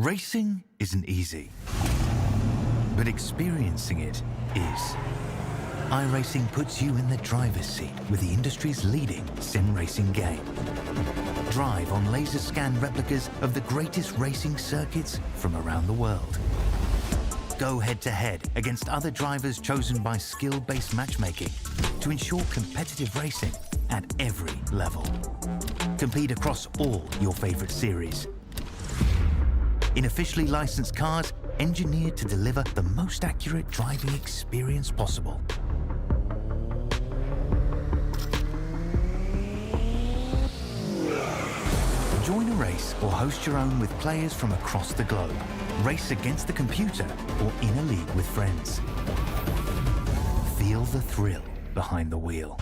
Racing isn't easy, but experiencing it is. iRacing puts you in the driver's seat with the industry's leading sim racing game. Drive on laser scan replicas of the greatest racing circuits from around the world. Go head-to-head against other drivers chosen by skill-based matchmaking to ensure competitive racing at every level. Compete across all your favorite series. In officially licensed cars, engineered to deliver the most accurate driving experience possible. Join a race or host your own with players from across the globe. Race against the computer or in a league with friends. Feel the thrill behind the wheel.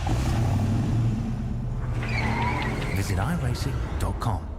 Visit iRacing.com.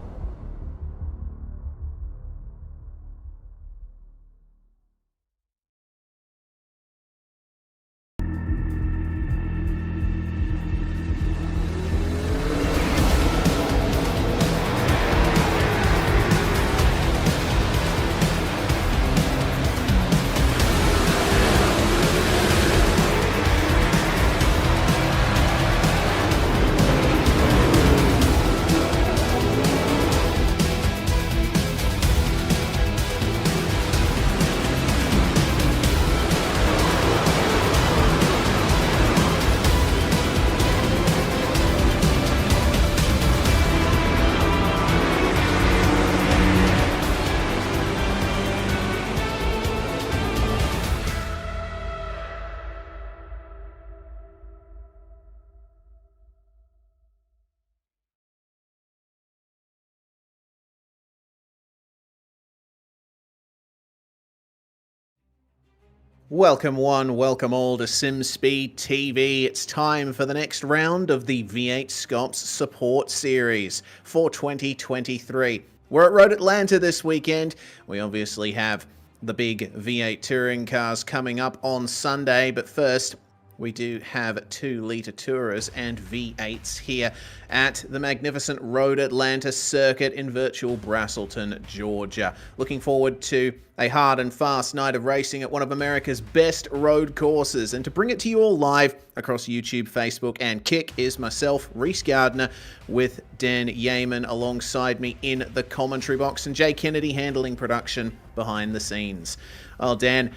Welcome one, welcome all to SimSpeed TV. It's time for the next round of the V8SCOPS support series for 2023. We're at Road Atlanta this weekend. We obviously have the big V8 touring cars coming up on Sunday, but first we do have 2-litre Tourers and V8s here at the magnificent Road Atlanta circuit in virtual Braselton, Georgia. Looking forward to a hard and fast night of racing at one of America's best road courses. And to bring it to you all live across YouTube, Facebook, and Kick is myself, Reese Gardner, with Dan Yeaman alongside me in the commentary box, and Jay Kennedy handling production behind the scenes. Well, Dan,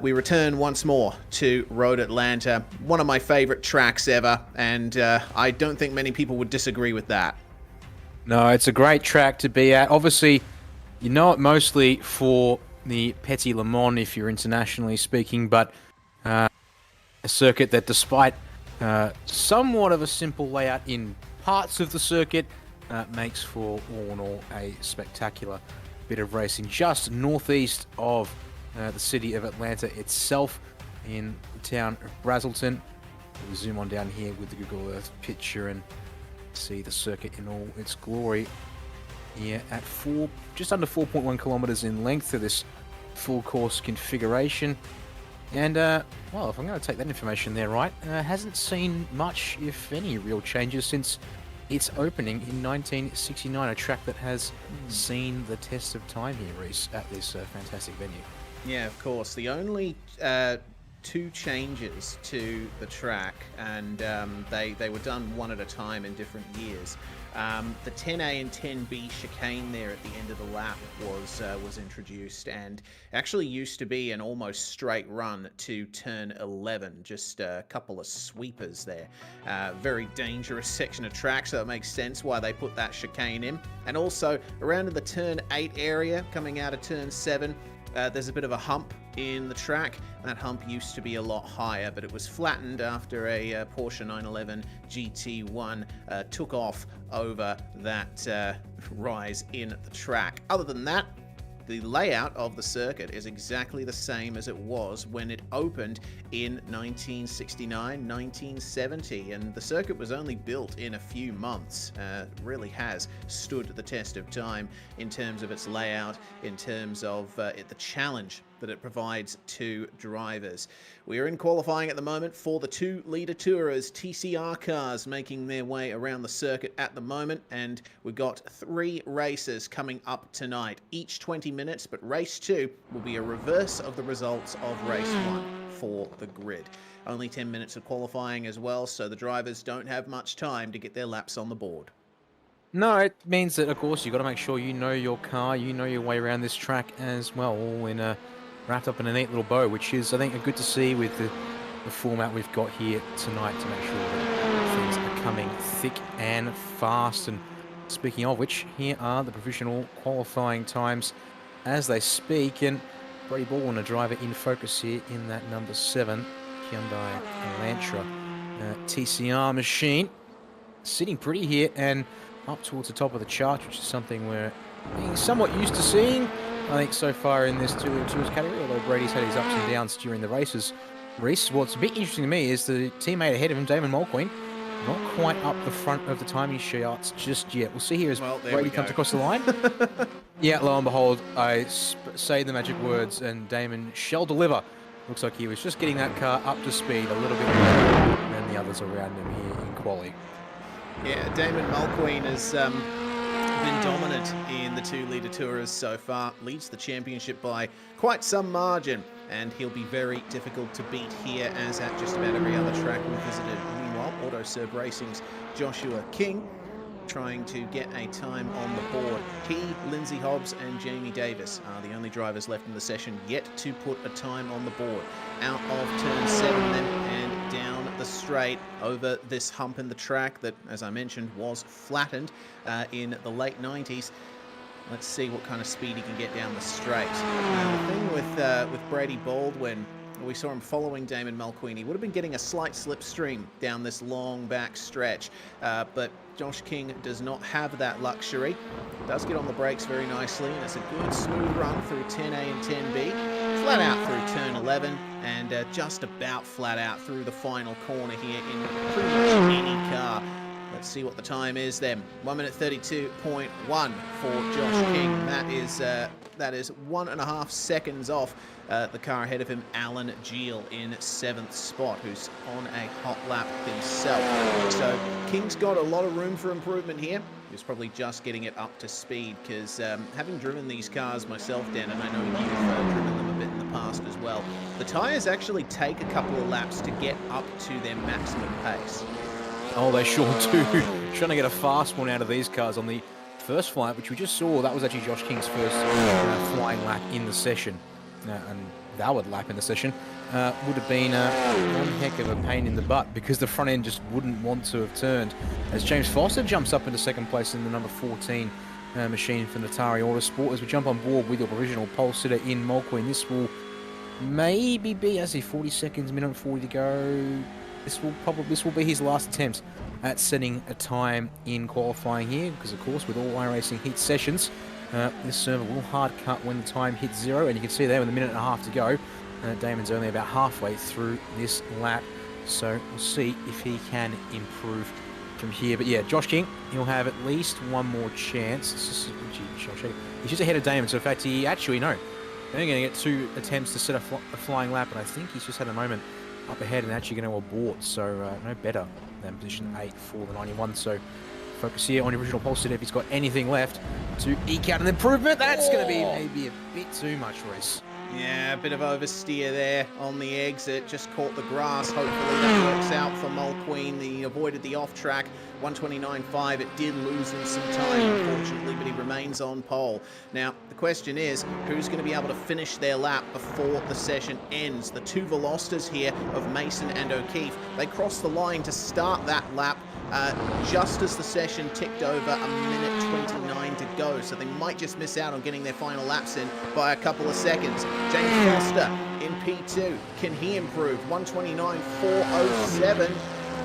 we return once more to Road Atlanta, one of my favorite tracks ever, and I don't think many people would disagree with that. No, it's a great track to be at. Obviously, you know it mostly for the Petit Le Mans, if you're internationally speaking, but a circuit that, despite somewhat of a simple layout in parts of the circuit, makes for all in all a spectacular bit of racing just northeast of the city of Atlanta itself, in the town of Braselton. We'll zoom on down here with the Google Earth picture and see the circuit in all its glory here at just under 4.1 kilometers in length for this full course configuration. And well, if I'm going to take that information there right, hasn't seen much, if any, real changes since its opening in 1969, a track that has seen the test of time here, Reese, at this fantastic venue. Yeah, of course. The only two changes to the track, and they were done one at a time in different years. The 10A and 10B chicane there at the end of the lap was introduced, and actually used to be an almost straight run to turn 11, just a couple of sweepers there. Very dangerous section of track, so it makes sense why they put that chicane in. And also around in the turn 8 area, coming out of turn 7, there's a bit of a hump in the track. That hump used to be a lot higher, but it was flattened after a Porsche 911 GT1 took off over that rise in the track. Other than that, the layout of the circuit is exactly the same as it was when it opened in 1969, 1970, and the circuit was only built in a few months. It really has stood the test of time in terms of its layout, in terms of the challenge that it provides to drivers. We are in qualifying at the moment for the 2-litre Tourers TCR cars making their way around the circuit at the moment, and we've got 3 races coming up tonight, each 20 minutes, but race 2 will be a reverse of the results of race 1 for the grid. Only 10 minutes of qualifying as well, so the drivers don't have much time to get their laps on the board. No, it means that, of course, you've got to make sure you know your car, you know your way around this track as well, all in wrapped up in a neat little bow, which is, I think, good to see with the format we've got here tonight to make sure that things are coming thick and fast. And speaking of which, here are the provisional qualifying times as they speak. And Brady Baldwin, a driver in focus here in that number 7 Hyundai Elantra TCR machine, sitting pretty here and up towards the top of the chart, which is something we're being somewhat used to seeing, I think, so far in this 2-litre Tours category, although Brady's had his ups and downs during the races. Reese, what's a bit interesting to me is the teammate ahead of him, Damon Mulqueen, not quite up the front of the timing charts just yet. We'll see here as Brady comes across the line. Yeah, lo and behold, I say the magic words and Damon shall deliver. Looks like he was just getting that car up to speed a little bit more than the others around him here in quali. Yeah, Damon Mulqueen has been dominant in the 2-litre Tourers so far, leads the championship by quite some margin, and he'll be very difficult to beat here, as at just about every other track we've visited. Meanwhile, Autoserve Racing's Joshua King trying to get a time on the board. He, Lindsay Hobbs and Jamie Davis are the only drivers left in the session yet to put a time on the board. Out of turn 7 then, and down the straight over this hump in the track that, as I mentioned, was flattened in the late 90s. Let's see what kind of speed he can get down the straight. Now, the thing with Brady Baldwin, we saw him following Damon Mulqueen. He would have been getting a slight slipstream down this long back stretch, but Josh King does not have that luxury. Does get on the brakes very nicely, and it's a good smooth run through 10A and 10B, flat out through turn 11, and just about flat out through the final corner here in pretty much any car. Let's see what the time is then. 1 minute 32.1 for Josh King. That is 1.5 seconds off the car ahead of him, Alan Geel, in 7th spot, who's on a hot lap himself. So King's got a lot of room for improvement here. He's probably just getting it up to speed, because having driven these cars myself, Dan, and I know you've driven them a bit in the past as well, the tyres actually take a couple of laps to get up to their maximum pace. Oh, they sure do. Trying to get a fast one out of these cars on the first flight, which we just saw. That was actually Josh King's first flying lap in the session. And valid lap in the session. Would have been one heck of a pain in the butt, because the front end just wouldn't want to have turned. As James Foster jumps up into second place in the number 14 machine for Natari Autosport. As we jump on board with your provisional pole sitter in Mulqueen, this will maybe be, as 40 seconds, minute 40 to go. This will be his last attempt at setting a time in qualifying here, because of course with all iRacing heat sessions, this server will hard cut when the time hits 0, and you can see there with 1.5 minutes to go, Damon's only about halfway through this lap, so we'll see if he can improve from here. But yeah, Josh King, he'll have at least one more chance. He's just ahead of Damon, so in fact he actually, no, they're going to get 2 attempts to set a flying lap, and I think he's just had a moment up ahead and actually going to abort, so no better than position 8 for the 91. So focus here on the original pole sitter if he's got anything left to eke out an improvement. That's going to be maybe a bit too much, Reese. Yeah, a bit of oversteer there on the exit. Just caught the grass. Hopefully that works out for Mulqueen. He avoided the off-track. 129.5. It did lose him some time, unfortunately, but he remains on pole. Now, the question is, who's going to be able to finish their lap before the session ends? The 2 Velocitas here of Mason and O'Keefe, they crossed the line to start that lap just as the session ticked over 1 minute 29 to go, so they might just miss out on getting their final laps in by a couple of seconds. James Foster in P2, can he improve? 129.407.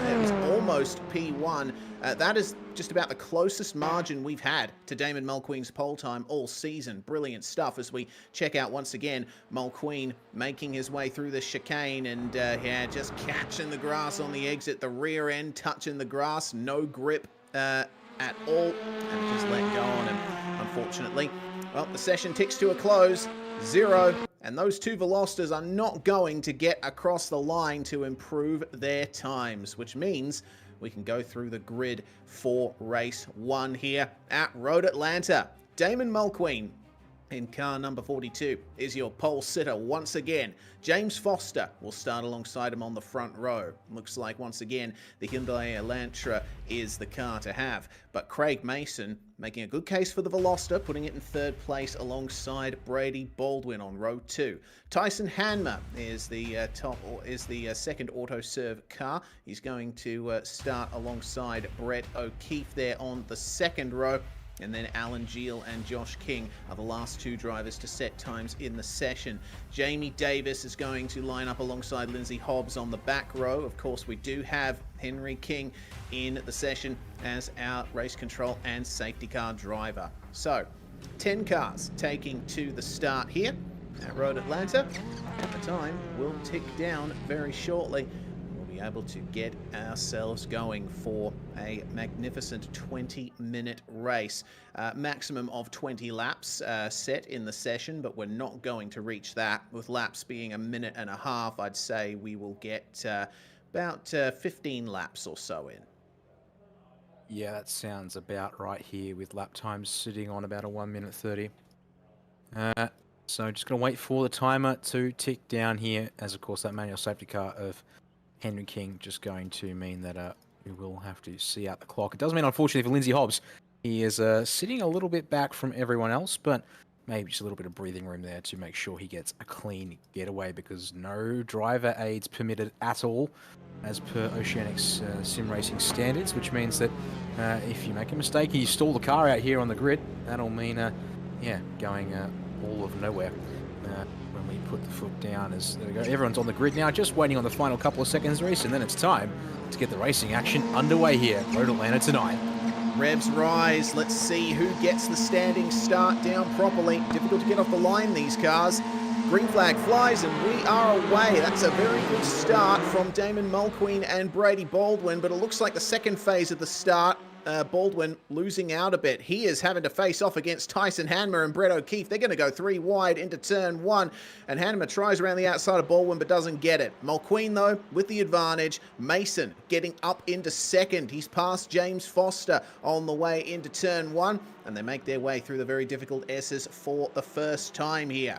It was almost P1. That is just about the closest margin we've had to Damon Mulqueen's pole time all season. Brilliant stuff as we check out once again Mulqueen making his way through the chicane, and yeah, just catching the grass on the exit, the rear end touching the grass, no grip at all, and just let go on him, unfortunately. Well, the session ticks to a close, 0, and those two Velocitas are not going to get across the line to improve their times, which means we can go through the grid for race 1 here at Road Atlanta. Damon Mulqueen in car number 42 is your pole sitter once again. James Foster will start alongside him on the front row. Looks like once again the Hyundai Elantra is the car to have. But Craig Mason making a good case for the Veloster, putting it in 3rd place alongside Brady Baldwin on row 2. Tyson Hanmer is the second Autoserve car. He's going to start alongside Brett O'Keefe there on the 2nd row. And then Alan Geel and Josh King are the last 2 drivers to set times in the session. Jamie Davis is going to line up alongside Lindsay Hobbs on the back row. Of course, we do have Henry King in the session as our race control and safety car driver. So, 10 cars taking to the start here at Road Atlanta. The time will tick down very shortly. Able to get ourselves going for a magnificent 20-minute race. Maximum of 20 laps set in the session, but we're not going to reach that. With laps being 1.5 minutes, I'd say we will get about 15 laps or so in. Yeah, that sounds about right here, with lap times sitting on about a 1:30. So just going to wait for the timer to tick down here, as of course that manual safety car of Henry King just going to mean that we will have to see out the clock. It does mean, unfortunately, for Lindsay Hobbs, he is sitting a little bit back from everyone else, but maybe just a little bit of breathing room there to make sure he gets a clean getaway, because no driver aids permitted at all as per Oceanic's sim racing standards, which means that if you make a mistake and you stall the car out here on the grid, that'll mean, going all of nowhere. When we put the foot down, as there we go, everyone's on the grid now, just waiting on the final couple of seconds race, and then it's time to get the racing action underway here at Road Atlanta tonight. Revs rise. Let's see who gets the standing start down properly. Difficult to get off the line, these cars. Green flag flies and we are away. That's a very good start from Damon Mulqueen and Brady Baldwin, but it looks like the second phase of the start, Baldwin losing out a bit. He is having to face off against Tyson Hanmer and Brett O'Keefe. They're going to go 3 wide into turn 1, and Hanmer tries around the outside of Baldwin but doesn't get it. Mulqueen, though, with the advantage. Mason getting up into 2nd. He's past James Foster on the way into turn 1, and they make their way through the very difficult S's for the first time here.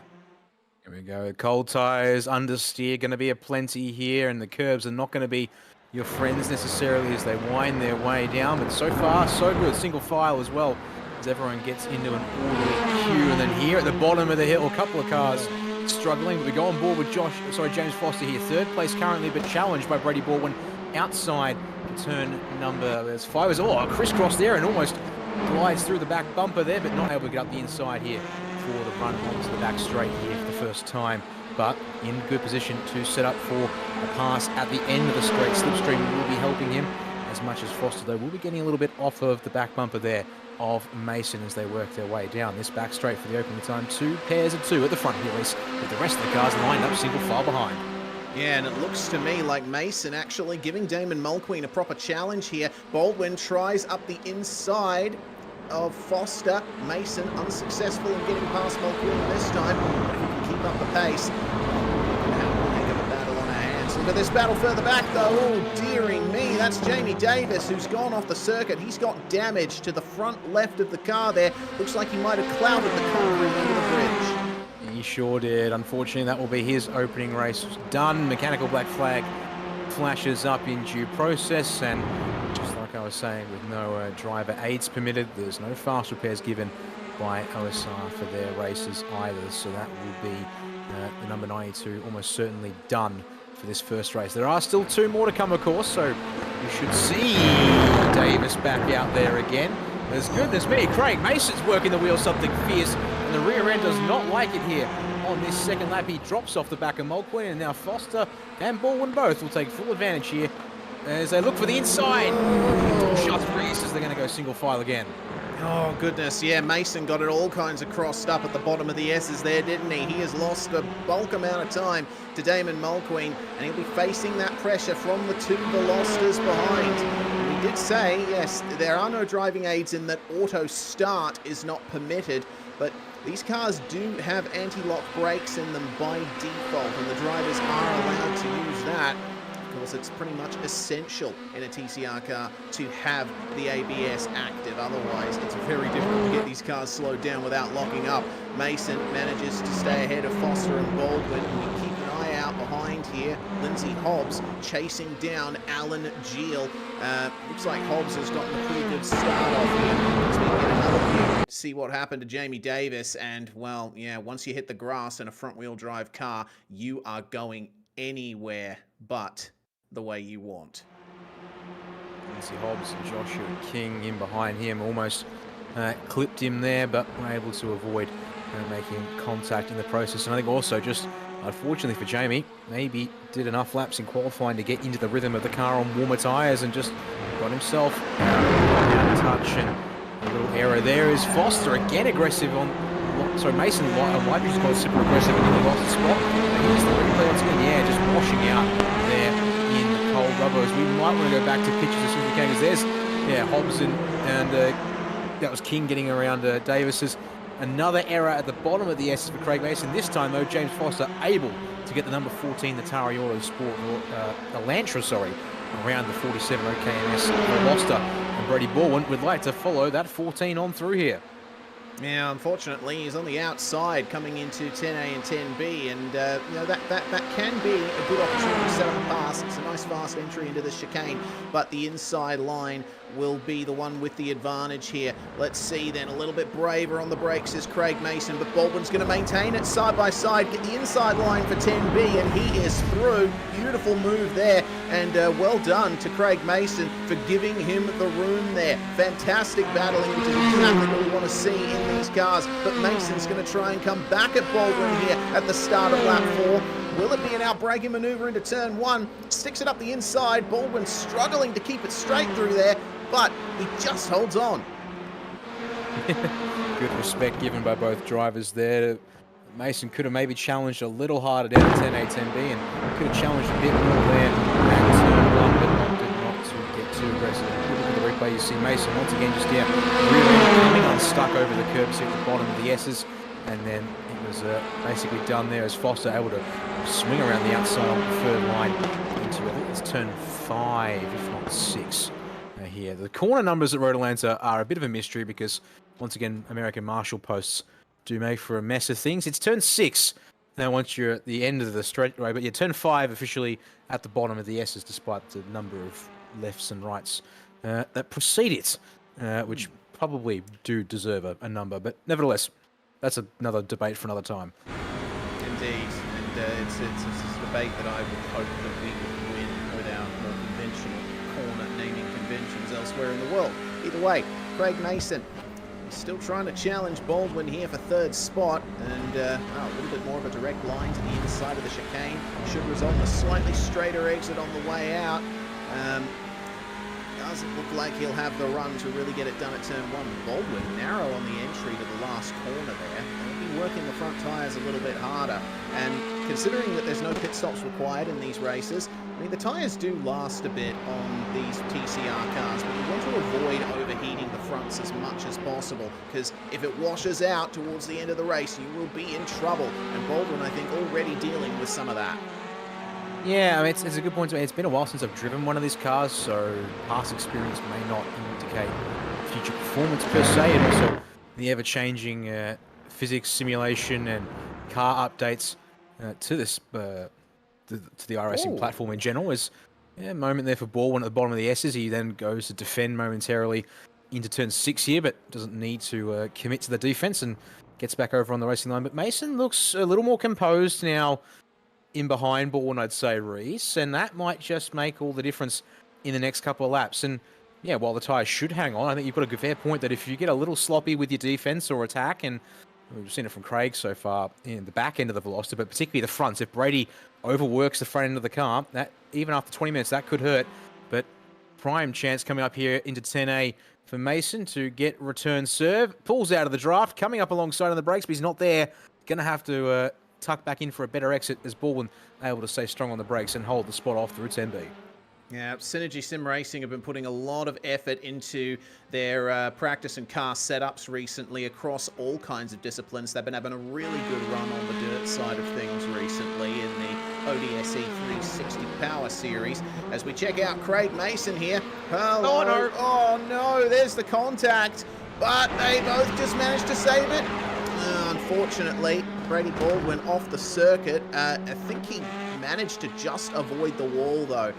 Here we go. Cold tyres, understeer, going to be a plenty here, and the curbs are not going to be your friends necessarily as they wind their way down, but so far so good. Single file as well, as everyone gets into an orderly queue. And then here at the bottom of the hill, a couple of cars struggling, but we go on board with James Foster here, 3rd place currently, but challenged by Brady Baldwin outside turn number, there's 5 as a crisscross there, and almost glides through the back bumper there, but not able to get up the inside here for the run onto the back straight here for the first time. But in good position to set up for a pass at the end of the straight. Slipstream will be helping him as much as Foster, though, will be getting a little bit off of the back bumper there of Mason as they work their way down this back straight for the opening time. 2 pairs of 2 at the front here, with the rest of the cars lined up single file behind. Yeah, and it looks to me like Mason actually giving Damon Mulqueen a proper challenge here. Baldwin tries up the inside of Foster. Mason unsuccessful in getting past Mulqueen this time, but if he can keep up the pace, we're going to have a heck of a battle on our hands. Look at this battle further back though. Oh dearie me, that's Jamie Davis who's gone off the circuit. He's got damage to the front left of the car there. Looks like he might have clouded the car under the bridge. He sure did. Unfortunately, that will be his opening race done. Mechanical black flag flashes up in due process, and just like I was saying, with no driver aids permitted, there's no fast repairs given by OSR for their races either, so that will be the number 92 almost certainly done for this first race. There are still 2 more to come, of course, so you should see Davis back out there again. As goodness me, Craig Mason's working the wheel something fierce, and the rear end does not like it here. On this second lap, he drops off the back of Mulqueen, and now Foster and Baldwin both will take full advantage here as they look for the inside. Shots race as they're going to go single file again. Oh, goodness, yeah, Mason got it all kinds of crossed up at the bottom of the S's there, didn't he? He has lost a bulk amount of time to Damon Mulqueen, and he'll be facing that pressure from the 2 Velocitas behind. We did say, yes, there are no driving aids in that auto start is not permitted, but these cars do have anti-lock brakes in them by default, and the drivers are allowed to use that. Of course, it's pretty much essential in a TCR car to have the ABS active. Otherwise, it's very difficult to get these cars slowed down without locking up. Mason manages to stay ahead of Foster and Baldwin. We keep an eye out behind here. Lindsay Hobbs chasing down Alan Geel. Looks like Hobbs has gotten a pretty good start off here. As we get another view to see what happened to Jamie Davis. And, well, yeah, once you hit the grass in a front-wheel drive car, you are going anywhere but the way you want. Lindsay Hobbs and Joshua King in behind him almost clipped him there, but were able to avoid making contact in the process. And I think also just unfortunately for Jamie, maybe did enough laps in qualifying to get into the rhythm of the car on warmer tyres and just got himself out of touch. And a little error there is Foster again aggressive on. Sorry, Mason Library's got super aggressive and he lost the spot. And here's the replay once again, yeah, just washing out there in the cold rubber. As we might want to go back to pictures as soon as we can, because there's, yeah, Hobbs and that was King getting around Davis's. Another error at the bottom of the S for Craig Mason. This time, though, James Foster able to get the number 14, the Tari Auto Sport, Elantra, sorry, around the 47 OKMS Veloster. And Brady Baldwin would like to follow that 14 on through here. Yeah, unfortunately, he's on the outside coming into 10A and 10B, and you know, that can be a good opportunity to set up a pass. It's a nice fast entry into the chicane, but the inside line will be the one with the advantage here. Let's see then, a little bit braver on the brakes is Craig Mason, but Baldwin's going to maintain it side by side, get the inside line for 10B, and he is through. Beautiful move there, and well done to Craig Mason for giving him the room there. Fantastic battling, which is exactly what we want to see in these cars, but Mason's going to try and come back at Baldwin here at the start of lap 4. Will it be an outbraking maneuver into turn 1? Sticks it up the inside. Baldwin struggling to keep it straight through there, but he just holds on. Good respect given by both drivers there. Mason could have maybe challenged a little harder down at 10A, 10B, and could have challenged a bit more there at turn 1, but opted not to get too aggressive. Look at the replay, you see Mason once again just really coming unstuck over the curb at the bottom of the S's, and then it was basically done there as Foster able to swing around the outside on the third line into, I think it's turn 5, if not 6. Here. The corner numbers at Road Atlanta are a bit of a mystery because, once again, American Marshal posts do make for a mess of things. It's turn 6 now once you're at the end of the straight right, but yeah, turn 5 officially at the bottom of the S's despite the number of lefts and rights that precede it, which probably do deserve a number, but nevertheless, that's another debate for another time. Indeed, and it's a debate that I would hope that we would win with our more conventional corner naming conventions elsewhere in the world. Either way, Craig Mason still trying to challenge Baldwin here for third spot, and a little bit more of a direct line to the inside of the chicane should result in a slightly straighter exit on the way out. Doesn't look like he'll have the run to really get it done at turn 1. Baldwin narrow on the entry to the last corner there. They'll be working the front tyres a little bit harder, and considering that there's no pit stops required in these races, I mean, the tyres do last a bit on these TCR cars, but you want to avoid overheating the fronts as much as possible, because if it washes out towards the end of the race, you will be in trouble, and Baldwin, I think, already dealing with some of that. Yeah, I mean, it's a good point to make. It's been a while since I've driven one of these cars, so past experience may not indicate future performance per se, and also the ever-changing physics simulation and car updates to this to the iRacing platform in general. Is a moment there for Baldwin at the bottom of the S's. He then goes to defend momentarily into turn 6 here, but doesn't need to commit to the defense and gets back over on the racing line. But Mason looks a little more composed now in behind Baldwin, I'd say, Reese, and that might just make all the difference in the next couple of laps. And yeah, while the tyres should hang on, I think you've got a fair point that if you get a little sloppy with your defense or attack, and we've seen it from Craig so far in the back end of the Veloster, but particularly the fronts, if Brady overworks the front end of the car, that even after 20 minutes, that could hurt. But prime chance coming up here into 10A for Mason to get return serve. Pulls out of the draft, coming up alongside on the brakes, but he's not there. Going to have to tuck back in for a better exit as Baldwin able to stay strong on the brakes and hold the spot off through 10B. Yeah, Synergy Sim Racing have been putting a lot of effort into their practice and car setups recently across all kinds of disciplines. They've been having a really good run on the dirt side of things recently in the ODSE 360 Power Series. As we check out Craig Mason here. Hello. Oh, no. Oh, no, there's the contact. But they both just managed to save it. Unfortunately, Brady Baldwin off the circuit. I think he managed to just avoid the wall, though.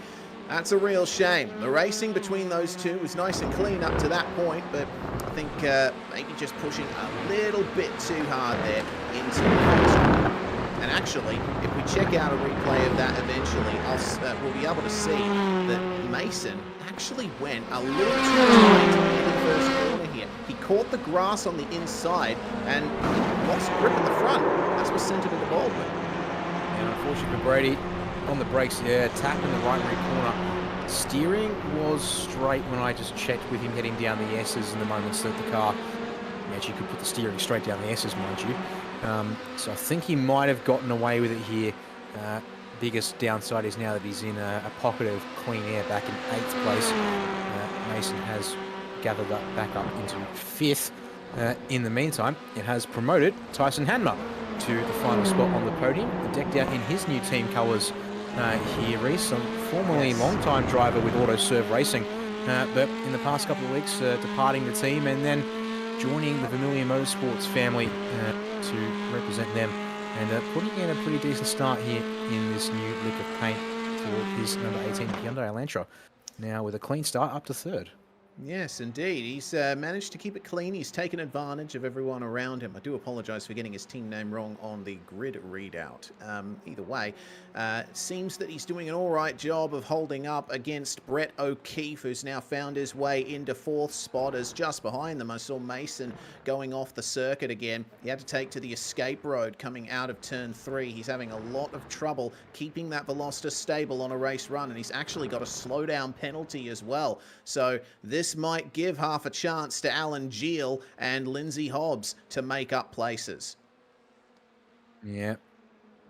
That's a real shame. The racing between those two was nice and clean up to that point, but I think maybe just pushing a little bit too hard there into the first. And actually, if we check out a replay of that eventually, we'll be able to see that Mason actually went a little too tight into the first corner here. He caught the grass on the inside and lost grip at the front. That's what sent him into Baldwin. And unfortunately for Brady, on the brakes, yeah, tap in the right rear corner. Steering was straight when I just checked with him heading down the S's in the moments that the car actually could put the steering straight down the S's, mind you. So I think he might have gotten away with it here. Biggest downside is now that he's in a pocket of clean air back in 8th place. Mason has gathered that back up into 5th. In the meantime, it has promoted Tyson Hanma to the final spot on the podium, decked out in his new team colours here, Reese, formerly long-time driver with AutoServe Racing, but in the past couple of weeks departing the team and then joining the Vermilion Motorsports family to represent them and putting in a pretty decent start here in this new lick of paint for his number 18 Hyundai Elantra. Now with a clean start up to 3rd. Yes, indeed. He's managed to keep it clean. He's taken advantage of everyone around him. I do apologise for getting his team name wrong on the grid readout. Either way, it seems that he's doing an all right job of holding up against Brett O'Keefe, who's now found his way into 4th spot. As just behind them, I saw Mason going off the circuit again. He had to take to the escape road coming out of turn 3. He's having a lot of trouble keeping that Veloster stable on a race run, and he's actually got a slowdown penalty as well. So this might give half a chance to Alan Geel and Lindsay Hobbs to make up places. Yeah,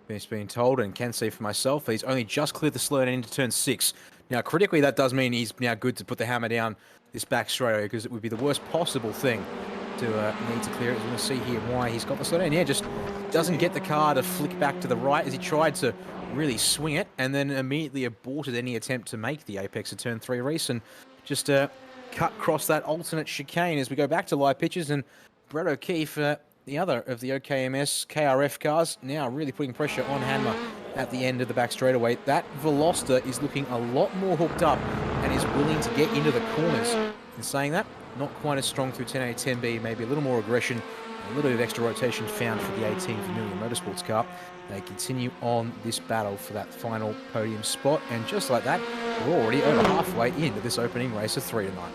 been being told and can see for myself, he's only just cleared the slowdown into turn 6. Now, critically, that does mean he's now good to put the hammer down this back straightaway because it would be the worst possible thing to need to clear it. We're going to see here why he's got the slowdown. Yeah, just doesn't get the car to flick back to the right as he tried to really swing it and then immediately aborted any attempt to make the apex of turn 3 race and just cut across that alternate chicane as we go back to live pitches. And Brett O'Keefe, the other of the OKMS KRF cars, now really putting pressure on Hanma at the end of the back straightaway. That Veloster is looking a lot more hooked up and is willing to get into the corners. In saying that, not quite as strong through 10A, 10B, maybe a little more aggression, a little bit of extra rotation found for the 18 Vermilion Motorsports car. They continue on this battle for that final podium spot, and just like that, we're already over halfway into this opening race of 3 to 9.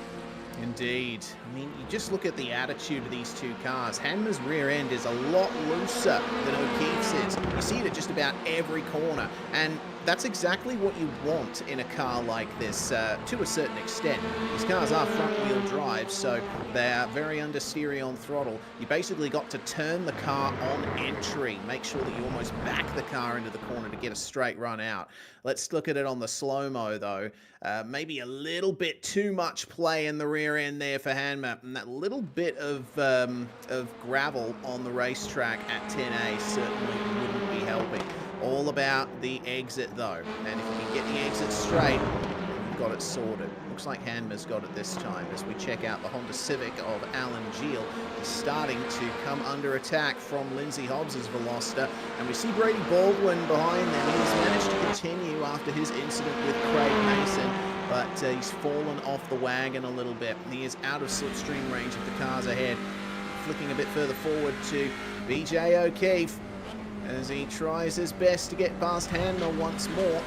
Indeed. I mean, you just look at the attitude of these two cars. Hanma's rear end is a lot looser than O'Keefe's is. You see it at just about every corner, and that's exactly what you want in a car like this to a certain extent. These cars are front-wheel drive, so they are very understeery on throttle. You basically got to turn the car on entry. Make sure that you almost back the car into the corner to get a straight run out. Let's look at it on the slow-mo, though. Maybe a little bit too much play in the rear end there for Hanma, and that little bit of gravel on the racetrack at 10A certainly wouldn't be helping. All about the exit, though, and if you can get the exit straight, you've got it sorted. Looks like Hanma's got it this time as we check out the Honda Civic of Alan Geel. He's starting to come under attack from Lindsay Hobbs's Veloster, and we see Brady Baldwin behind them. He's managed to continue after his incident with Craig Mason, but he's fallen off the wagon a little bit. He is out of slipstream range of the cars ahead. Flicking a bit further forward to BJ O'Keefe as he tries his best to get past Hanma once more.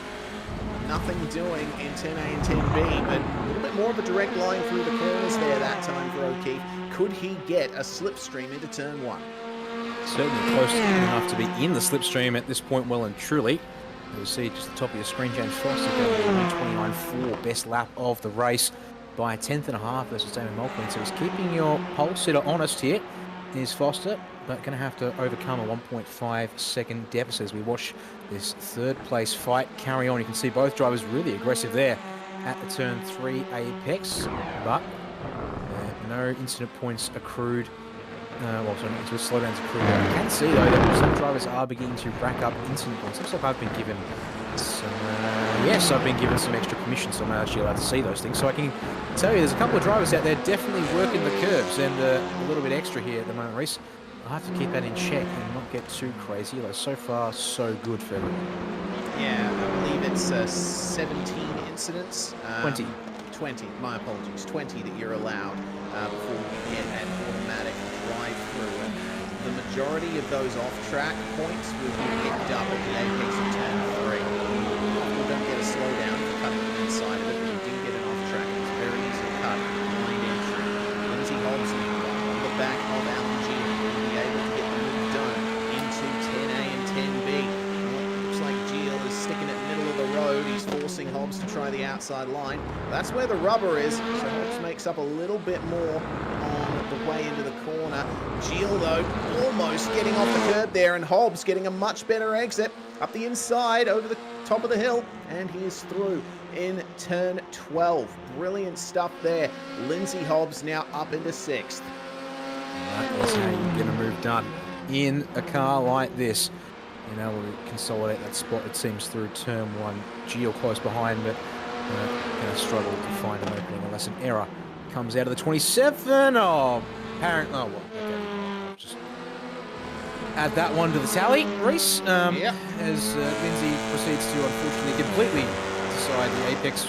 Nothing doing in 10A and 10B, but a little bit more of a direct line through the corners there that time for O'Keefe. Could he get a slipstream into turn 1? Certainly close enough to be in the slipstream at this point, well and truly. You'll see just the top of your screen, James Foster going 29.4, best lap of the race by a 10.5 versus Damon Mulqueen. So he's keeping your pole sitter honest here, is Foster, but going to have to overcome a 1.5 second deficit as we watch this 3rd place fight carry on. You can see both drivers really aggressive there at the turn 3 apex, but no incident points accrued. Well, sorry, not into slowdowns accrued. I can see, though, that some drivers are beginning to rack up incident points. Looks like I've been given some... yes, I've been given some extra permission, so I'm actually allowed to see those things. So I can tell you there's a couple of drivers out there definitely working the curbs, and a little bit extra here at the moment, Reese. I have to keep that in check and not get too crazy. Although so far, so good for everyone. Yeah, I believe it's 17 incidents. 20. 20, my apologies. 20 that you're allowed before you get an automatic drive-through. And the majority of those off-track points will be picked up at the apex of turn 3. You don't get a slowdown for cutting them inside of it, but you do get an off-track. It's very easy to cut. Blind entry. Lindsay Hobbs on the back of Alan G will be able to get the move done into 10A and 10B. Looks like Gio is sticking it middle of the road. He's forcing Hobbs to try the outside line. That's where the rubber is, so Hobbs makes up a little bit more on the way into the corner. Gio, though, almost getting off the curb there, and Hobbs getting a much better exit up the inside over the top of the hill, and he is through in turn 12. Brilliant stuff there. Lindsay Hobbs now up into 6th. That is how you get a move done in a car like this. Being able to consolidate that spot, it seems, through turn 1. Gio close behind, but going to struggle to find an opening unless an error comes out of the 27. Oh, apparently. Oh, well, okay. I'll just add that one to the tally, Reese. Yep. As Lindsay proceeds to, unfortunately, completely decide the apex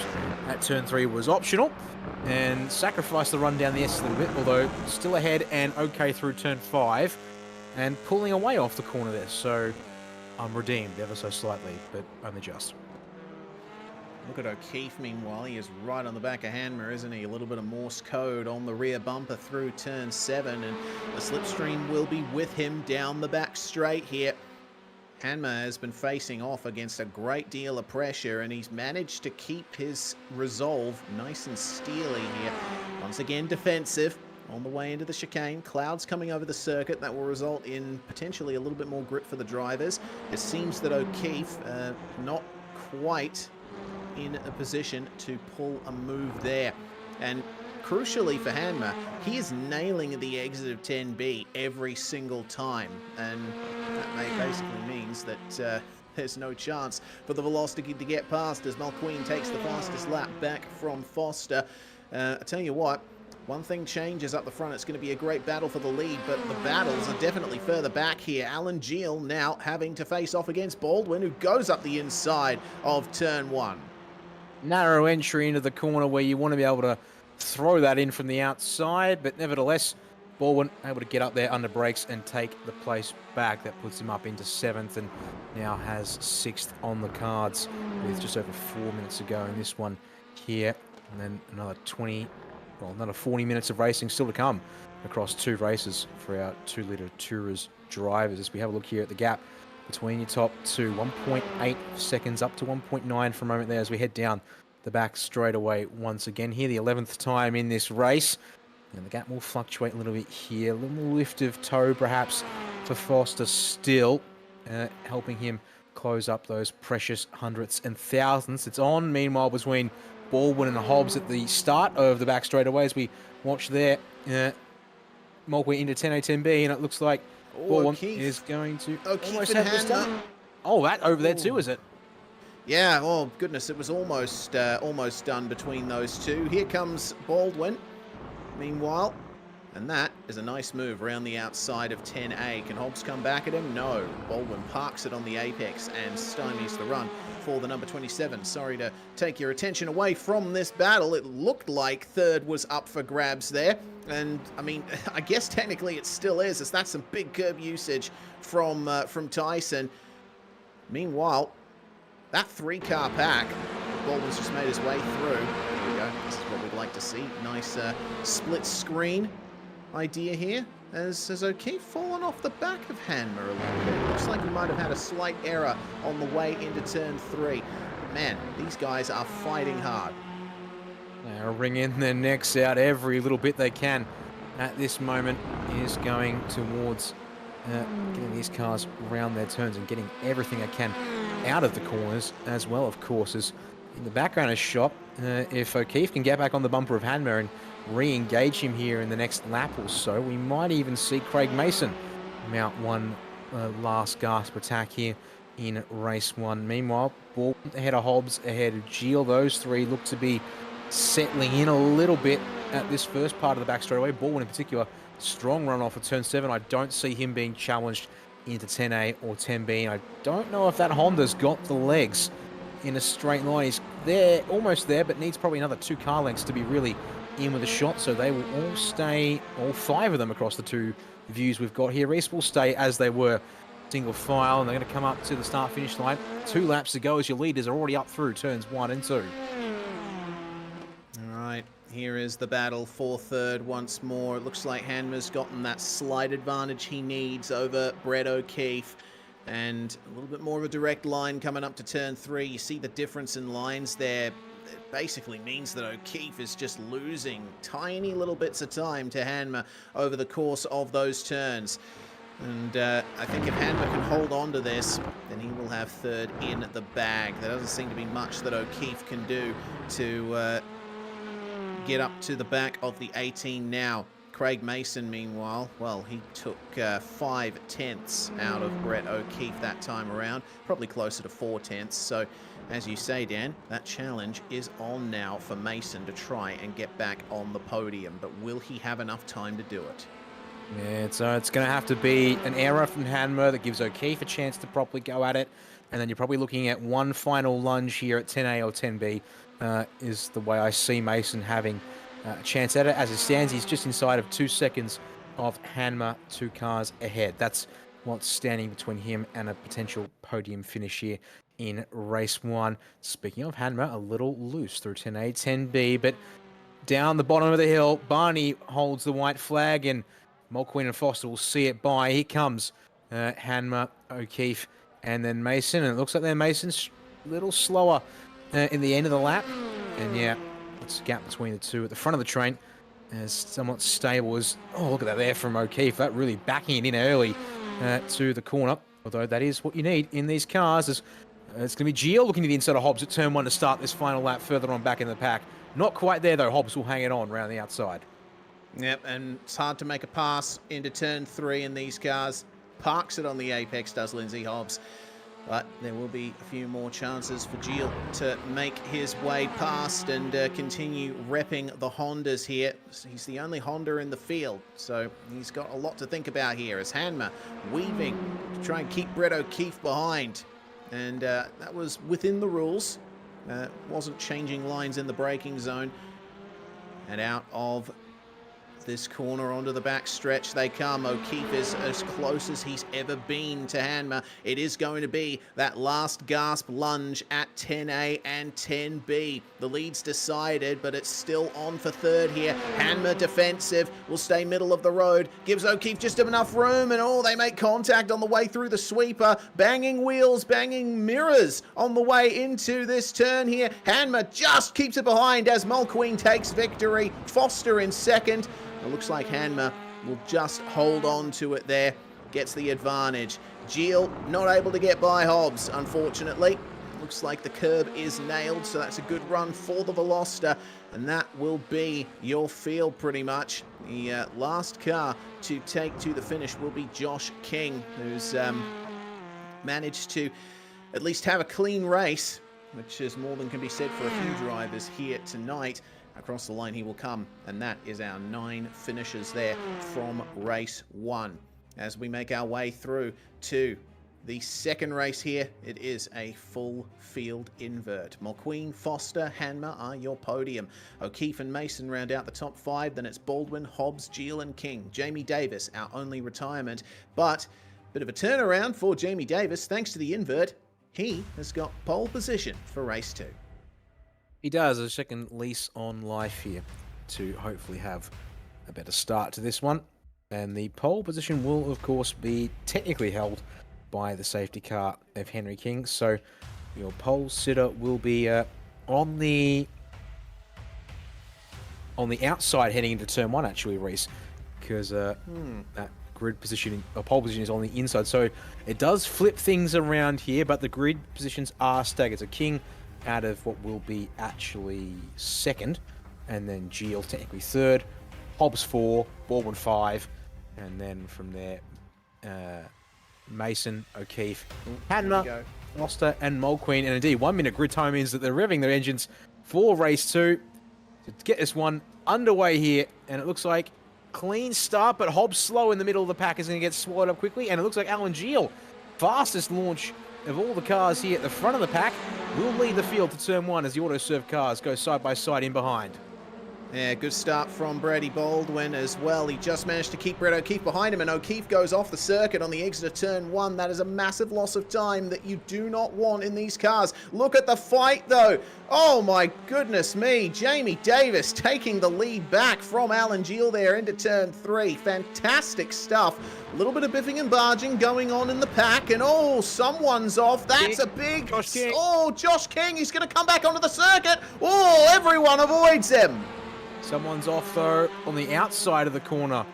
at turn 3 was optional and sacrifice the run down the S a little bit, although still ahead and okay through turn 5 and pulling away off the corner there. So I'm redeemed ever so slightly, but only just. Look at O'Keefe, meanwhile. He is right on the back of Hanmer, isn't he? A little bit of Morse code on the rear bumper through turn 7, and the slipstream will be with him down the back straight here. Hanmer has been facing off against a great deal of pressure, and he's managed to keep his resolve nice and steely here. Once again, defensive on the way into the chicane. Clouds coming over the circuit. That will result in potentially a little bit more grip for the drivers. It seems that O'Keefe not quite in a position to pull a move there. And crucially for Hanmer, he is nailing the exit of 10B every single time. And that basically means that there's no chance for the velocity to get past as Mulqueen takes the fastest lap back from Foster. I tell you what, one thing changes up the front. It's going to be a great battle for the lead, but the battles are definitely further back here. Alan Geel now having to face off against Baldwin, who goes up the inside of turn 1. Narrow entry into the corner where you want to be able to throw that in from the outside, but nevertheless, Baldwin able to get up there under brakes and take the place back. That puts him up into 7th and now has 6th on the cards with just over 4 minutes to go in this one here. And then another 40 minutes of racing still to come across 2 races for our 2-litre Tourers drivers. As we have a look here at the gap between your top 2, 1.8 seconds up to 1.9 for a moment there as we head down the back straight away once again here, the 11th time in this race. And the gap will fluctuate a little bit here, a little lift of toe perhaps for Foster still, helping him close up those precious hundredths and thousandths. It's on, meanwhile, between Baldwin and Hobbs at the start of the back straightaway as we watch there. Mulqueen into 10A, 10B, and it looks like Baldwin is going to almost have this done. Oh, that over there too, is it? Yeah, oh goodness, it was almost done between those two. Here comes Baldwin, meanwhile, and that is a nice move around the outside of 10A. Can Hobbs come back at him? No. Baldwin parks it on the apex and stymies the run for the number 27. Sorry to take your attention away from this battle. It looked like third was up for grabs there. And, I mean, I guess technically it still is, as that's some big curb usage from Tyson. Meanwhile, that 3-car pack, Baldwin's just made his way through. There we go. This is what we'd like to see. Nice split screen idea here. Has O'Keefe fallen off the back of Hanmer a little bit? Looks like he might have had a slight error on the way into turn 3. Man, these guys are fighting hard. They're wringing their necks out every little bit they can at this moment is going towards getting these cars around their turns and getting everything they can out of the corners as well, of course, as in the background is shot. If O'Keefe can get back on the bumper of Hanmer and re-engage him here in the next lap or so, we might even see Craig Mason mount one last gasp attack here in race 1. Meanwhile, Ball ahead of Hobbs, ahead of Gilles. Those three look to be settling in a little bit at this first part of the back straightaway. Baldwin in particular, strong run off of turn 7. I don't see him being challenged into 10A or 10B. I don't know if that Honda's got the legs in a straight line. He's there, almost there, but needs probably another 2 car lengths to be really in with a shot. So they will all stay, all 5 of them across the 2 views we've got here. Reese will stay as they were, single file, and they're going to come up to the start-finish line. 2 laps to go as your leaders are already up through turns 1 and 2. All right, here is the battle for third once more. It looks like Hanmer's gotten that slight advantage he needs over Brett O'Keefe. And a little bit more of a direct line coming up to turn 3. You see the difference in lines there. It basically means that O'Keefe is just losing tiny little bits of time to Hanmer over the course of those turns. And I think if Hanmer can hold on to this, then he will have third in the bag. There doesn't seem to be much that O'Keefe can do to get up to the back of the 18 now. Craig Mason, meanwhile, well, he took 5/10 out of Brett O'Keefe that time around, probably closer to 4/10. So, as you say, Dan, that challenge is on now for Mason to try and get back on the podium. But will he have enough time to do it? Yeah, so it's going to have to be an error from Hanmer that gives O'Keefe a chance to properly go at it. And then you're probably looking at one final lunge here at 10A or 10B is the way I see Mason having a chance at it. As it stands, he's just inside of 2 seconds of Hanmer, 2 cars ahead. That's what's standing between him and a potential podium finish here in race 1. Speaking of Hanmer, a little loose through 10A, 10B, but down the bottom of the hill, Barney holds the white flag, and Mulqueen and Foster will see it by. Here comes Hanmer, O'Keefe, and then Mason. And it looks like then Mason's a little slower in the end of the lap. And yeah, it's a gap between the two at the front of the train. As somewhat stable as, oh, look at that there from O'Keefe. That really backing it in early to the corner. Although that is what you need in these cars. It's going to be Gio looking to the inside of Hobbs at turn 1 to start this final lap further on back in the pack. Not quite there though. Hobbs will hang it on around the outside. Yep, and it's hard to make a pass into turn 3 in these cars. Parks it on the apex, does Lindsay Hobbs. But there will be a few more chances for Gilles to make his way past and continue repping the Hondas here. He's the only Honda in the field, so he's got a lot to think about here as Hanmer weaving to try and keep Brett O'Keefe behind. And that was within the rules. Wasn't changing lines in the braking zone. And out of this corner onto the back stretch they come. O'Keefe is as close as he's ever been to Hanmer. It is going to be that last gasp lunge at 10A and 10B. The lead's decided, but it's still on for third here. Hanmer defensive, will stay middle of the road, gives O'Keefe just enough room, and oh, they make contact on the way through the sweeper. Banging wheels, banging mirrors on the way into this turn here. Hanmer just keeps it behind as Mulqueen takes victory. Foster in second. It looks like Hanmer will just hold on to it there, gets the advantage. Gilles not able to get by Hobbs, unfortunately. Looks like the curb is nailed, so that's a good run for the Veloster, and that will be your field pretty much. The last car to take to the finish will be Josh King, who's managed to at least have a clean race, which is more than can be said for a few drivers here tonight. Across the line he will come, and that is our 9 finishers there from race 1. As we make our way through to the second race here, it is a full field invert. Mulqueen, Foster, Hanmer are your podium. O'Keefe and Mason round out the top 5. Then it's Baldwin, Hobbs, Gilles and King. Jamie Davis, our only retirement. But a bit of a turnaround for Jamie Davis thanks to the invert. He has got pole position for race 2. He does, a second lease on life here to hopefully have a better start to this one. And the pole position will, of course, be technically held by the safety car of Henry King. So your pole sitter will be on the outside heading into turn 1, actually, Reese, because that grid position, pole position is on the inside. So it does flip things around here, but the grid positions are staggered. So King out of what will be actually second, and then Geel technically third, Hobbs 4, Baldwin 5, and then from there, Mason, O'Keefe, Hanna, Foster, and Mulqueen. And indeed, 1 minute grid time means that they're revving their engines for race 2 to get this one underway here. And it looks like clean start, but Hobbs slow in the middle of the pack is going to get swallowed up quickly. And it looks like Alan Geel, fastest launch of all the cars here at the front of the pack, will lead the field to turn 1 as the auto-serve cars go side by side in behind. Yeah, good start from Brady Baldwin as well. He just managed to keep Brett O'Keefe behind him, and O'Keefe goes off the circuit on the exit of turn 1. That is a massive loss of time that you do not want in these cars. Look at the fight, though. Oh, my goodness me. Jamie Davis taking the lead back from Alan Geel there into turn 3. Fantastic stuff. A little bit of biffing and barging going on in the pack, and oh, someone's off. That's a big... Josh King. Oh, Josh King. He's going to come back onto the circuit. Oh, everyone avoids him. Someone's off, though, on the outside of the corner.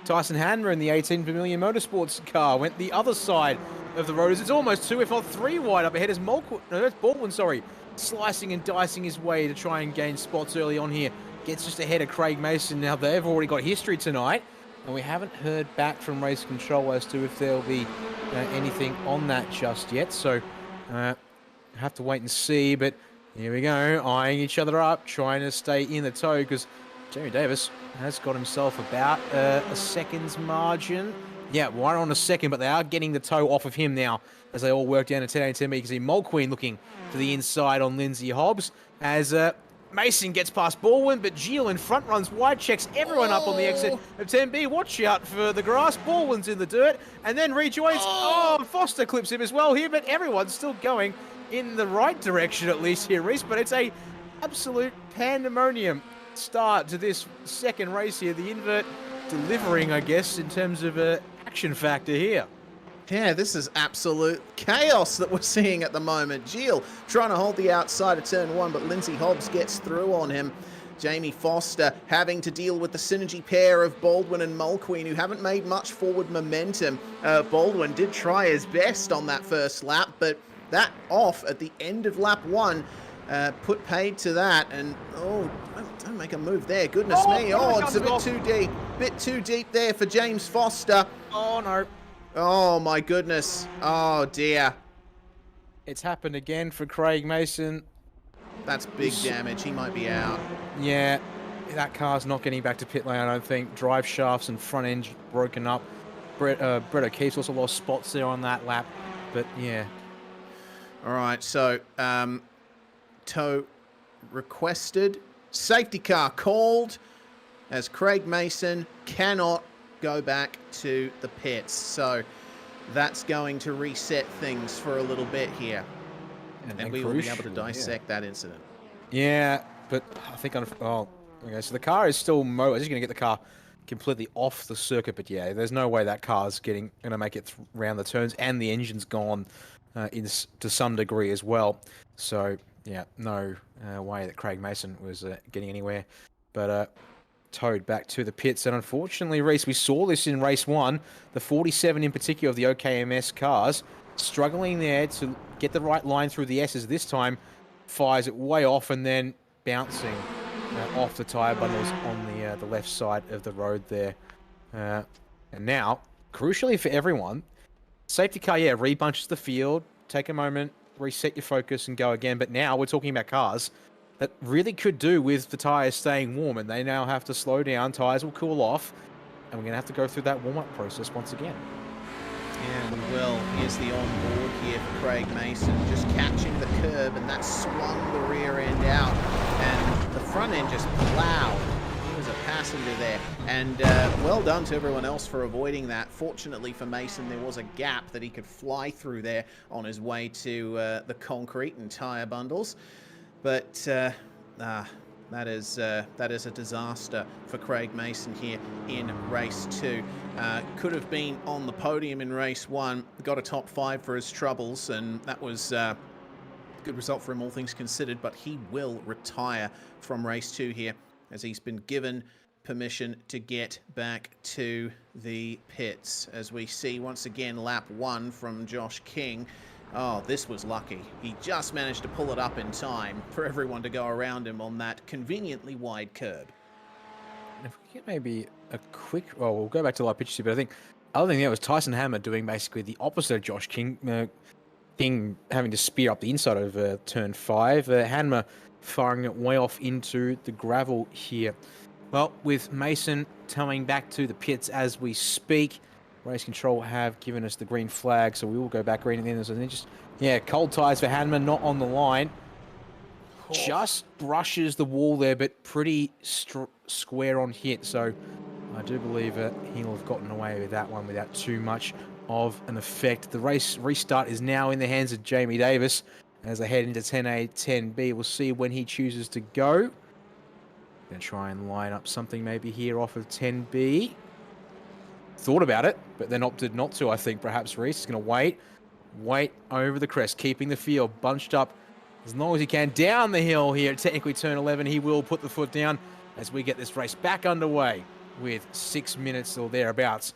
Tyson Hanmer in the 18 Vermilion Motorsports car went the other side of the road. It's almost 2, if not 3 wide up ahead as Baldwin, slicing and dicing his way to try and gain spots early on here. Gets just ahead of Craig Mason. Now, they've already got history tonight, and we haven't heard back from race control as to if there'll be anything on that just yet. So, have to wait and see, but... Here we go, eyeing each other up, trying to stay in the tow, because Jamie Davis has got himself about a second's margin. Yeah, right on a second, but they are getting the tow off of him now as they all work down to 10-10. You can see Mulqueen looking to the inside on Lindsay Hobbs as Mason gets past Baldwin, but Geel in front runs wide, checks everyone up on the exit of 10B. Watch out for the grass. Baldwin's in the dirt, and then rejoins. Oh, Foster clips him as well here, but everyone's still going in the right direction, at least here, Reese, but it's a absolute pandemonium start to this second race here. The invert delivering, I guess, in terms of action factor here. Yeah, this is absolute chaos that we're seeing at the moment. Geel trying to hold the outside of turn 1, but Lindsay Hobbs gets through on him. Jamie Foster having to deal with the synergy pair of Baldwin and Mulqueen, who haven't made much forward momentum. Baldwin did try his best on that first lap, but that off at the end of lap 1 put paid to that. And oh, don't make a move there. Goodness me. Oh, it's a bit too deep. Bit too deep there for James Foster. Oh, no. Oh, my goodness. Oh, dear. It's happened again for Craig Mason. That's big damage. He might be out. Yeah, that car's not getting back to pit lane, I don't think. Drive shafts and front end broken up. Brett O'Keefe's also lost spots there on that lap. But, yeah. All right, so tow requested. Safety car called as Craig Mason cannot go back to the pits. So that's going to reset things for a little bit here. And we will be able to dissect that incident. Yeah, but I think... okay, so the car is still... I'm just going to get the car completely off the circuit, but yeah, there's no way that car's going to make it around the turns, and the engine's gone to some degree as well. So, yeah, no way that Craig Mason was getting anywhere. But towed back to the pits. And unfortunately, Reese, we saw this in race 1. The 47 in particular of the OKMS cars struggling there to get the right line through the S's this time. Fires it way off and then bouncing off the tyre bundles on the left side of the road there. And now, crucially for everyone, safety car, yeah, rebunches the field, take a moment, reset your focus and go again. But now we're talking about cars that really could do with the tyres staying warm, and they now have to slow down, tyres will cool off, and we're going to have to go through that warm-up process once again. Yeah, we will. Here's the on-board here for Craig Mason, just catching the curb, and that swung the rear end out, and the front end just plowed. There's a passenger there, and well done to everyone else for avoiding that. Fortunately for Mason, there was a gap that he could fly through there on his way to the concrete and tyre bundles. But that is a disaster for Craig Mason here in race 2. Could have been on the podium in race 1, got a top 5 for his troubles, and that was a good result for him, all things considered. But he will retire from race 2 here, as he's been given permission to get back to the pits. As we see once again lap 1 from Josh King. Oh, this was lucky. He just managed to pull it up in time for everyone to go around him on that conveniently wide curb. And if we get maybe a quick... Well, we'll go back to live pictures here, but I think other thing there was Tyson Hammer doing basically the opposite of Josh King. King having to spear up the inside of turn 5. Hammer firing it way off into the gravel here. Well, with Mason coming back to the pits as we speak, Race Control have given us the green flag, so we will go back green at the end. And just, yeah, cold tyres for Hanman, not on the line. Oh. Just brushes the wall there, but pretty square on hit. So I do believe he'll have gotten away with that one without too much of an effect. The race restart is now in the hands of Jamie Davis as they head into 10A, 10B. We'll see when he chooses to go. Gonna try and line up something maybe here off of 10B. Thought about it, but then opted not to, I think. Perhaps Reese is going to wait over the crest, keeping the field bunched up as long as he can. Down the hill here at technically turn 11, he will put the foot down as we get this race back underway with 6 minutes or thereabouts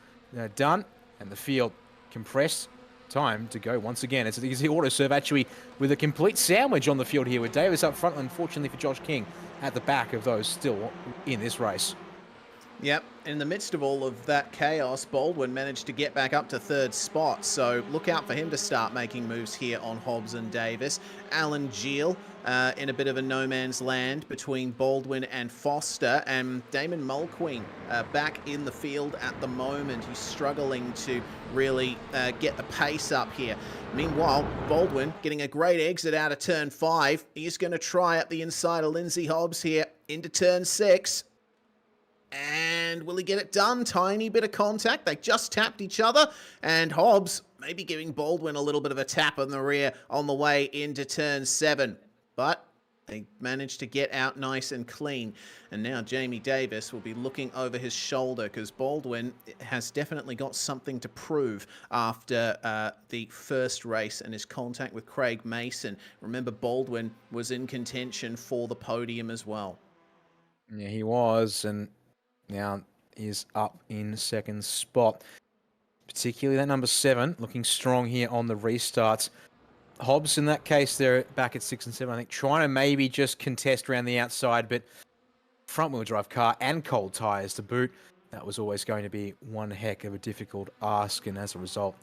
done, and the field compressed. Time to go once again. It's the auto serve actually with a complete sandwich on the field here with Davis up front, unfortunately for Josh King at the back of those still in this race. Yep, in the midst of all of that chaos, Baldwin managed to get back up to 3rd spot, so look out for him to start making moves here on Hobbs and Davis. Alan Geel in a bit of a no man's land between Baldwin and Foster, and Damon Mulqueen back in the field at the moment. He's struggling to really get the pace up here. Meanwhile, Baldwin getting a great exit out of turn 5. He's going to try up the inside of Lindsay Hobbs here into turn 6. And will he get it done? Tiny bit of contact. They just tapped each other. And Hobbs maybe giving Baldwin a little bit of a tap on the rear on the way into turn 7. But they managed to get out nice and clean. And now Jamie Davis will be looking over his shoulder because Baldwin has definitely got something to prove after the first race and his contact with Craig Mason. Remember, Baldwin was in contention for the podium as well. Yeah, he was, and now is up in 2nd spot. Particularly that number 7, looking strong here on the restarts. Hobbs, in that case, they're back at 6 and 7, I think, trying to maybe just contest around the outside, but front-wheel drive car and cold tyres to boot, that was always going to be one heck of a difficult ask, and as a result,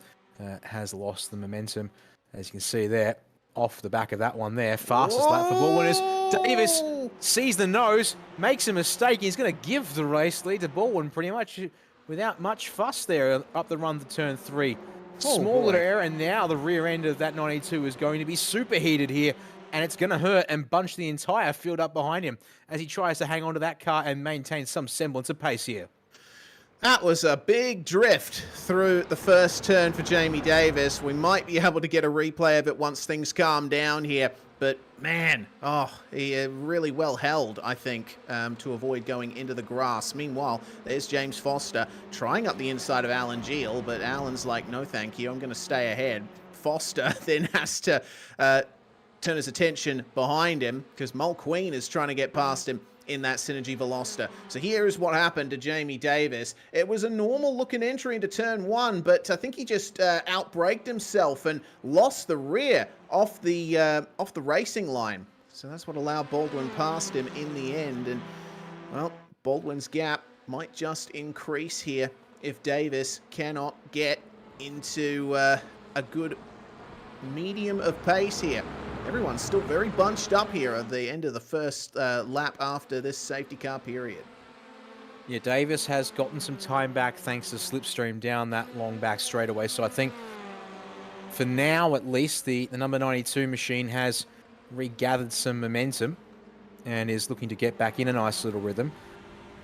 has lost the momentum. As you can see there, off the back of that one there, fastest lap for ball winners. Davis sees the nose, makes a mistake. He's going to give the race lead to Baldwin pretty much without much fuss there up the run to turn 3. Small little error, and now the rear end of that 92 is going to be superheated here, and it's going to hurt and bunch the entire field up behind him as he tries to hang on to that car and maintain some semblance of pace here. That was a big drift through the first turn for Jamie Davis. We might be able to get a replay of it once things calm down here. But, man, he really well held, I think, to avoid going into the grass. Meanwhile, there's James Foster trying up the inside of Alan Geel, but Alan's like, no thank you, I'm going to stay ahead. Foster then has to turn his attention behind him because Mulqueen is trying to get past him in that Synergy Veloster. So here is what happened to Jamie Davis. It was a normal looking entry into turn 1, but I think he just outbraked himself and lost the rear off the racing line. So that's what allowed Baldwin past him in the end. And, well, Baldwin's gap might just increase here if Davis cannot get into a good medium of pace here. Everyone's still very bunched up here at the end of the first lap after this safety car period. Yeah, Davis has gotten some time back thanks to slipstream down that long back straightaway. So I think for now, at least, the number 92 machine has regathered some momentum and is looking to get back in a nice little rhythm.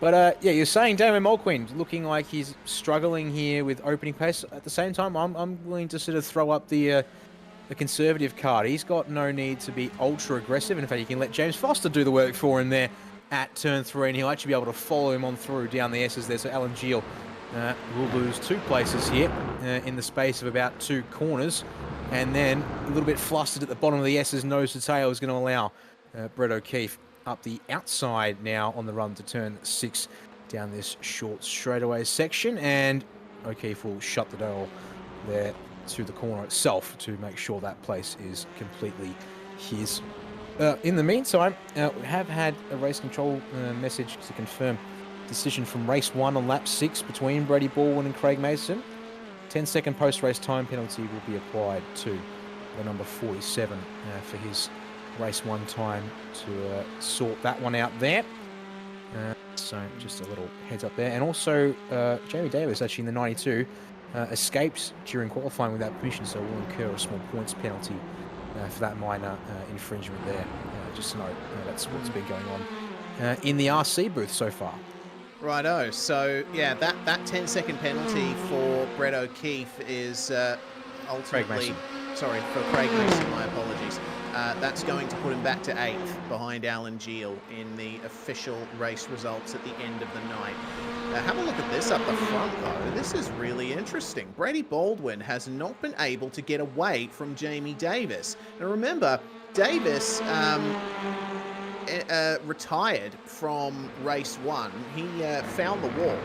But yeah, you're saying Damon Mulqueen looking like he's struggling here with opening pace. At the same time, I'm willing to sort of throw up the conservative card. He's got no need to be ultra aggressive. And in fact, you can let James Foster do the work for him there at turn 3, and he'll actually be able to follow him on through down the S's there. So Alan Geel will lose 2 places here in the space of about 2 corners. And then a little bit flustered at the bottom of the S's, nose to tail, is going to allow Brett O'Keefe up the outside now on the run to turn 6 down this short straightaway section. And O'Keefe will shut the door there to the corner itself to make sure that place is completely his. In the meantime, we have had a race control message to confirm decision from race 1 on lap 6 between Brady Baldwin and Craig Mason. 10-second post-race time penalty will be applied to the number 47 for his race 1 time to sort that one out there. So just a little heads up there. And also, Jamie Davis, actually in the 92, escaped during qualifying without permission, so will incur a small points penalty for that minor infringement there. Just to note, that's what's been going on in the RC booth so far. Righto. So, yeah, that 10-second penalty for Brett O'Keefe is ultimately... Sorry, for Craig Mason, my apologies. That's going to put him back to 8th behind Alan Geel in the official race results at the end of the night. Have a look at this up the front, though. This is really interesting. Brady Baldwin has not been able to get away from Jamie Davis. Now, remember, Davis retired from race 1. He found the wall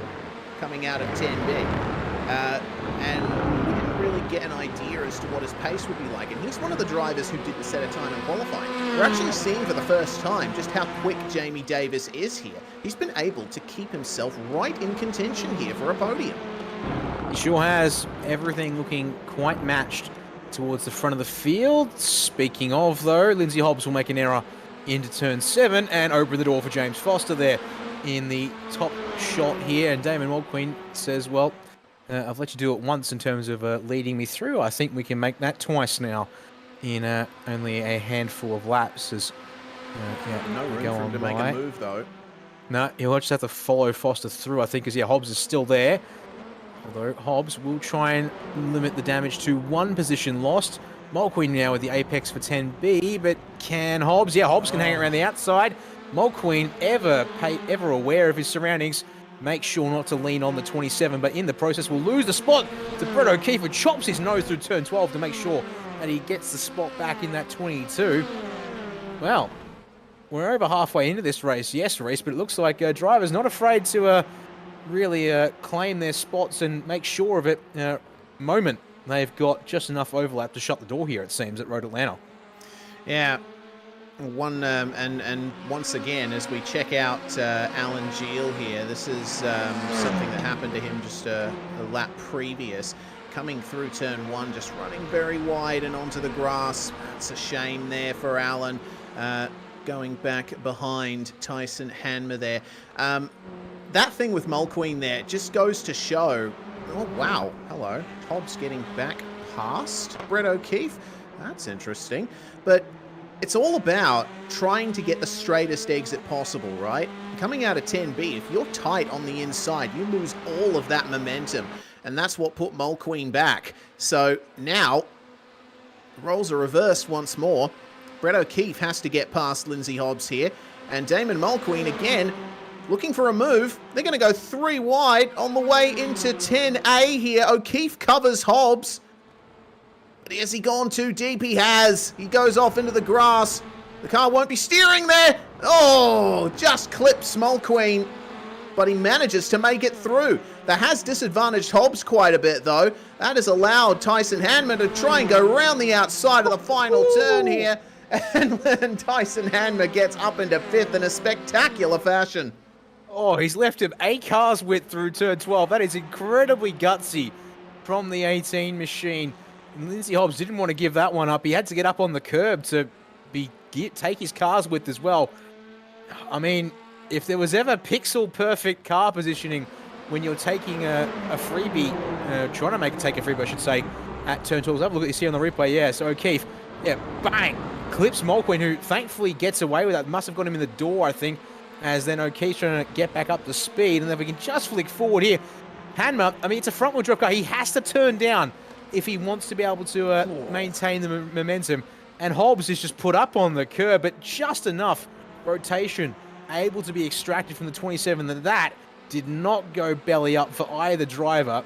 coming out of 10B. And we didn't really get an idea as to what his pace would be like. And he's one of the drivers who didn't set a time in qualifying. We're actually seeing for the first time just how quick Jamie Davis is here. He's been able to keep himself right in contention here for a podium. He sure has. Everything looking quite matched towards the front of the field. Speaking of, though, Lindsay Hobbs will make an error into turn 7 and open the door for James Foster there in the top shot here. And Damon Mulqueen says, well, I've let you do it once in terms of leading me through. I think we can make that twice now in only a handful of laps. As, no room for him to make a move, though. No, he'll just have to follow Foster through, I think, because, yeah, Hobbs is still there. Although Hobbs will try and limit the damage to 1 position lost. Mulqueen now with the apex for 10B, but can Hobbs? Yeah, Hobbs can hang around the outside. Mulqueen, ever aware of his surroundings, make sure not to lean on the 27, but in the process will lose the spot to Brett O'Keefe, who chops his nose through turn 12 to make sure that he gets the spot back in that 22. Well, we're over halfway into this race, yes, Reese, but it looks like drivers not afraid to really claim their spots and make sure of it. Moment, they've got just enough overlap to shut the door here, it seems, at Road Atlanta. Yeah. And once again, as we check out Alan Geel here, this is something that happened to him just a lap previous. Coming through turn 1, just running very wide and onto the grass. That's a shame there for Alan. Going back behind Tyson Hanmer there. That thing with Mulqueen there just goes to show... Oh, wow. Hello. Hobbs getting back past Brett O'Keefe. That's interesting. But... it's all about trying to get the straightest exit possible, right? Coming out of 10B, if you're tight on the inside, you lose all of that momentum. And that's what put Mulqueen back. So now, the roles are reversed once more. Brett O'Keefe has to get past Lindsay Hobbs here. And Damon Mulqueen, again, looking for a move. They're going to go 3 wide on the way into 10A here. O'Keefe covers Hobbs. But has he gone too deep? He has. He goes off into the grass. The car won't be steering there. Oh, just clips Mulqueen. But he manages to make it through. That has disadvantaged Hobbs quite a bit, though. That has allowed Tyson Hanmer to try and go around the outside of the final turn here. And then Tyson Hanmer gets up into 5th in a spectacular fashion. Oh, he's left him 8 cars width through turn 12. That is incredibly gutsy from the 18 machine. And Lindsay Hobbs didn't want to give that one up. He had to get up on the curb to take his cars width as well. I mean, if there was ever pixel-perfect car positioning when you're taking a freebie, trying to take a freebie, I should say, at turn 12. Have a look at this here on the replay. Yeah, so O'Keefe, yeah, bang, clips Mulqueen, who thankfully gets away with that. Must have got him in the door, I think, as then O'Keefe's trying to get back up to speed. And then we can just flick forward here. Hanmer, I mean, it's a front-wheel drive car. He has to turn down if he wants to be able to maintain the momentum. And Hobbs is just put up on the curb, but just enough rotation able to be extracted from the 27 that did not go belly up for either driver.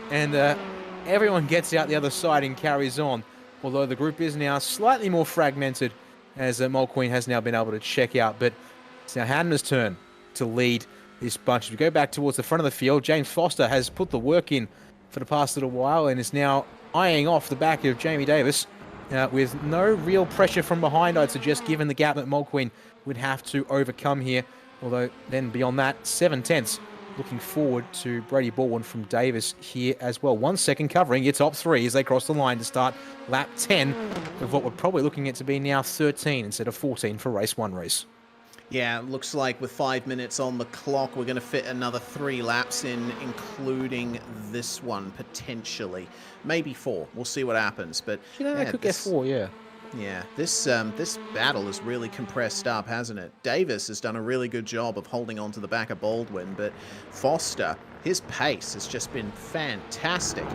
And everyone gets out the other side and carries on, although the group is now slightly more fragmented as Mulqueen has now been able to check out. But it's now Hanmer's turn to lead this bunch. As we go back towards the front of the field, James Foster has put the work in for the past little while and is now eyeing off the back of Jamie Davis with no real pressure from behind, I'd suggest, given the gap that Mulqueen would have to overcome here. Although then beyond that, 7/10 looking forward to Brady Baldwin from Davis here as well. 1 second covering your top three as they cross the line to start lap 10 of what we're probably looking at to be now 13 instead of 14 for race 1 race. Yeah, looks like with 5 minutes on the clock, we're going to fit another 3 laps in, including this one, potentially. Maybe 4. We'll see what happens. But You know, they could get 4, yeah. Yeah, this battle is really compressed up, hasn't it? Davis has done a really good job of holding on to the back of Baldwin, but Foster, his pace has just been fantastic.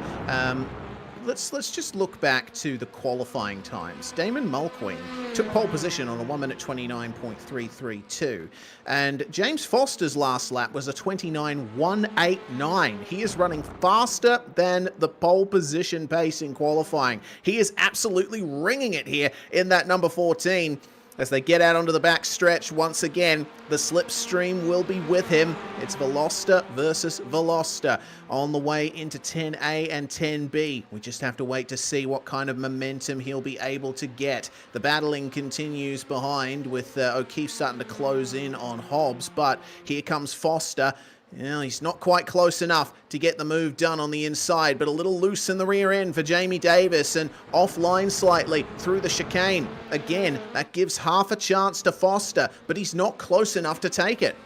Let's just look back to the qualifying times. Damon Mulqueen took pole position on a 1 minute 29.332, and James Foster's last lap was a 29.189. He is running faster than the pole position pace in qualifying. He is absolutely ringing it here in that number 14. As they get out onto the back stretch once again, the slipstream will be with him. It's Veloster versus Veloster on the way into 10A and 10B. We just have to wait to see what kind of momentum he'll be able to get. The battling continues behind with O'Keefe starting to close in on Hobbs, but here comes Foster. Yeah, he's not quite close enough to get the move done on the inside, but a little loose in the rear end for Jamie Davis and offline slightly through the chicane. Again, that gives half a chance to Foster, but he's not close enough to take it.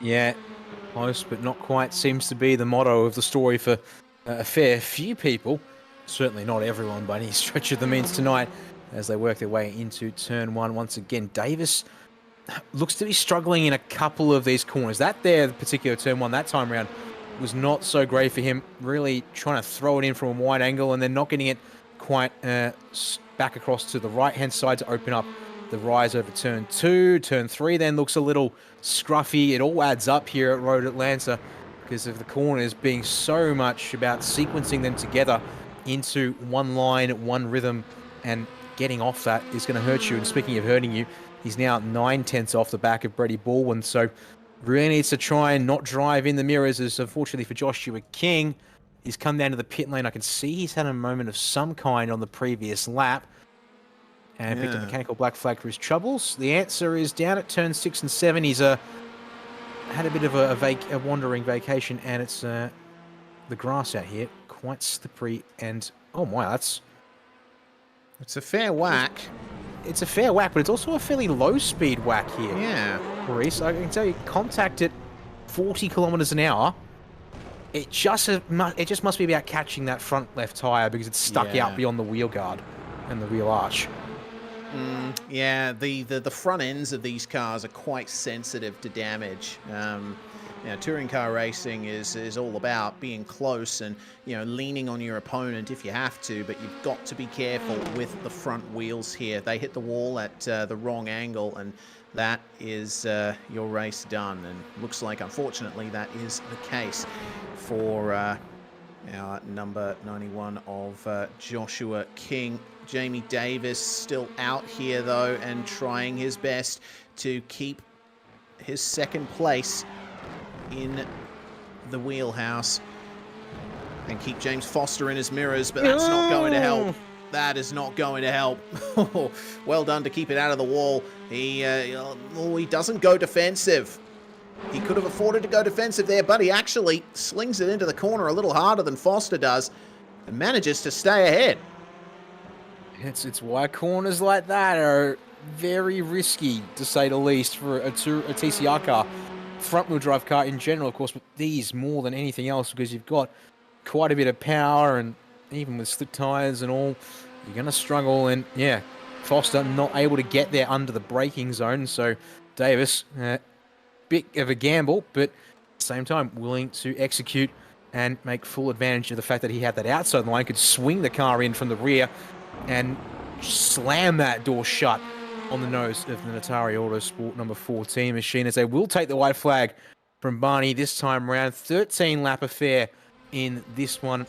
Yeah, close but not quite seems to be the motto of the story for a fair few people. Certainly not everyone by any stretch of the means tonight as they work their way into turn 1 once again. Davis looks to be struggling in a couple of these corners. That there, the particular turn 1 that time around, was not so great for him. Really trying to throw it in from a wide angle and then not getting it quite back across to the right-hand side to open up the rise over turn 2. Turn 3 then looks a little scruffy. It all adds up here at Road Atlanta because of the corners being so much about sequencing them together into one line, one rhythm, and getting off that is going to hurt you. And speaking of hurting you, he's now 9/10 off the back of Brady Baldwin, so really needs to try and not drive in the mirrors, as unfortunately for Joshua King, he's come down to the pit lane. I can see he's had a moment of some kind on the previous lap and picked a mechanical black flag for his troubles. The answer is down at turn 6 and 7. He's had a bit of a wandering vacation, and it's the grass out here, quite slippery, and oh my, it's a fair whack. It's a fair whack, but it's also a fairly low-speed whack here. Yeah. Maurice, I can tell you, contact at 40 kilometers an hour, it just must be about catching that front left tire because it's stuck out beyond the wheel guard and the wheel arch. Yeah, the front ends of these cars are quite sensitive to damage. Touring car racing is all about being close and, leaning on your opponent if you have to, but you've got to be careful with the front wheels here. They hit the wall at the wrong angle, and that is your race done. And looks like, unfortunately, that is the case for our number 91 of Joshua King. Jamie Davis still out here, though, and trying his best to keep his second place in the wheelhouse and keep James Foster in his mirrors, but that's not going to help. That is not going to help. Well done to keep it out of the wall. He doesn't go defensive. He could have afforded to go defensive there, but he actually slings it into the corner a little harder than Foster does and manages to stay ahead. It's why corners like that are very risky, to say the least, for a TCR car. Front-wheel drive car in general, of course, but these more than anything else, because you've got quite a bit of power, and even with slick tires and all, you're going to struggle. And yeah, Foster not able to get there under the braking zone, so Davis, bit of a gamble, but at the same time willing to execute and make full advantage of the fact that he had that outside line, could swing the car in from the rear and slam that door shut on the nose of the Natari Autosport number 14 machine, as they will take the white flag from Barney this time around. 13 lap affair in this one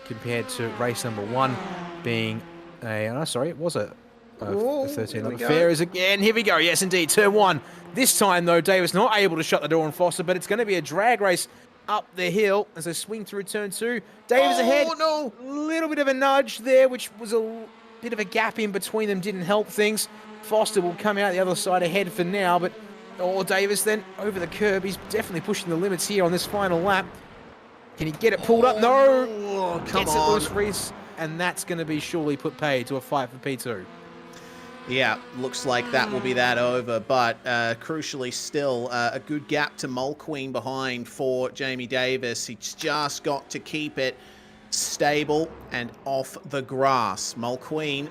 compared to race number 1 being it was a 13 lap affair. Is again, here we go. Yes, indeed, turn 1. This time, though, Davis not able to shut the door on Foster, but it's going to be a drag race up the hill as they swing through turn 2. Davis ahead. No! Little bit of a nudge there, which was a bit of a gap in between them, didn't help things. Foster will come out the other side ahead for now, but Davis then over the curb. He's definitely pushing the limits here on this final lap. Can he get it pulled up? No! Come Gets on. it, Lewis Reese, and that's going to be surely put paid to a fight for P2. Yeah, looks like that will be that over, but crucially still a good gap to Mulqueen behind for Jamie Davis. He's just got to keep it stable and off the grass. Mulqueen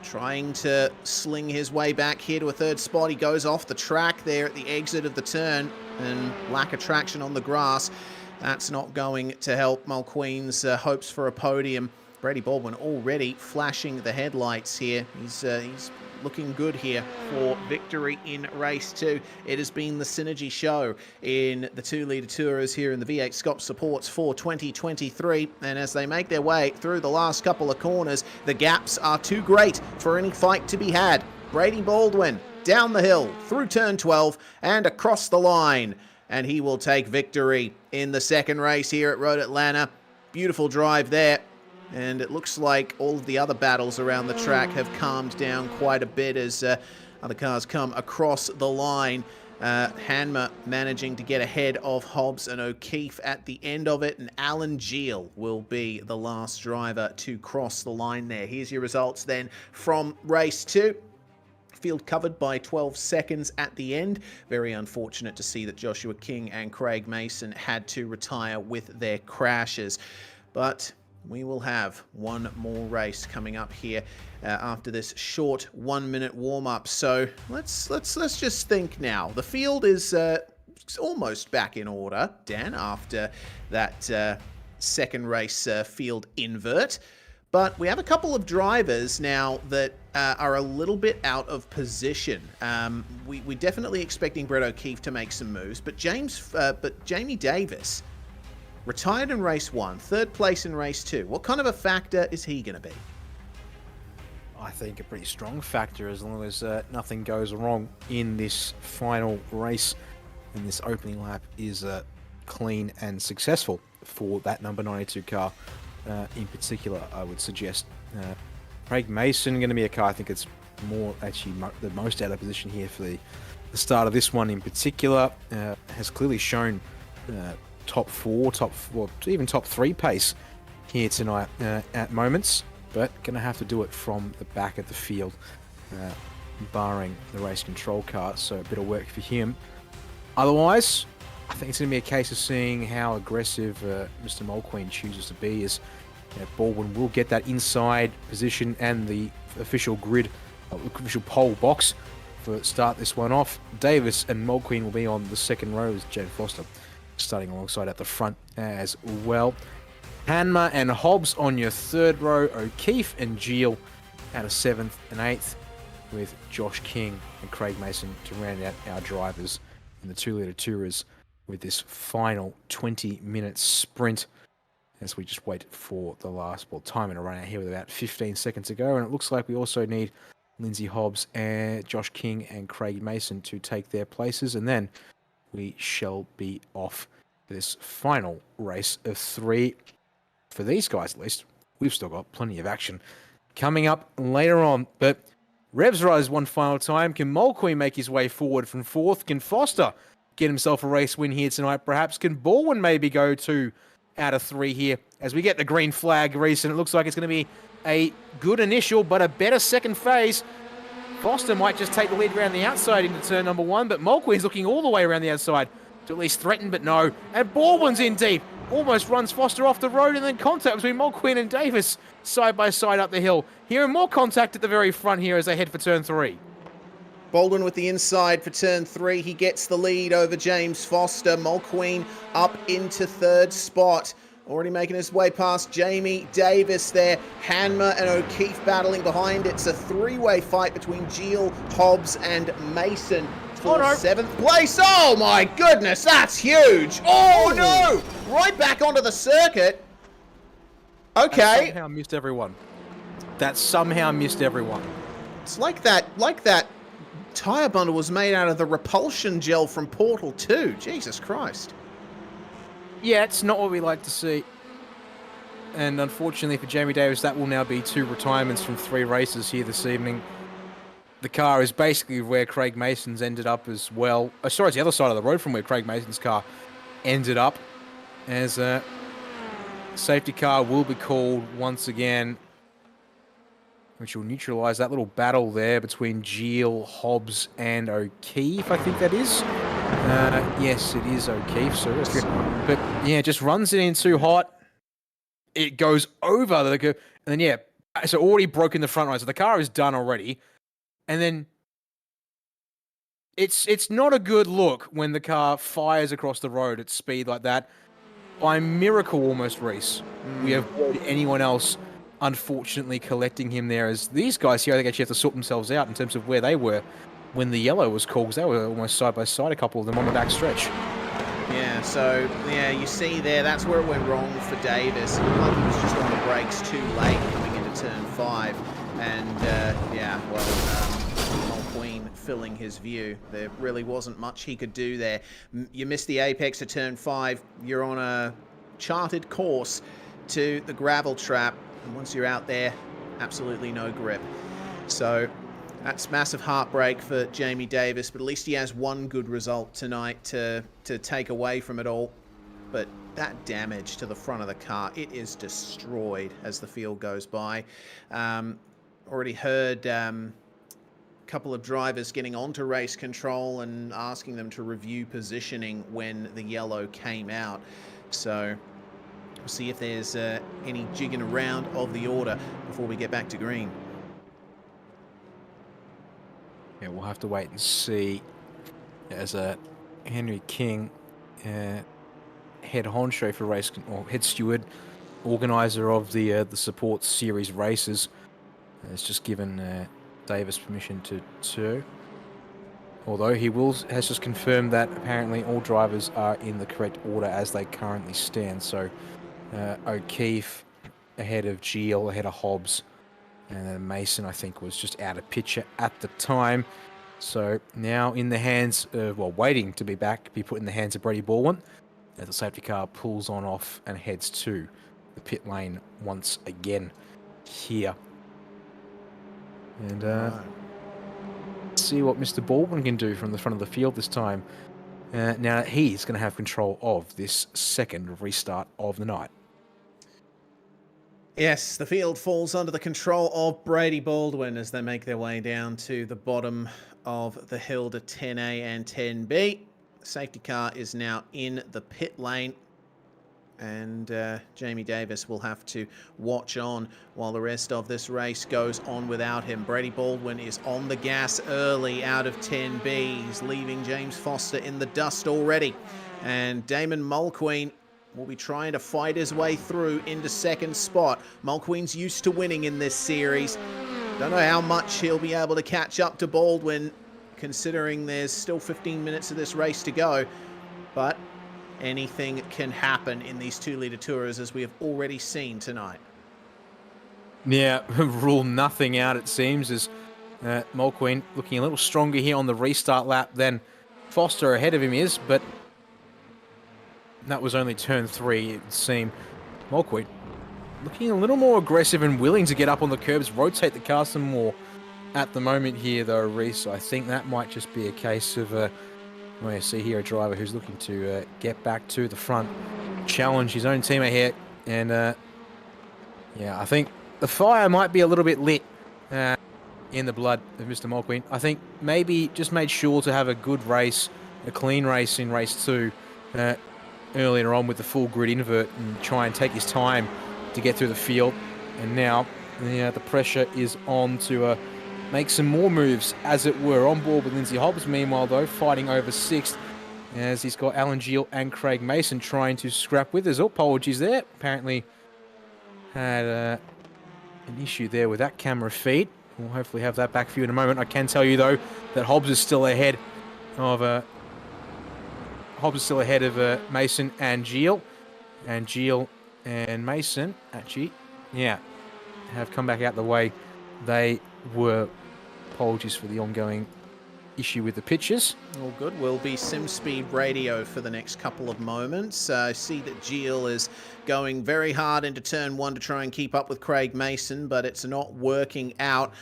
trying to sling his way back here to a third spot. He goes off the track there at the exit of the turn and lack of traction on the grass. That's not going to help Mulqueen's hopes for a podium. Brady Baldwin already flashing the headlights here. He's looking good here for victory in race 2. It has been the synergy show in the 2-litre Tourers here in the V8SCOPS supports for 2023. And as they make their way through the last couple of corners, the gaps are too great for any fight to be had. Brady Baldwin down the hill through turn 12 and across the line. And he will take victory in the second race here at Road Atlanta. Beautiful drive there. And it looks like all of the other battles around the track have calmed down quite a bit as other cars come across the line. Hanma managing to get ahead of Hobbs and O'Keefe at the end of it. And Alan Geel will be the last driver to cross the line there. Here's your results then from race 2. Field covered by 12 seconds at the end. Very unfortunate to see that Joshua King and Craig Mason had to retire with their crashes. But we will have one more race coming up here after this short 1-minute warm-up. So let's just think now. The field is almost back in order, Dan, after that second race field invert. But we have a couple of drivers now that are a little bit out of position. We're definitely expecting Brett O'Keefe to make some moves, but Jamie Davis retired in race 1, third place in race 2. What kind of a factor is he going to be? I think a pretty strong factor as long as nothing goes wrong in this final race. And this opening lap is clean and successful for that number 92 car in particular, I would suggest. Craig Mason going to be a car I think it's more actually the most out of position here for the start of this one in particular. Has clearly shown top 4, even top 3 pace here tonight at moments, but going to have to do it from the back of the field, barring the race control car, so a bit of work for him. Otherwise, I think it's going to be a case of seeing how aggressive Mr. Mulqueen chooses to be, as Baldwin will get that inside position and the official grid, official pole box for start this one off. Davis and Mulqueen will be on the second row as Jane Foster starting alongside at the front as well. Hanma and Hobbs on your third row. O'Keefe and Geel out of 7th and 8th, with Josh King and Craig Mason to round out our drivers in the 2-litre Tourers with this final 20-minute sprint as we just wait for the last time in a run out here with about 15 seconds to go. And it looks like we also need Lindsay Hobbs and Josh King and Craig Mason to take their places, and then we shall be off for this final race of 3. For these guys, at least, we've still got plenty of action coming up later on. But Revs rise one final time. Can Mulqueen make his way forward from 4th? Can Foster get himself a race win here tonight? Perhaps can Baldwin maybe go 2 out of 3 here as we get the green flag race, and it looks like it's going to be a good initial but a better second phase. Foster might just take the lead around the outside into turn number 1, but Mulqueen's looking all the way around the outside to at least threaten, but no. And Baldwin's in deep. Almost runs Foster off the road, and then contact between Mulqueen and Davis side by side up the hill. Hearing more contact at the very front here as they head for turn 3. Baldwin with the inside for turn 3. He gets the lead over James Foster. Mulqueen up into 3rd spot. Already making his way past Jamie Davis there. Hanma and O'Keefe battling behind. It's a 3-way fight between Geel, Hobbs and Mason for 7th place. Oh my goodness, that's huge. Oh no! Right back onto the circuit. Okay. That somehow missed everyone. It's like that tire bundle was made out of the repulsion gel from Portal 2. Jesus Christ. Yeah, it's not what we like to see. And unfortunately for Jamie Davis, that will now be 2 retirements from 3 races here this evening. The car is basically where Craig Mason's ended up as well. Sorry, it's the other side of the road from where Craig Mason's car ended up. As a safety car will be called once again, which will neutralise that little battle there between Geel, Hobbs, and O'Keefe, I think that is. Yes, it is O'Keefe. So but yeah, just runs it in too hot. It goes over the curve, and then yeah, so already broken the front right. So the car is done already, and then it's not a good look when the car fires across the road at speed like that. By miracle, almost, Reese, we avoid anyone else, unfortunately, collecting him there. As these guys here, I think actually have to sort themselves out in terms of where they were when the yellow was called, because they were almost side by side, a couple of them on the back stretch. Yeah, so, yeah, you see there, that's where it went wrong for Davis. It looked like he was just on the brakes too late coming into turn 5. And, yeah, well, Mulqueen filling his view. There really wasn't much he could do there. You missed the apex of turn 5. You're on a charted course to the gravel trap. And once you're out there, absolutely no grip. So that's massive heartbreak for Jamie Davis, but at least he has one good result tonight to take away from it all. But that damage to the front of the car, it is destroyed as the field goes by. Already heard a couple of drivers getting onto race control and asking them to review positioning when the yellow came out. So we'll see if there's any jigging around of the order before we get back to green. Yeah, we'll have to wait and see. As Henry King, head honcho for race, or head steward, organizer of the support series races, has just given Davis permission to tour. Although he has just confirmed that apparently all drivers are in the correct order as they currently stand. So O'Keefe ahead of Geel, ahead of Hobbs, and then Mason, I think, was just out of picture at the time. So now in the hands of, well, waiting to be put in the hands of Brady Baldwin, as the safety car pulls on off and heads to the pit lane once again here. And see what Mr. Baldwin can do from the front of the field this time. Now he's going to have control of this second restart of the night. Yes, the field falls under the control of Brady Baldwin as they make their way down to the bottom of the hill to 10A and 10B. The safety car is now in the pit lane, and Jamie Davis will have to watch on while the rest of this race goes on without him. Brady Baldwin is on the gas early out of 10B. He's leaving James Foster in the dust already, and Damon Mulqueen will be trying to fight his way through into second spot. Mulqueen's used to winning in this series. Don't know how much he'll be able to catch up to Baldwin, considering there's still 15 minutes of this race to go. But anything can happen in these 2-litre tours, as we have already seen tonight. Yeah, rule nothing out, it seems, as Mulqueen looking a little stronger here on the restart lap than Foster ahead of him is, but that was only turn 3, it would seem. Mulqueen looking a little more aggressive and willing to get up on the curbs, rotate the car some more at the moment here, though, Reese. I think that might just be a case of, well, you see here a driver who's looking to get back to the front, challenge his own teammate here, and yeah, I think the fire might be a little bit lit in the blood of Mr. Mulqueen. I think maybe just made sure to have a good race, a clean race in race 2, earlier on with the full grid invert, and try and take his time to get through the field. And now the pressure is on to make some more moves, as it were. On board with Lindsay Hobbs, meanwhile, though, fighting over 6th, as he's got Alan Geel and Craig Mason trying to scrap with us. Oh, apologies there. Apparently had an issue there with that camera feed. We'll hopefully have that back for you in a moment. I can tell you, though, that Hobbs is still ahead of Mason and Geel. And Geel and Mason, actually, yeah, have come back out the way they were. Apologies for the ongoing issue with the pitches. All good. Will be SimSpeed radio for the next couple of moments. I see that Gilles is going very hard into turn 1 to try and keep up with Craig Mason, but it's not working out.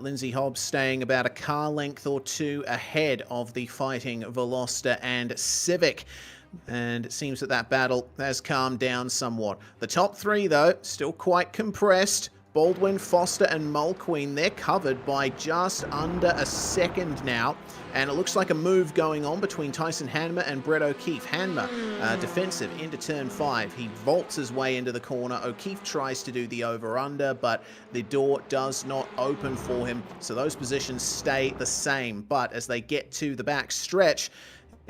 Lindsay Hobbs staying about a car length or two ahead of the fighting Veloster and Civic. And it seems that that battle has calmed down somewhat. The top 3, though, still quite compressed. Baldwin, Foster, and Mulqueen, they're covered by just under a second now. And it looks like a move going on between Tyson Hanmer and Brett O'Keefe. Hanmer, defensive into turn 5. He vaults his way into the corner. O'Keefe tries to do the over-under, but the door does not open for him. So those positions stay the same. But as they get to the back stretch,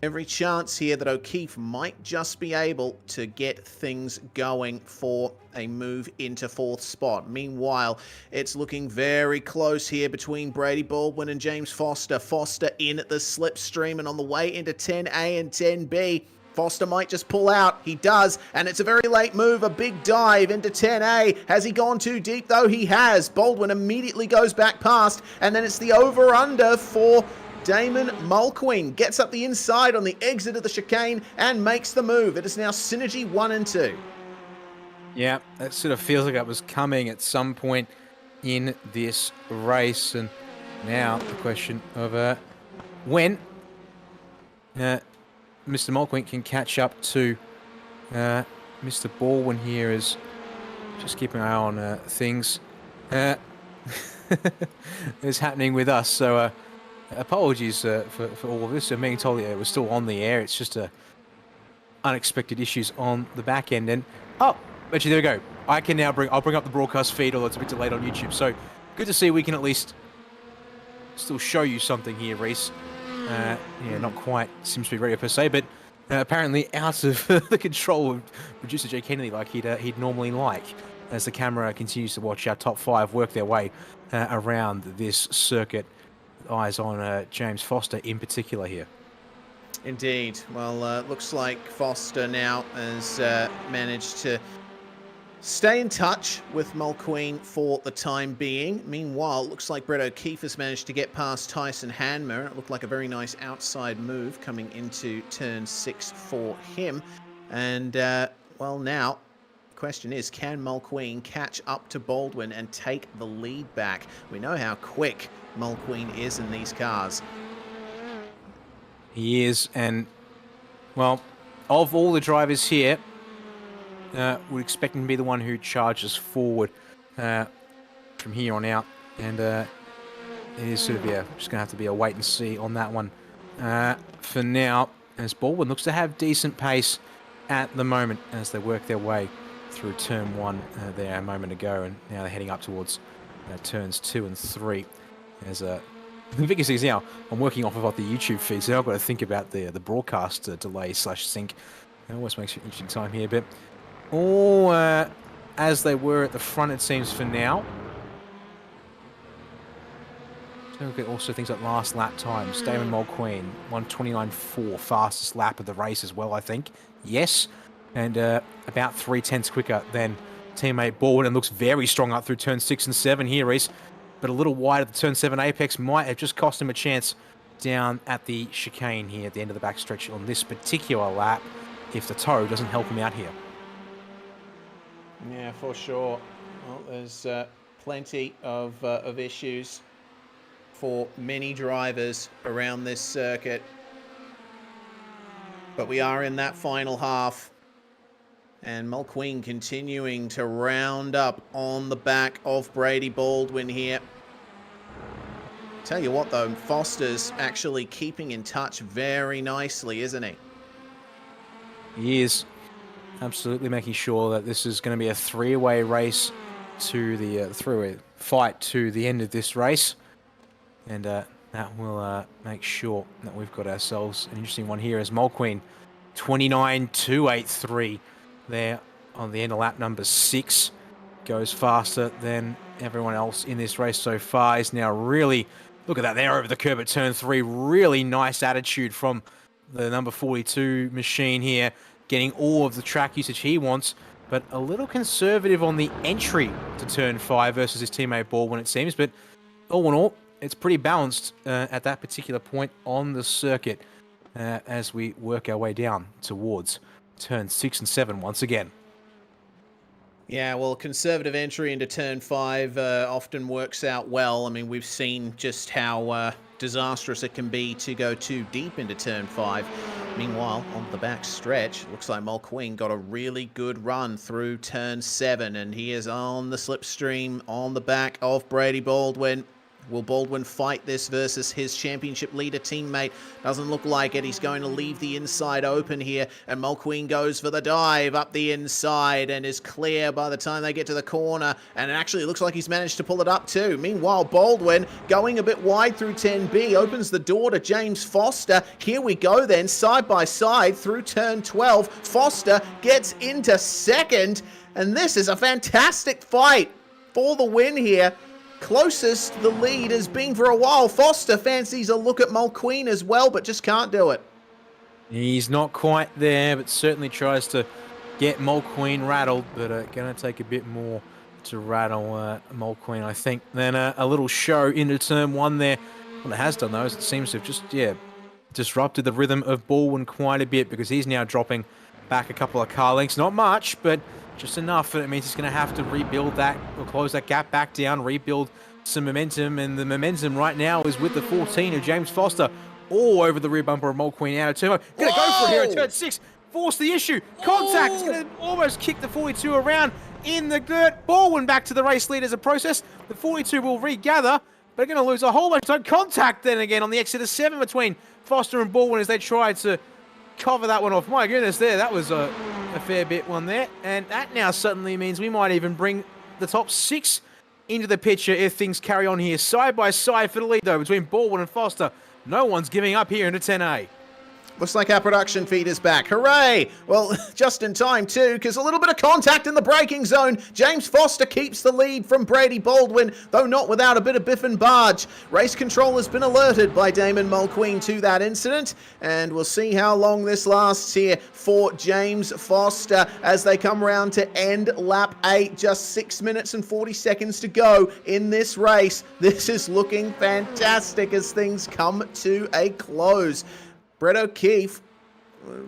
every chance here that O'Keefe might just be able to get things going for a move into 4th spot. Meanwhile, it's looking very close here between Brady Baldwin and James Foster. Foster in at the slipstream and on the way into 10A and 10B. Foster might just pull out. He does, and it's a very late move, a big dive into 10A. Has he gone too deep, though? He has. Baldwin immediately goes back past, and then it's the over-under for Damon Mulqueen. Gets up the inside on the exit of the chicane and makes the move. It is now Synergy 1 and 2. Yeah, that sort of feels like it was coming at some point in this race. And now the question of when Mr. Mulqueen can catch up to Mr. Baldwin here is just keeping an eye on things. Is happening with us. So apologies for all of this. I'm being told it was still on the air. It's just unexpected issues on the back end. And actually, there we go. I can now I'll bring up the broadcast feed, although it's a bit delayed on YouTube. So good to see we can at least still show you something here, Reese. Yeah, not quite SimSpeed Radio per se, but apparently out of the control of producer Jay Kennedy like he'd normally like, as the camera continues to watch our top 5 work their way around this circuit. Eyes on James Foster in particular here. Indeed. Well, looks like Foster now has managed to stay in touch with Mulqueen for the time being. Meanwhile, looks like Brett O'Keefe has managed to get past Tyson Hanmer. It looked like a very nice outside move coming into turn 6 for him. And, well, now, the question is, can Mulqueen catch up to Baldwin and take the lead back? We know how quick Mulqueen is in these cars. He is, and, well, of all the drivers here, would expect him to be the one who charges forward from here on out. And it is sort of, just going to have to be a wait and see on that one for now, as Baldwin looks to have decent pace at the moment as they work their way through turn 1 there a moment ago, and now they're heading up towards turns 2 and 3. As the biggest thing is now, I'm working off of the YouTube feed, so I've got to think about the broadcast delay / sync. It always makes it an interesting time here, but all as they were at the front, it seems, for now. So look at also things like last lap times. Damon Mulqueen, 1:29.4, fastest lap of the race as well, I think. Yes, and about 3/10 quicker than teammate Baldwin, and looks very strong up through turn 6 and 7 here, Reese. But a little wide at the turn 7 apex might have just cost him a chance down at the chicane here at the end of the backstretch on this particular lap, if the tow doesn't help him out here. Yeah, for sure. Well, there's plenty of issues for many drivers around this circuit. But we are in that final half. And Mulqueen continuing to round up on the back of Brady Baldwin here. Tell you what, though, Foster's actually keeping in touch very nicely, isn't he? He is absolutely making sure that this is going to be a three-way race to the three-way fight to the end of this race. And that will make sure that we've got ourselves an interesting one here as Mulqueen 29.283 there on the end of lap number 6. Goes faster than everyone else in this race so far. He's now really, look at that there over the curb at turn 3. Really nice attitude from the number 42 machine here, getting all of the track usage he wants, but a little conservative on the entry to turn 5 versus his teammate Baldwin, it seems. But all in all, it's pretty balanced at that particular point on the circuit as we work our way down towards turn 6 and 7 once again. Yeah, well, conservative entry into turn 5 often works out well. I mean, we've seen just how disastrous it can be to go too deep into turn 5. Meanwhile, on the back stretch, looks like Mulqueen got a really good run through turn 7, and he is on the slipstream on the back of Brady Baldwin. Will Baldwin fight this versus his championship leader teammate? Doesn't look like it. He's going to leave the inside open here, and Mulqueen goes for the dive up the inside and is clear by the time they get to the corner, and it actually looks like he's managed to pull it up too. Meanwhile, Baldwin going a bit wide through 10B opens the door to James Foster. Here we go then, side by side through turn 12. Foster gets into second, and this is a fantastic fight for the win here. Closest the lead has been for a while. Foster fancies a look at Mulqueen as well, but just can't do it. He's not quite there, but certainly tries to get Mulqueen rattled, but going to take a bit more to rattle Mulqueen, I think. Then a little show into turn 1 there. What it has done, though, is it seems to have just, disrupted the rhythm of Baldwin quite a bit, because he's now dropping back a couple of car lengths. Not much, but just enough, and it means he's going to have to rebuild that, or close that gap back down, rebuild some momentum, and the momentum right now is with the 14 of James Foster, all over the rear bumper of Mulqueen out of turn 1. Going to go for it here at turn 6, force the issue, contact, he's going to almost kick the 42 around in the dirt. Baldwin back to the race lead as a process. The 42 will regather, but going to lose a whole bunch of contact then again on the exit of 7 between Foster and Baldwin as they try to cover that one off. My goodness, that was a fair bit one there, and that now suddenly means we might even bring the top 6 into the picture if things carry on here. Side by side for the lead, though, between Baldwin and Foster. No one's giving up here into 10A. Looks like our production feed is back. Hooray! Well, just in time too, because a little bit of contact in the braking zone. James Foster keeps the lead from Brady Baldwin, though not without a bit of biff and barge. Race control has been alerted by Damon Mulqueen to that incident, and we'll see how long this lasts here for James Foster as they come around to end lap 8. Just 6 minutes and 40 seconds to go in this race. This is looking fantastic as things come to a close. Brett O'Keefe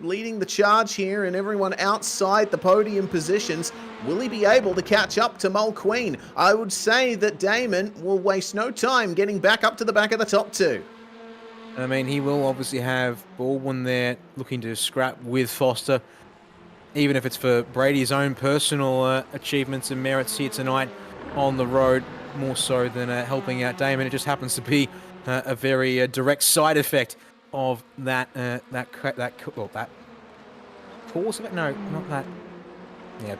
leading the charge here, and everyone outside the podium positions. Will he be able to catch up to Mulqueen? I would say that Damon will waste no time getting back up to the back of the top 2. I mean, he will obviously have Baldwin there looking to scrap with Foster, even if it's for Brady's own personal achievements and merits here tonight on the road, more so than helping out Damon. It just happens to be a very direct side effect of that course of it. No, not that. Yeah,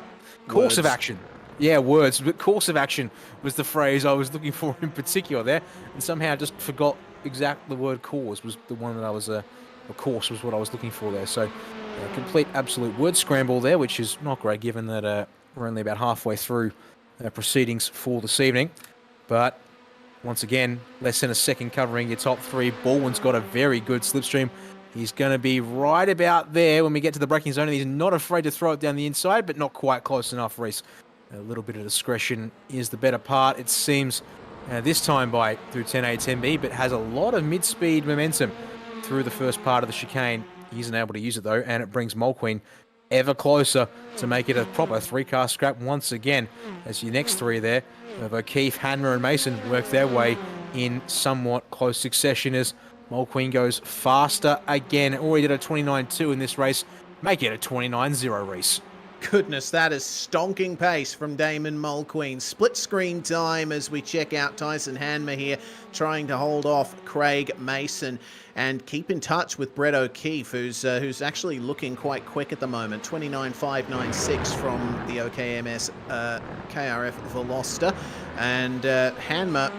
course of action. Yeah, words. But course of action was the phrase I was looking for in particular there, and somehow I just forgot exactly the word cause was the one that I was. Course was what I was looking for there. So, complete absolute word scramble there, which is not great given that we're only about halfway through proceedings for this evening, but. Once again, less than a second covering your top 3. Baldwin's got a very good slipstream. He's going to be right about there when we get to the braking zone, and he's not afraid to throw it down the inside, but not quite close enough, Reese. A little bit of discretion is the better part, it seems, this time by through 10A, 10B, but has a lot of mid-speed momentum through the first part of the chicane. He isn't able to use it, though, and it brings Mulqueen ever closer to make it a proper 3-car scrap once again, as your next 3 there of O'Keefe, Hanmer and Mason work their way in somewhat close succession as Mulqueen goes faster again. Already did a 29.2 in this race. Make it a 29.0 race. Goodness, that is stonking pace from Damon Mulqueen. Split screen time as we check out Tyson Hanmer here, trying to hold off Craig Mason and keep in touch with Brett O'Keefe, who's actually looking quite quick at the moment. 29.596 from the OKMS KRF Veloster. And Hanmer,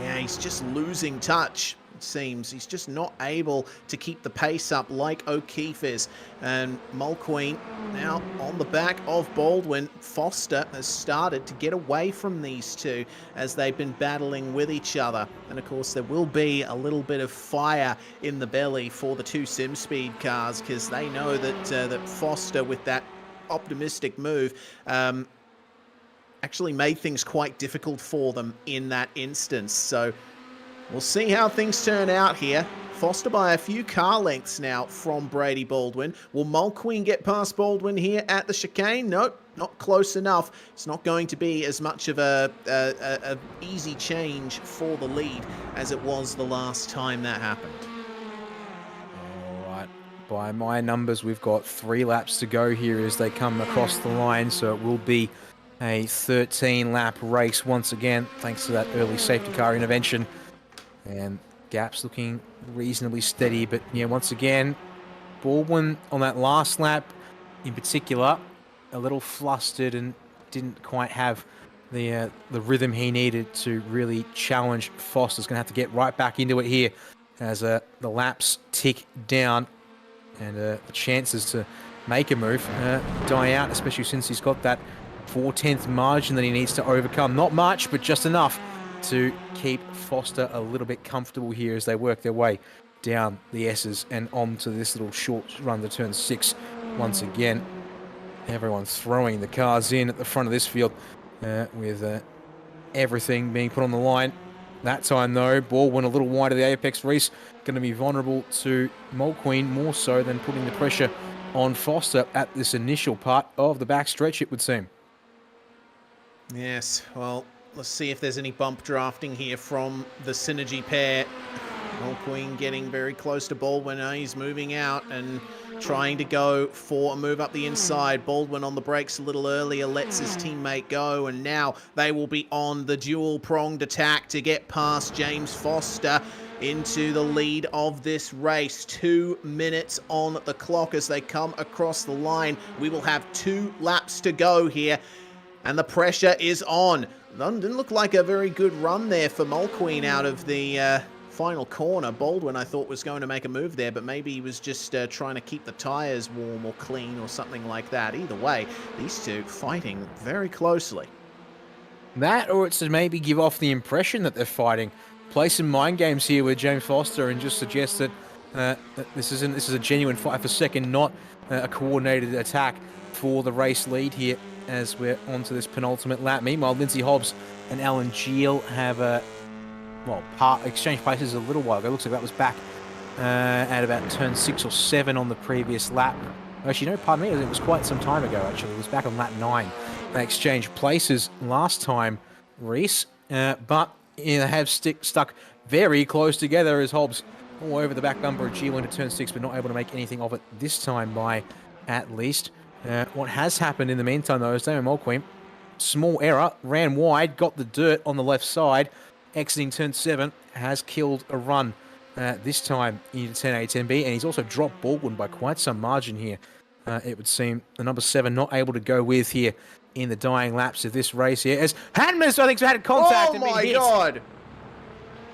yeah, he's just losing touch. Seems he's just not able to keep the pace up like O'Keefe is. And Mulqueen now on the back of Baldwin. Foster has started to get away from these two as they've been battling with each other, and of course there will be a little bit of fire in the belly for the 2 SimSpeed cars, because they know that that Foster, with that optimistic move, actually made things quite difficult for them in that instance. So We'll see how things turn out here. Foster by a few car lengths now from Brady Baldwin. Will Mulqueen get past Baldwin here at the chicane? Nope, not close enough. It's not going to be as much of a easy change for the lead as it was the last time that happened. All right, by my numbers, we've got 3 laps to go here as they come across the line, so it will be a 13-lap race once again, thanks to that early safety car intervention. And gaps looking reasonably steady, but yeah, once again, Baldwin on that last lap in particular, a little flustered and didn't quite have the rhythm he needed to really challenge Foster's going to have to get right back into it here as the laps tick down and the chances to make a move die out, especially since he's got that 4/10 margin that he needs to overcome. Not much, but just enough to keep Foster a little bit comfortable here as they work their way down the S's and onto this little short run to turn 6 once again. Everyone throwing the cars in at the front of this field with everything being put on the line. That time, though, Baldwin a little wide of the apex. Reese going to be vulnerable to Mulqueen more so than putting the pressure on Foster at this initial part of the backstretch, it would seem. Yes, well, let's see if there's any bump drafting here from the Synergy pair. Mulqueen getting very close to Baldwin. He's moving out and trying to go for a move up the inside. Baldwin on the brakes a little earlier, lets his teammate go, and now they will be on the dual-pronged attack to get past James Foster into the lead of this race. 2 minutes on the clock as they come across the line. We will have 2 laps to go here, and the pressure is on. Didn't look like a very good run there for Mulqueen out of the final corner. Baldwin, I thought, was going to make a move there, but maybe he was just trying to keep the tyres warm or clean or something like that. Either way, these two fighting very closely. That, or it's to maybe give off the impression that they're fighting. Play some mind games here with James Foster and just suggest that this is a genuine fight for second, not a coordinated attack for the race lead here as we're onto this penultimate lap. Meanwhile, Lindsay Hobbs and Alan Geel have exchanged places a little while ago. Looks like that was back at about turn 6 or 7 on the previous lap. Actually, no, pardon me, it was quite some time ago, actually. It was back on lap 9. They exchanged places last time, Reese, but they have stuck very close together as Hobbs all over the back bumper of Geel into turn 6, but not able to make anything of it this time by at least. What has happened in the meantime, though, is Damon Mulqueen, small error, ran wide, got the dirt on the left side, exiting turn 7, has killed a run this time into 10A, 10B, and he's also dropped Baldwin by quite some margin here. It would seem the number 7 not able to go with here in the dying laps of this race here, as Hanmas, I think, had contact and been hit. Oh my God!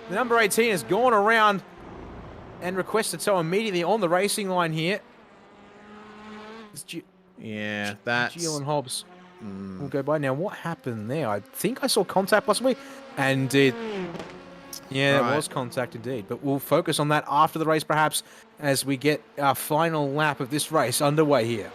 The number 18 has gone around and requested so immediately on the racing line here. Yeah, that's... Geel and Hobbs will go by. Now, what happened there? I think I saw contact possibly, and yeah, there was contact indeed. But we'll focus on that after the race, perhaps, as we get our final lap of this race underway here.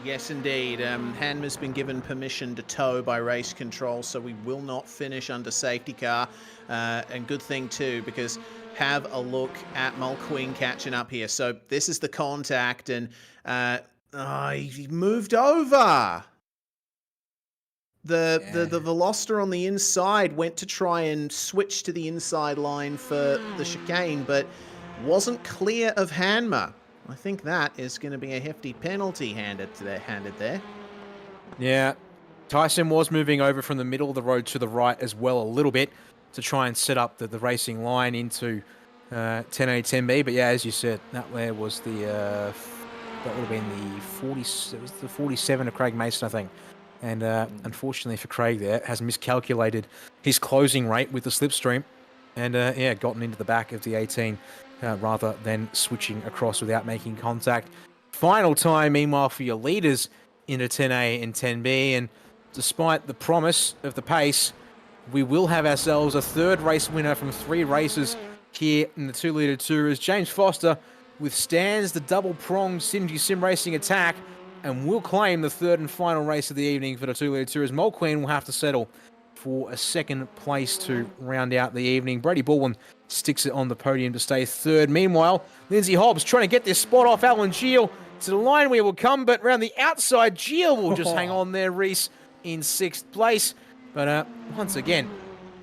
Yes, indeed. Hanma's been given permission to tow by race control, so we will not finish under safety car. And good thing, too, because have a look at Mulqueen catching up here. So this is the contact, and he moved over. The Veloster on the inside went to try and switch to the inside line for the chicane, but wasn't clear of Hanma. I think that is going to be a hefty penalty handed there. Yeah, Tyson was moving over from the middle of the road to the right as well a little bit to try and set up the racing line into 10A, 10B. But yeah, as you said, that there was the that would have been the 40. It was the 47 of Craig Mason, I think. And unfortunately for Craig, there has miscalculated his closing rate with the slipstream, and gotten into the back of the 18 rather than switching across without making contact. Final time, meanwhile, for your leaders into 10A and 10B, and despite the promise of the pace, we will have ourselves a third race winner from 3 races here in the 2-litre tour as James Foster withstands the double-pronged Synergy Sim Racing attack and will claim the third and final race of the evening for the 2-litre tour, as Mulqueen will have to settle for a second place to round out the evening. Brady Baldwin sticks it on the podium to stay third. Meanwhile, Lindsay Hobbs trying to get this spot off Alan Geel. To the line we will come, but around the outside, Geel will just hang on there. Reese in sixth place. But once again,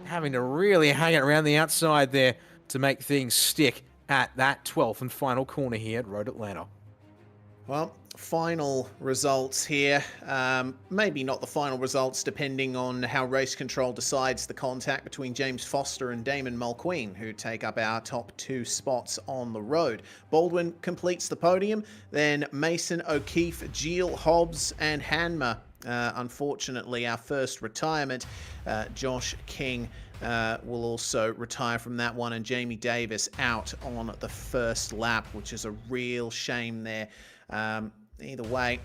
having to really hang it around the outside there to make things stick at that 12th and final corner here at Road Atlanta. Well, final results here. Maybe not the final results, depending on how race control decides the contact between James Foster and Damon Mulqueen, who take up our top 2 spots on the road. Baldwin completes the podium, then Mason, O'Keefe, Geel, Hobbs, and Hanma. Unfortunately, our first retirement, Josh King will also retire from that one, and Jamie Davis out on the first lap, which is a real shame there. Either way,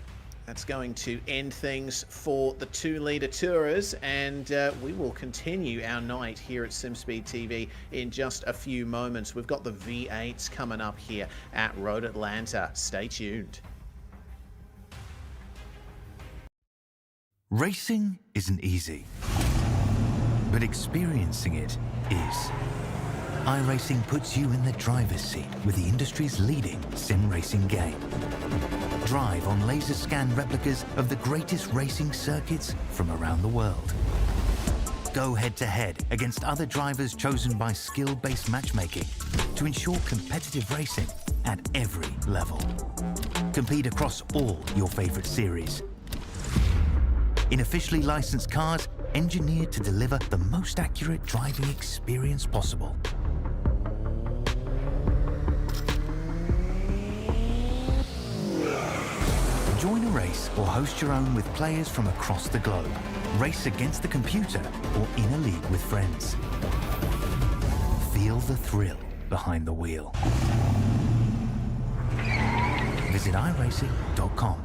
that's going to end things for the 2-litre Tourers, and we will continue our night here at SimSpeed TV in just a few moments. We've got the V8s coming up here at Road Atlanta. Stay tuned. Racing isn't easy, but experiencing it is. iRacing puts you in the driver's seat with the industry's leading sim racing game. Drive on laser scan replicas of the greatest racing circuits from around the world. Go head-to-head against other drivers chosen by skill-based matchmaking to ensure competitive racing at every level. Compete across all your favorite series. In officially licensed cars, engineered to deliver the most accurate driving experience possible. Join a race or host your own with players from across the globe. Race against the computer or in a league with friends. Feel the thrill behind the wheel. Visit iRacing.com.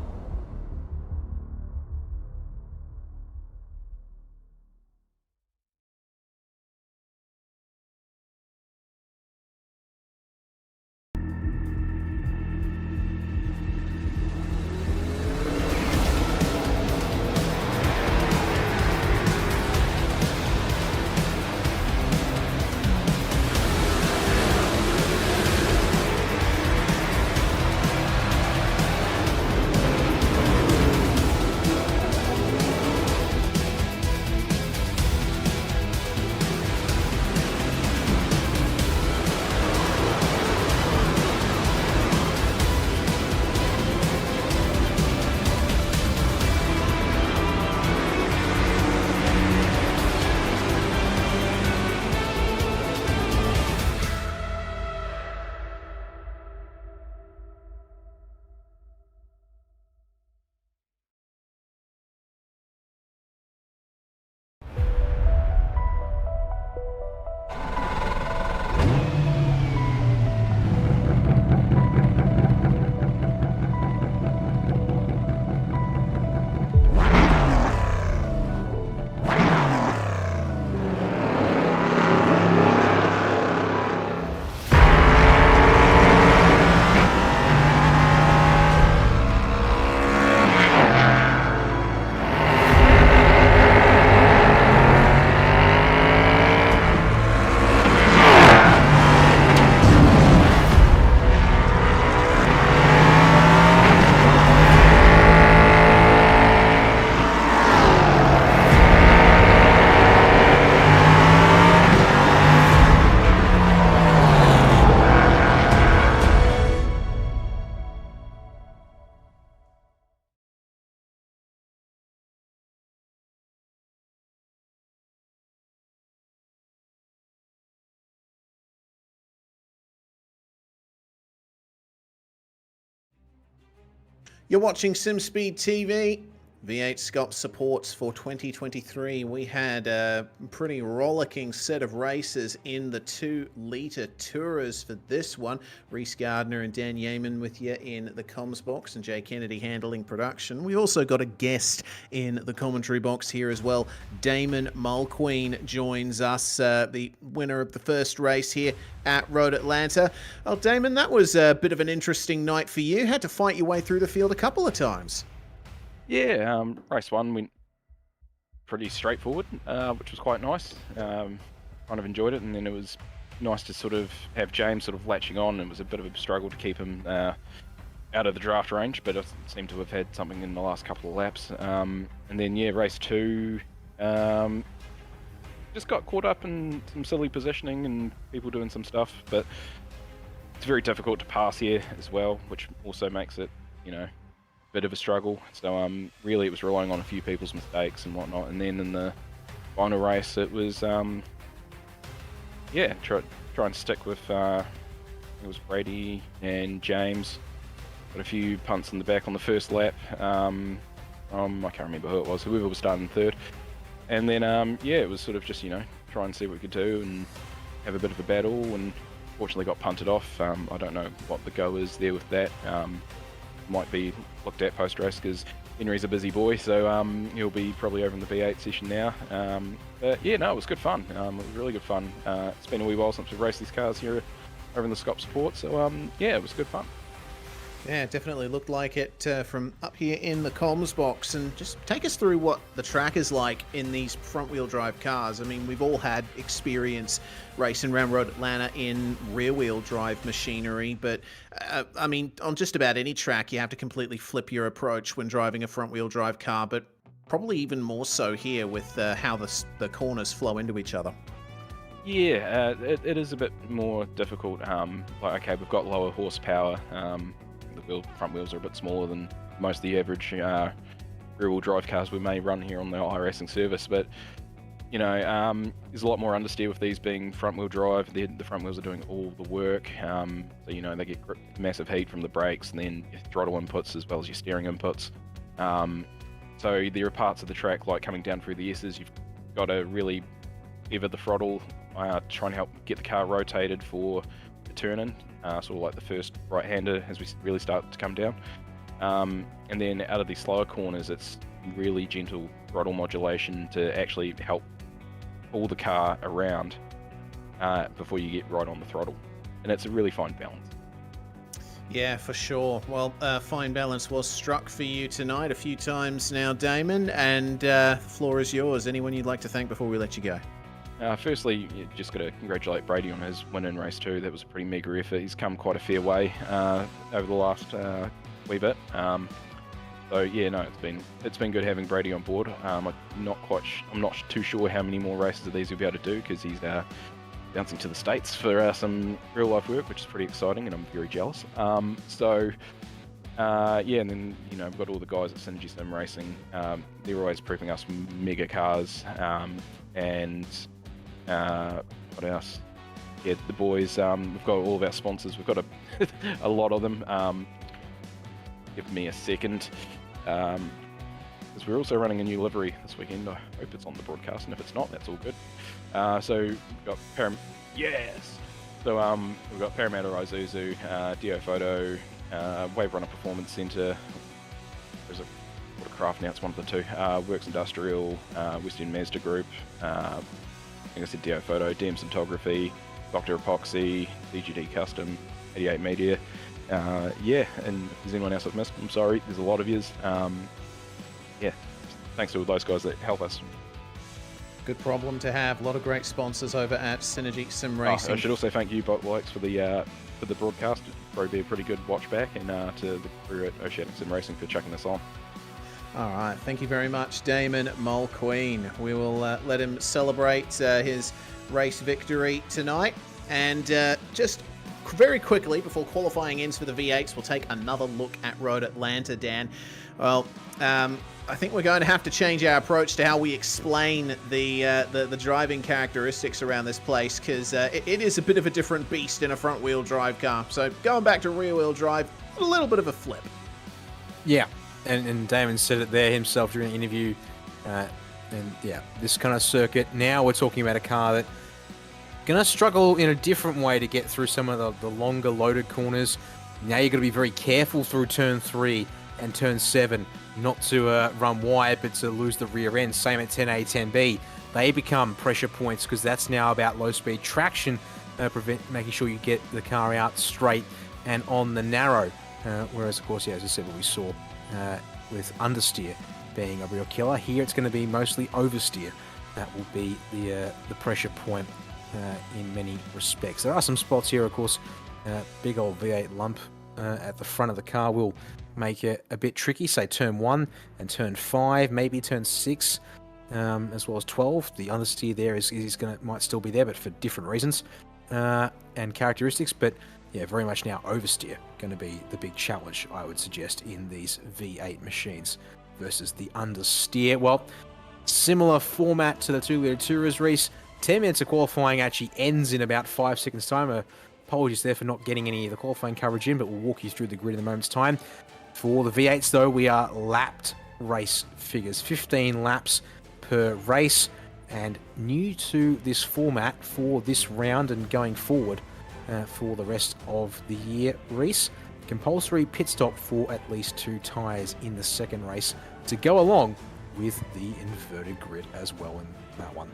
You're watching SimSpeed TV. V8SCOPS supports for 2023. We had a pretty rollicking set of races in the 2-litre Tourers for this one. Reese Gardner and Dan Yeaman with you in the comms box, and Jay Kennedy handling production. We also got a guest in the commentary box here as well. Damon Mulqueen joins us, the winner of the first race here at Road Atlanta. Well, Damon, that was a bit of an interesting night for you. Had to fight your way through the field a couple of times. Yeah, race one went pretty straightforward, which was quite nice. Kind of enjoyed it, and then it was nice to sort of have James sort of latching on. It was a bit of a struggle to keep him out of the draft range, but I seem to have had something in the last couple of laps. And then, yeah, race 2, just got caught up in some silly positioning and people doing some stuff, but it's very difficult to pass here as well, which also makes it, a bit of a struggle. So really it was relying on a few people's mistakes and whatnot. And then in the final race, it was, try and stick with, it was Brady and James. Got a few punts in the back on the first lap. I can't remember who it was, whoever was starting third. And then, it was sort of just, try and see what we could do and have a bit of a battle, and fortunately got punted off. I don't know what the go is there with that. Might be looked at post-race because Henry's a busy boy, so he'll be probably over in the V8 session now. But yeah, no, it was good fun. It was really good fun. It's been a wee while since we've raced these cars here over in the SCOPS Sport, so it was good fun. Yeah, it definitely looked like it from up here in the comms box. And just take us through what the track is like in these front-wheel drive cars. I mean, we've all had experience racing around Road Atlanta in rear-wheel drive machinery, but I mean, on just about any track, you have to completely flip your approach when driving a front-wheel drive car, but probably even more so here with how the corners flow into each other. Yeah, it is a bit more difficult. Okay, we've got lower horsepower. The front wheels are a bit smaller than most of the average rear-wheel drive cars we may run here on the iRacing service, but there's a lot more understeer with these being front-wheel drive. The front wheels are doing all the work, so they get massive heat from the brakes and then your throttle inputs as well as your steering inputs. So there are parts of the track, like coming down through the S's, you've got to really bevel the throttle, try and help get the car rotated for the turn-in. Sort of like the first right-hander as we really start to come down. And then out of these slower corners, it's really gentle throttle modulation to actually help pull the car around before you get right on the throttle. And it's a really fine balance. Yeah, for sure. Well, fine balance was struck for you tonight a few times now, Damon, and the floor is yours. Anyone you'd like to thank before we let you go? Firstly, you just got to congratulate Brady on his win in race 2. That was a pretty meagre effort. He's come quite a fair way over the last wee bit. So yeah, no, it's been good having Brady on board. I'm not too sure how many more races of these he'll be able to do because he's bouncing to the States for some real life work, which is pretty exciting, and I'm very jealous. And then we've got all the guys at Synergy Sim Racing. They're always proving us mega cars, and what else? Yeah, the boys. We've got all of our sponsors. We've got a lot of them. Give me a second, because we're also running a new livery this weekend. I hope it's on the broadcast, and if it's not, that's all good. So we've got Yes. So we've got Parramatta Isuzu, Dio Photo, Wave Runner Performance Centre. There's a craft now. It's one of the two. Works Industrial, Western Mazda Group. I think I said Dio Photo, DM Photography, Dr. Epoxy, DGD Custom, 88 Media. And if there's anyone else I've missed, I'm sorry. There's a lot of yous. Thanks to all those guys that help us. Good problem to have. A lot of great sponsors over at Synergy Sim Racing. I should also thank you, Botwikes, for the broadcast. It'll probably be a pretty good watch back, and to the crew at Oceanic Sim Racing for chucking this on. All right, thank you very much, Damon Mulqueen. We will let him celebrate his race victory tonight. And just very quickly, before qualifying ends for the V8s, we'll take another look at Road Atlanta, Dan. Well, I think we're going to have to change our approach to how we explain the driving characteristics around this place, because it is a bit of a different beast in a front-wheel drive car. So going back to rear-wheel drive, a little bit of a flip. Yeah, and Damon said it there himself during the interview. This kind of circuit, now we're talking about a car that going to struggle in a different way to get through some of the longer loaded corners. Now you've got to be very careful through turn 3 and turn 7, not to run wide, but to lose the rear end. Same at 10A, 10B. They become pressure points because that's now about low-speed traction, making sure you get the car out straight and on the narrow. Whereas, of course, as I said, what we saw with understeer being a real killer. Here it's going to be mostly oversteer. That will be the pressure point in many respects. There are some spots here, of course. Big old V8 lump at the front of the car will make it a bit tricky. Say turn 1 and turn 5, maybe turn 6, as well as 12. The understeer there might still be there, but for different reasons and characteristics. But yeah, very much now oversteer going to be the big challenge, I would suggest, in these V8 machines versus the understeer. Well, similar format to the 2-litre Tourers race. 10 minutes of qualifying actually ends in about 5 seconds time. Apologies there for not getting any of the qualifying coverage in, but we'll walk you through the grid in a moment's time. For the V8s, though, we are lapped race figures. 15 laps per race. And new to this format for this round and going forward for the rest of the year, Reese, compulsory pit stop for at least 2 tyres in the second race to go along with the inverted grid as well in that one.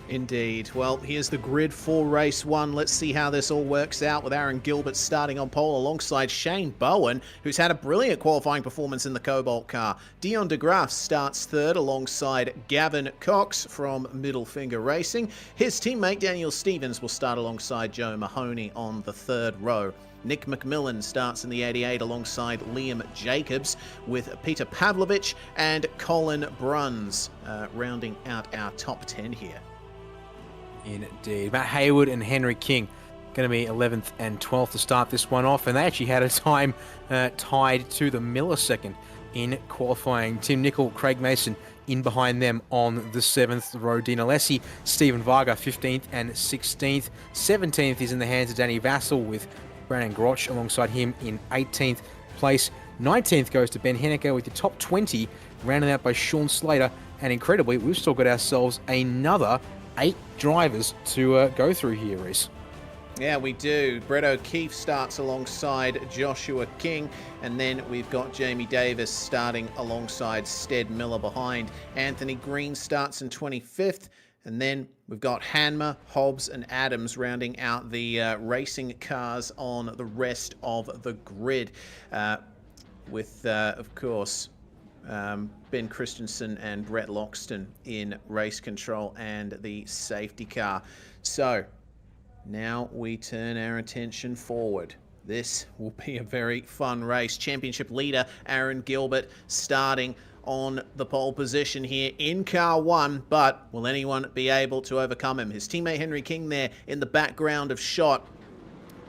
Indeed. Well, here's the grid for race 1. Let's see how this all works out with Aaron Gilbert starting on pole alongside Shane Bowen, who's had a brilliant qualifying performance in the Cobalt car. Dion de Graaf starts third alongside Gavin Cox from Middle Finger Racing. His teammate Daniel Stevens will start alongside Joe Mahoney on the third row. Nick McMillan starts in the 88 alongside Liam Jacobs, with Peter Pavlovich and Colin Bruns rounding out our top 10 here. Indeed. Matt Hayward and Henry King going to be 11th and 12th to start this one off, and they actually had a time tied to the millisecond in qualifying. Tim Nicol, Craig Mason in behind them on the 7th row. Dina Alessi, Stephen Varga 15th and 16th. 17th is in the hands of Danny Vassell, with Brandon Groch alongside him in 18th place. 19th goes to Ben Henniker, with the top 20 rounded out by Sean Slater, and incredibly, we've still got ourselves another 8 drivers to go through here, Reese. Yeah, we do. Brett O'Keefe starts alongside Joshua King, and then we've got Jamie Davis starting alongside Stead Miller behind. Anthony Green starts in 25th, and then we've got Hanmer, Hobbs, and Adams rounding out the racing cars on the rest of the grid, with, of course, Ben Christensen and Brett Loxton in race control and the safety car. So now we turn our attention forward. This will be a very fun race. Championship leader Aaron Gilbert starting on the pole position here in car 1, but will anyone be able to overcome him? His teammate Henry King there in the background of shot,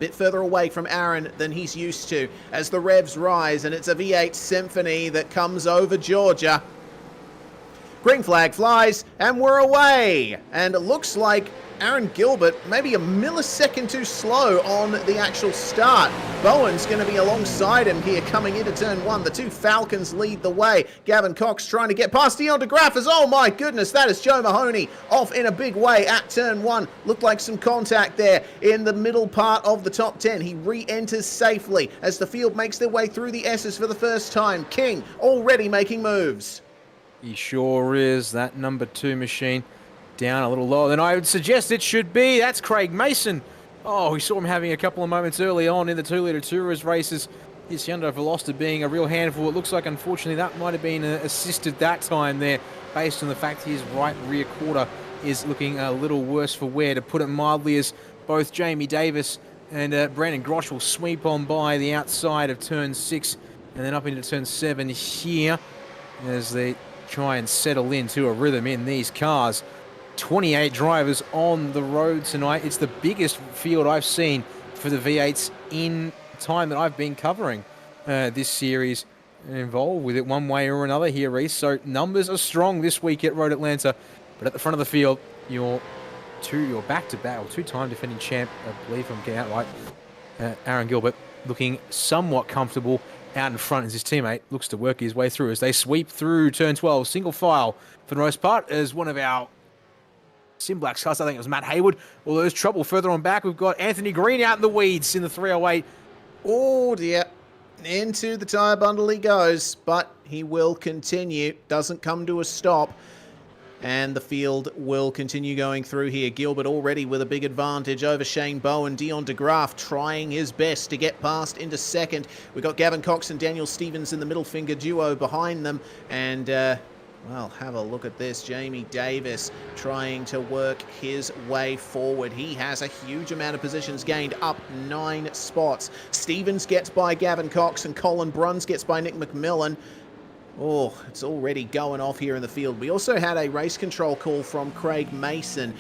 bit further away from Aaron than he's used to as the revs rise, and it's a V8 Symphony that comes over Georgia. Green flag flies, and we're away. And it looks like Aaron Gilbert maybe a millisecond too slow on the actual start. Bowen's going to be alongside him here coming into turn 1. The 2 Falcons lead the way. Gavin Cox trying to get past Dion de Graaf. Oh my goodness, that is Joe Mahoney off in a big way at turn 1. Looked like some contact there in the middle part of the top 10. He re-enters safely as the field makes their way through the S's for the first time. King already making moves. He sure is. That number 2 machine down a little lower than I would suggest it should be. That's Craig Mason. Oh, we saw him having a couple of moments early on in the 2-litre Tourers races. His Hyundai Veloster being a real handful. It looks like, unfortunately, that might have been assisted that time there, based on the fact his right rear quarter is looking a little worse for wear, to put it mildly, as both Jamie Davis and Brandon Grosh will sweep on by the outside of turn 6 and then up into turn 7 here as they try and settle into a rhythm in these cars. 28 drivers on the road tonight. It's the biggest field I've seen for the V8s in time that I've been covering this series, involved with it one way or another here, Reese. So numbers are strong this week at Road Atlanta, but at the front of the field, your back-to-back or 2-time defending champ, I believe I'm getting out right, Aaron Gilbert, looking somewhat comfortable out in front as his teammate looks to work his way through as they sweep through turn 12, single file for the most part, as one of our Sim Blacks cars, I think it was Matt Hayward, although there's trouble further on back. We've got Anthony Green out in the weeds in the 308. Oh dear, into the tyre bundle he goes, but he will continue, doesn't come to a stop. And the field will continue going through here. Gilbert already with a big advantage over Shane Bowen. Dion de Graaf trying his best to get past into second. We've got Gavin Cox and Daniel Stevens in the middle finger duo behind them. And Well, have a look at this. Jamie Davis trying to work his way forward. He has a huge amount of positions gained, up 9 spots. Stevens gets by Gavin Cox and Colin Bruns gets by Nick McMillan. Oh, it's already going off here in the field. We also had a race control call from Craig Mason.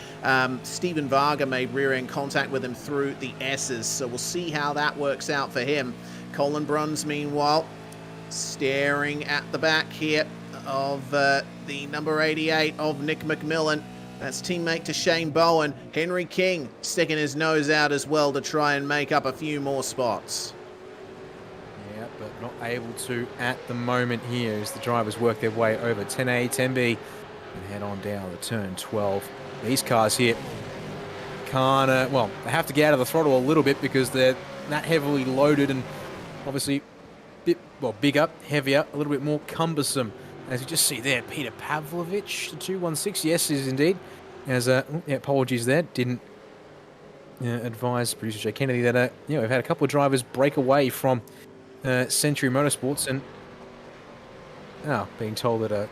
Stephen Varga made rear-end contact with him through the S's, so we'll see how that works out for him. Colin Bruns, meanwhile, staring at the back here of the number 88 of Nick McMillan. That's teammate to Shane Bowen. Henry King sticking his nose out as well to try and make up a few more spots. Yeah, but not able to at the moment here as the drivers work their way over 10A, 10B and head on down to turn 12. These cars here can't, well, they have to get out of the throttle a little bit because they're that heavily loaded and obviously bigger, heavier, a little bit more cumbersome. As you just see there, Peter Pavlovich, the 216, yes, is indeed. As apologies there, didn't advise producer Jay Kennedy that we've had a couple of drivers break away from Century Motorsports and being told that a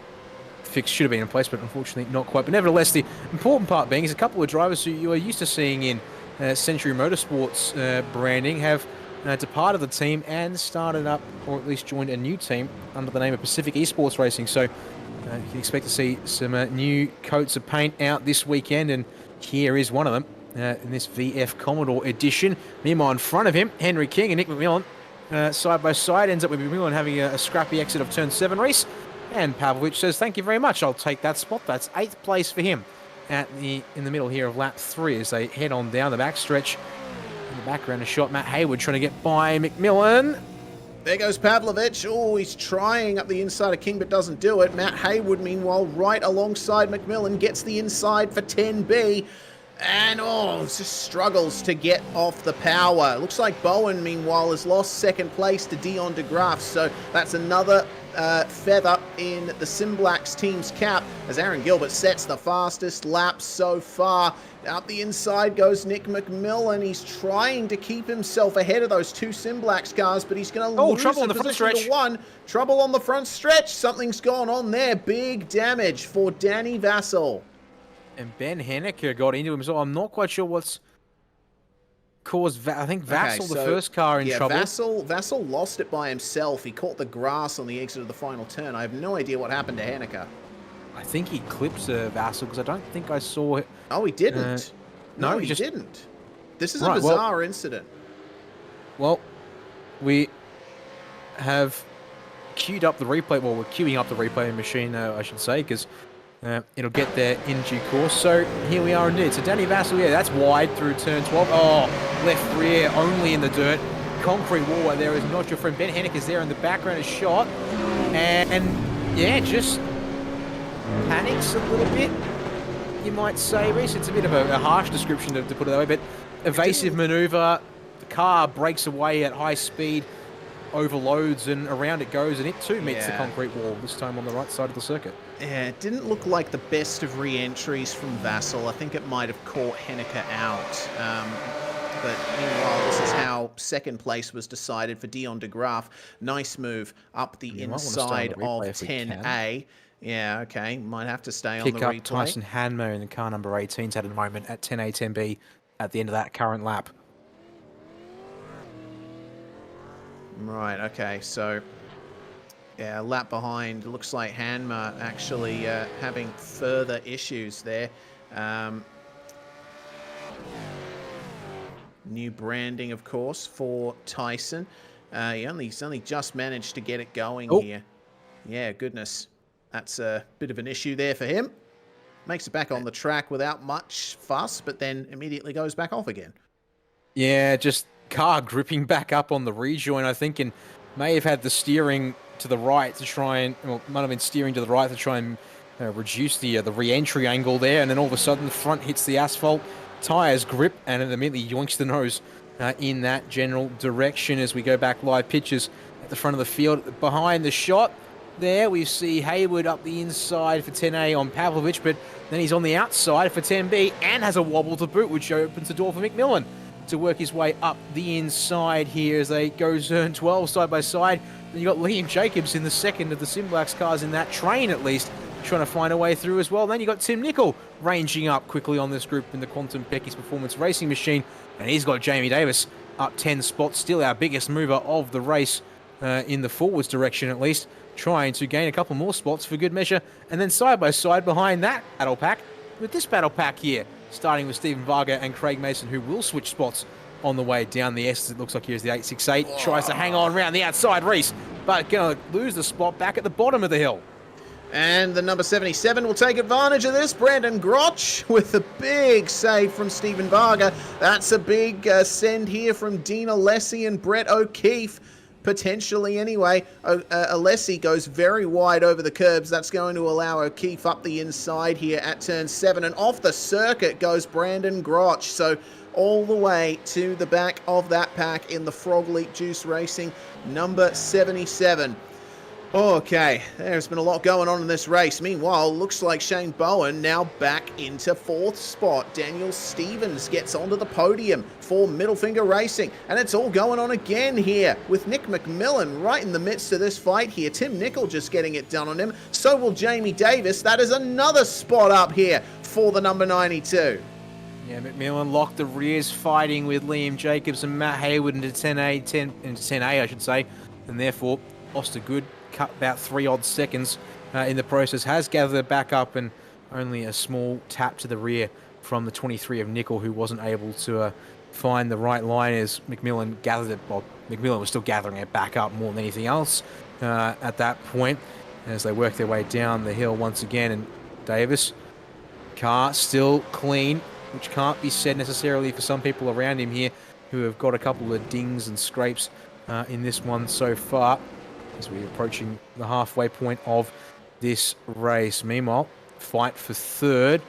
fix should have been in place, but unfortunately not quite. But nevertheless, the important part being is a couple of drivers who you are used to seeing in Century Motorsports branding have departed the team and started up, or at least joined a new team under the name of Pacific Esports Racing. So you can expect to see some new coats of paint out this weekend, and here is one of them in this VF Commodore edition. Meanwhile, in front of him, Henry King and Nick McMillan side by side. Ends up with McMillan having a scrappy exit of turn 7 race, and Pavlovich says, "Thank you very much, I'll take that spot." That's 8th place for him in the middle here of lap 3 as they head on down the backstretch. In the background, a shot, Matt Hayward trying to get by McMillan. There goes Pavlovich. Oh, he's trying up the inside of King, but doesn't do it. Matt Hayward, meanwhile, right alongside McMillan, gets the inside for 10B. And, just struggles to get off the power. Looks like Bowen, meanwhile, has lost 2nd place to Dion DeGraaf. So that's another feather in the Simblacks team's cap as Aaron Gilbert sets the fastest lap so far. Up the inside goes Nick McMillan. He's trying to keep himself ahead of those 2 Simblacks cars, but he's going to lose trouble on the front position stretch. to 1. Trouble on the front stretch. Something's gone on there. Big damage for Danny Vassell. And Ben Henniker got into him, so I'm not quite sure what's caused. I think Vassell, the first car, in trouble. Vassell lost it by himself. He caught the grass on the exit of the final turn. I have no idea what happened to Henniker. I think he clipped Vassell because I don't think I saw it. Oh, he didn't. No, he didn't. This is a bizarre incident. Well, we have queued up the replay. Well, we're queuing up the replay machine, I should say, because it'll get there in due course. So here we are indeed. So Danny Vassell, that's wide through turn 12. Oh, left rear, only in the dirt. Concrete wall there is not your friend. Ben Hennick is there in the background, a shot. And just panics a little bit, you might say, Reece. It's a bit of a harsh description to put it that way, but evasive maneuver. The car breaks away at high speed, overloads, and around it goes, and it too meets the concrete wall, this time on the right side of the circuit. Yeah, it didn't look like the best of re-entries from Vassell. I think it might have caught Henniker out. But meanwhile, this is how 2nd place was decided for Dion DeGraaf. Nice move up the inside of 10A. Yeah, okay. Might have to stay on the replay. Pick up Tyson Hanmer in the car number 18's had a moment at 10A, 10B at the end of that current lap. Right, okay, so a lap behind. Looks like Hanmer actually having further issues there. New branding, of course, for Tyson. He's only just managed to get it going here. Yeah, goodness. That's a bit of an issue there for him. Makes it back on the track without much fuss, but then immediately goes back off again. Yeah, just car gripping back up on the rejoin, I think, and may have had the steering to the right to try and, might have been steering to the right to try and reduce the re-entry angle there, and then all of a sudden the front hits the asphalt, tyres grip, and it immediately yoinks the nose in that general direction as we go back live pictures at the front of the field. Behind the shot there, we see Hayward up the inside for 10A on Pavlovich, but then he's on the outside for 10B and has a wobble to boot, which opens the door for McMillan to work his way up the inside here as they go turn 12 side by side. Then you've got Liam Jacobs in the second of the Simblacks cars in that train, at least, trying to find a way through as well. Then you got Tim Nicol ranging up quickly on this group in the Quantum Pecky's Performance Racing Machine. And he's got Jamie Davis up 10 spots, still our biggest mover of the race in the forwards direction at least, trying to gain a couple more spots for good measure. And then side by side behind that battle pack, with this battle pack here, starting with Stephen Varga and Craig Mason, who will switch spots on the way down the S. It looks like here's the 868. Tries to hang on around the outside, Reese, but going to lose the spot back at the bottom of the hill. And the number 77 will take advantage of this. Brandon Groch with a big save from Stephen Varga. That's a big send here from Dean Alessi and Brett O'Keefe. Potentially anyway. Alessi goes very wide over the curbs. That's going to allow O'Keefe up the inside here at turn 7. And off the circuit goes Brandon Groch. So all the way to the back of that pack in the Frog Leap Juice Racing, number 77. Okay, there's been a lot going on in this race. Meanwhile, looks like Shane Bowen now back into 4th spot. Daniel Stevens gets onto the podium for Middle Finger Racing. And it's all going on again here with Nick McMillan right in the midst of this fight here. Tim Nicol just getting it done on him. So will Jamie Davis. That is another spot up here for the number 92. Yeah, McMillan locked the rears, fighting with Liam Jacobs and Matt Hayward into 10A, I should say. And therefore, lost a good cut about 3 odd seconds in the process, has gathered it back up, and only a small tap to the rear from the 23 of Nicol, who wasn't able to find the right line as McMillan gathered it. Well, McMillan was still gathering it back up more than anything else at that point as they work their way down the hill once again. And Davis, car still clean, which can't be said necessarily for some people around him here who have got a couple of dings and scrapes in this one so far, as we're approaching the halfway point of this race. Meanwhile, fight for 3rd.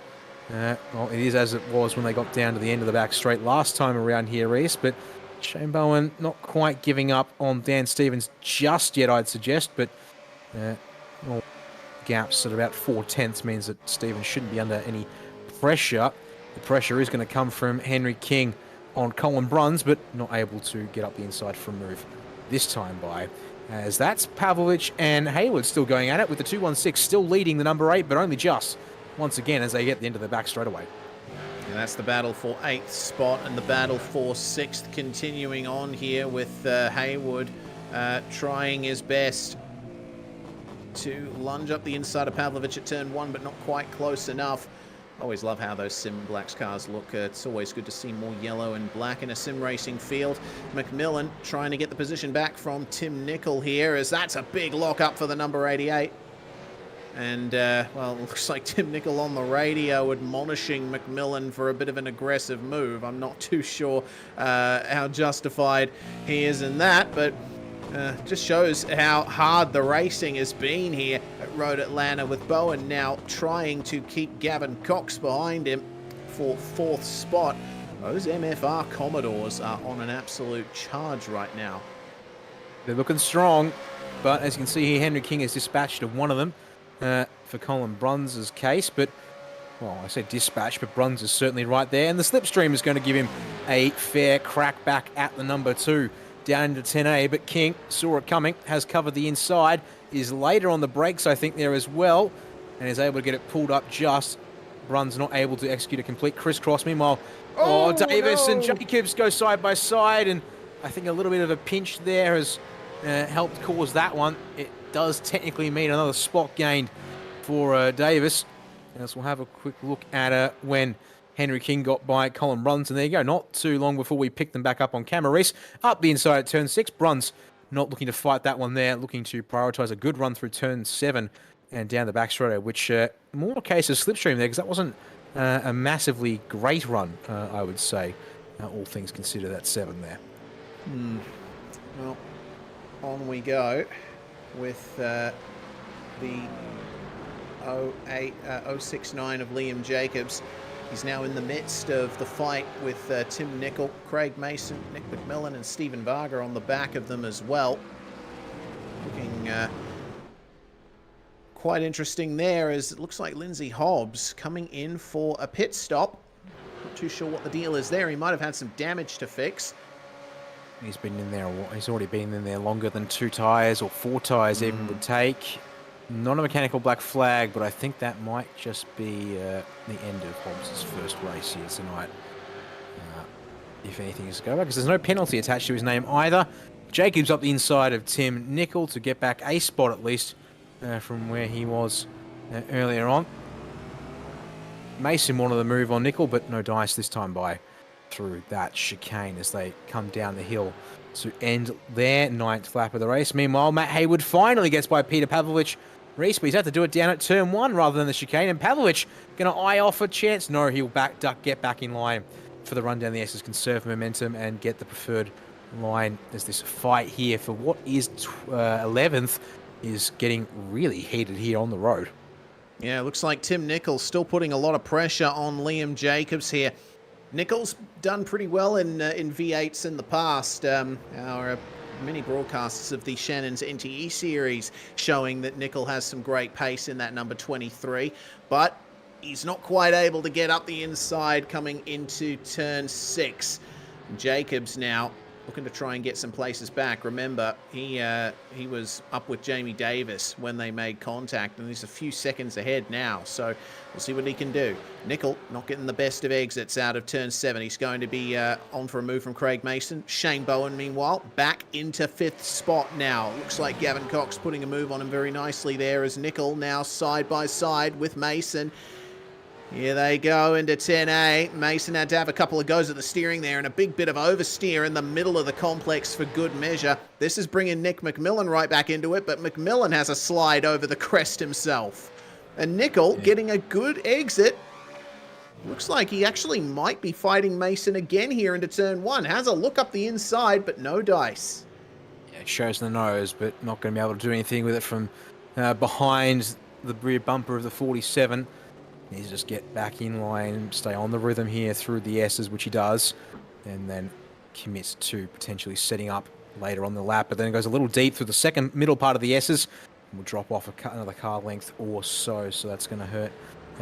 Well, it is as it was when they got down to the end of the back straight last time around here, Reese, but Shane Bowen not quite giving up on Dan Stevens just yet, I'd suggest, but well, gaps at about 4/10 means that Stevens shouldn't be under any pressure. The pressure is going to come from Henry King on Colin Bruns, but not able to get up the inside from move this time by, as that's Pavlovich and Hayward still going at it, with the 216 still leading the number 8, but only just, once again, as they get the end of the back straight away. And that's the battle for 8th spot, and the battle for 6th continuing on here with Hayward trying his best to lunge up the inside of Pavlovich at turn 1, but not quite close enough. Always love how those Sim Blacks cars look. It's always good to see more yellow and black in a sim racing field. McMillan trying to get the position back from Tim Nicol here, as that's a big lock up for the number 88. And, well, it looks like Tim Nicol on the radio admonishing McMillan for a bit of an aggressive move. I'm not too sure how justified he is in that, but just shows how hard the racing has been here at Road Atlanta, with Bowen now trying to keep Gavin Cox behind him for 4th spot. Those MFR Commodores are on an absolute charge right now. They're looking strong, but as you can see here, Henry King has dispatched of one of them for Colin Bruns' case, but, well, I say dispatch, but Bruns is certainly right there, and the slipstream is going to give him a fair crack back at the number 2. Down into 10A, but King saw it coming, has covered the inside, is later on the brakes, I think, there as well, and is able to get it pulled up just. Bruns not able to execute a complete crisscross. Meanwhile, Davis and Jacobs go side by side, and I think a little bit of a pinch there has helped cause that one. It does technically mean another spot gained for Davis. As we'll have a quick look at when Henry King got by Colin Bruns, and there you go. Not too long before we picked them back up on camera. Reese up the inside at turn 6. Bruns not looking to fight that one there, looking to prioritise a good run through turn 7 and down the back straight, which more a case of slipstream there, because that wasn't a massively great run, I would say, all things considered, that 7 there. Well, on we go with the 069 of Liam Jacobs. He's now in the midst of the fight with Tim Nicol, Craig Mason, Nick McMillan, and Stephen Varga on the back of them as well. Looking quite interesting there, as it looks like Lindsay Hobbs coming in for a pit stop. Not too sure what the deal is there. He might have had some damage to fix. He's been in there. He's already been in there longer than 2 tyres or 4 tyres even would take. Not a mechanical black flag, but I think that might just be the end of Hobbs' first race here tonight. If anything is to go back, because there's no penalty attached to his name either. Jacobs up the inside of Tim Nicol to get back a spot at least from where he was earlier on. Mason wanted to move on Nicol, but no dice this time by through that chicane as they come down the hill to end their 9th lap of the race. Meanwhile, Matt Haywood finally gets by Peter Pavlovich. Reese, but he's had to do it down at turn 1 rather than the chicane, and Pavlovich going to eye off a chance. No, he'll get back in line for the run down the S's, conserve momentum and get the preferred line as this fight here for what is 11th is getting really heated here on the road. Yeah, looks like Tim Nicol still putting a lot of pressure on Liam Jacobs here. Nicol's done pretty well in V8s in the past. Our many broadcasts of the Shannon's NTE series showing that Nicol has some great pace in that number 23, but he's not quite able to get up the inside coming into turn 6. Jacobs now looking to try and get some places back. Remember, he was up with Jamie Davis when they made contact, and he's a few seconds ahead now, so we'll see what he can do. Nicol not getting the best of exits out of turn 7. He's going to be on for a move from Craig Mason. Shane Bowen, meanwhile, back into 5th spot now. Looks like Gavin Cox putting a move on him very nicely there as Nicol now side by side with Mason. Here they go into 10A. Mason had to have a couple of goes at the steering there and a big bit of oversteer in the middle of the complex for good measure. This is bringing Nick McMillan right back into it, but McMillan has a slide over the crest himself. And Nicol getting a good exit. Looks like he actually might be fighting Mason again here into turn 1. Has a look up the inside, but no dice. Yeah, it shows the nose, but not going to be able to do anything with it from behind the rear bumper of the 47. Needs to just get back in line, stay on the rhythm here through the S's, which he does, and then commits to potentially setting up later on the lap. But then it goes a little deep through the middle part of the S's, and will drop off another car length or so. So that's going to hurt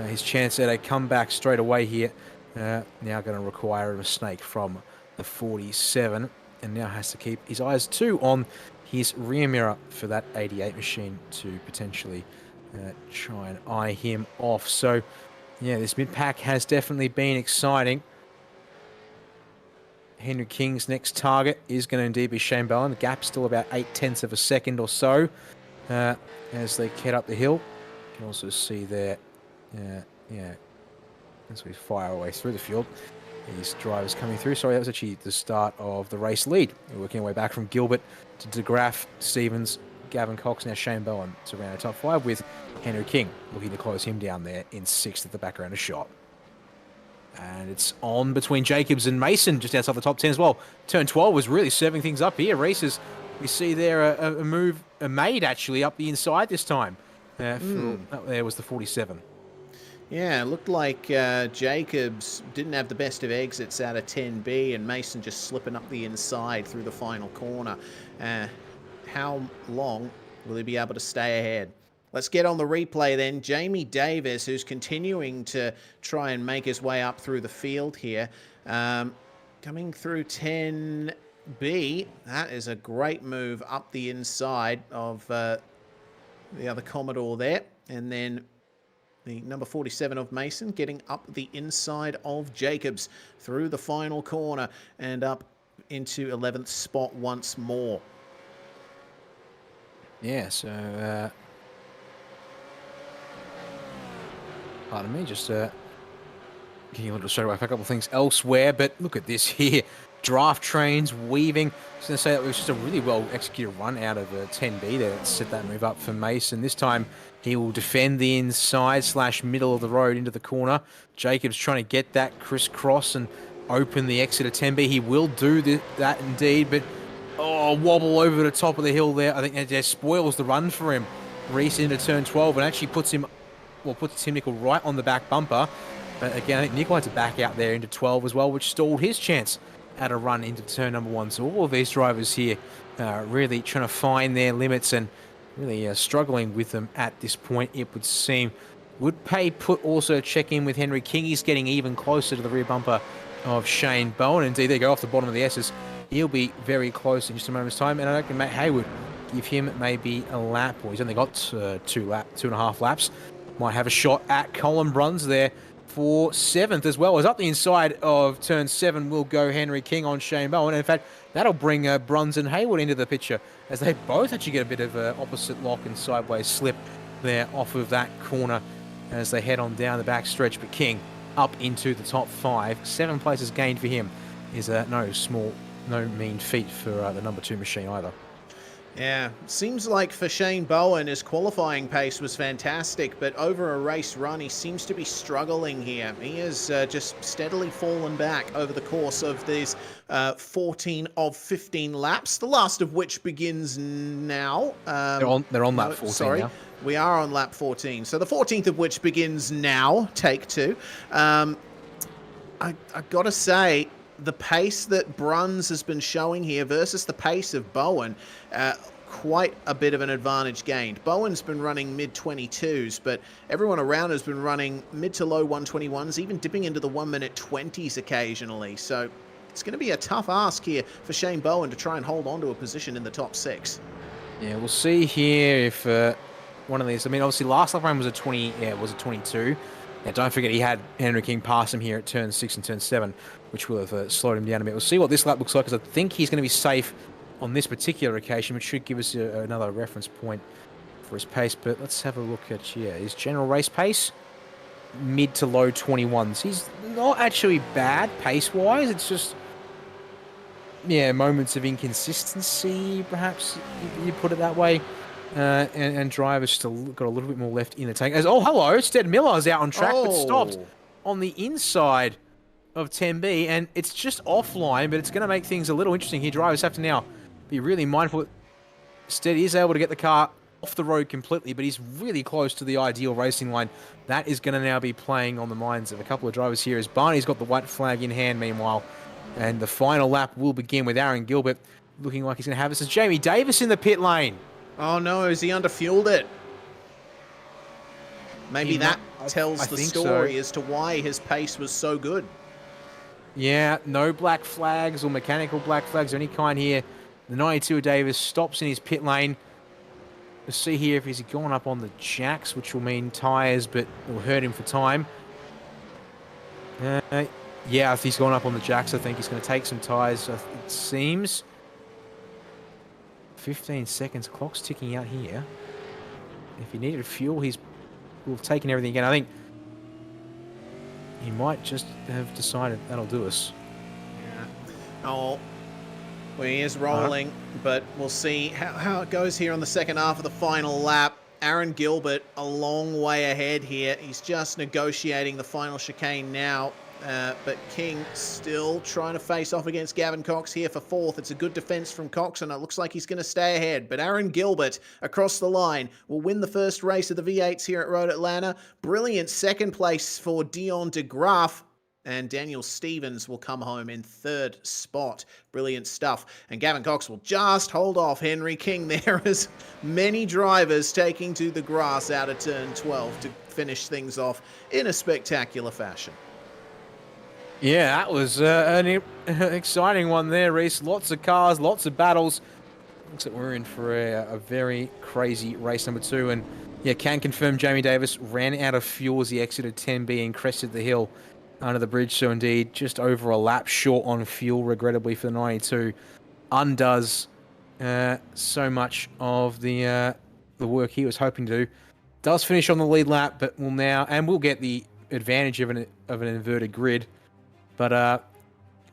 his chance at a comeback straight away here. Now going to require a mistake from the 47, and now has to keep his eyes too on his rear mirror for that 88 machine to potentially try and eye him off. So yeah, this mid-pack has definitely been exciting. Henry King's next target is going to indeed be Shane Bowen. The gap's still about 0.8 of a second or so as they head up the hill. You can also see there, as we fire away through the field, these drivers coming through. Sorry, that was actually the start of the race lead. We're working our way back from Gilbert to DeGraff, Stevens, Gavin Cox, now Shane Bowen to round a top 5 with Henry King looking to close him down there in 6th at the background of shot. And it's on between Jacobs and Mason just outside the top 10 as well. Turn 12 was really serving things up here. Races, we see there a move made actually up the inside this time. There was the 47. Yeah, it looked like Jacobs didn't have the best of exits out of 10B, and Mason just slipping up the inside through the final corner. How long will he be able to stay ahead? Let's get on the replay then. Jamie Davis, who's continuing to try and make his way up through the field here. Coming through 10B, that is a great move up the inside of the other Commodore there. And then the number 47 of Mason getting up the inside of Jacobs through the final corner and up into 11th spot once more. Yeah, so pardon me, just getting a little straight away for a couple of things elsewhere, but look at this here. Draft trains, weaving. I was going to say that was just a really well executed run out of 10B there that set that move up for Mason. This time he will defend the inside / middle of the road into the corner. Jacobs trying to get that crisscross and open the exit of 10B. He will do that indeed, but wobble over the top of the hill there. I think that just spoils the run for him. Reese into turn 12 and actually puts Tim Nicol right on the back bumper. But again, I think Nicol had to back out there into 12 as well, which stalled his chance at a run into turn number 1. So all of these drivers here really trying to find their limits and really struggling with them at this point, it would seem. Would pay put also check in with Henry King. He's getting even closer to the rear bumper of Shane Bowen. Indeed, they go off the bottom of the S's. He'll be very close in just a moment's time. And I reckon Matt Haywood give him maybe a lap. Well, he's only got 2.5 laps. Might have a shot at Colin Bruns there for 7th as well. As up the inside of turn 7 will go Henry King on Shane Bowen. And in fact, that'll bring Bruns and Hayward into the picture as they both actually get a bit of opposite lock and sideways slip there off of that corner as they head on down the back stretch. But King up into the top 5. 7 places gained for him is no mean feat for the number 2 machine either. Yeah, seems like for Shane Bowen, his qualifying pace was fantastic, but over a race run, he seems to be struggling here. He has just steadily fallen back over the course of these 14 of 15 laps, the last of which begins now. They're on lap 14 sorry. now. We are on lap 14, so the 14th of which begins now, take 2. I gotta say, the pace that Bruns has been showing here versus the pace of Bowen, quite a bit of an advantage gained. Bowen's been running mid-22s, but everyone around has been running mid to low 121s, even dipping into the 1-minute 20s occasionally. So it's going to be a tough ask here for Shane Bowen to try and hold on to a position in the top 6. Yeah, we'll see here if one of these... I mean, obviously, last lap round was a 22. Now, don't forget, he had Henry King pass him here at turn 6 and turn 7, which will have slowed him down a bit. We'll see what this lap looks like, because I think he's going to be safe on this particular occasion, which should give us another reference point for his pace. But let's have a look at his general race pace. Mid to low 21s. He's not actually bad pace-wise. It's just, moments of inconsistency, perhaps you put it that way. And drivers still got a little bit more left in the tank. Hello, Stead Miller's out on track, but stopped on the inside of 10B, and it's just offline, but it's going to make things a little interesting here. Drivers have to now be really mindful. Stead is able to get the car off the road completely, but he's really close to the ideal racing line. That is going to now be playing on the minds of a couple of drivers here, as Barney's got the white flag in hand meanwhile, and the final lap will begin with Aaron Gilbert looking like he's going to have this as Jamie Davis in the pit lane. Oh no, has he underfueled it? Maybe that tells the story as to why his pace was so good. Yeah, no black flags or mechanical black flags of any kind here. The 92 Davis stops in his pit lane. We'll see here if he's gone up on the jacks, which will mean tyres, but it will hurt him for time. Yeah, if he's gone up on the jacks, I think he's going to take some tyres, it seems. 15 seconds, clock's ticking out here. If he needed fuel, will have taken everything again. I think he might just have decided that'll do us. Yeah. Oh, well, he is rolling, but we'll see how it goes here on the second half of the final lap. Aaron Gilbert a long way ahead here. He's just negotiating the final chicane now. But King still trying to face off against Gavin Cox here for 4th. It's a good defense from Cox, and it looks like he's going to stay ahead. But Aaron Gilbert across the line will win the first race of the V8s here at Road Atlanta. Brilliant second place for Dion de Graaf. And Daniel Stevens will come home in 3rd spot. Brilliant stuff. And Gavin Cox will just hold off Henry King there, as many drivers taking to the grass out of turn 12 to finish things off in a spectacular fashion. Yeah, that was an exciting one there, Reese. Lots of cars, lots of battles. Looks like we're in for a very crazy race number 2. And yeah, can confirm Jamie Davis ran out of fuel as he exited 10B and crested the hill under the bridge. So indeed, just over a lap short on fuel, regrettably, for the 92. Undoes so much of the work he was hoping to do. Does finish on the lead lap, but we'll get the advantage of an inverted grid. But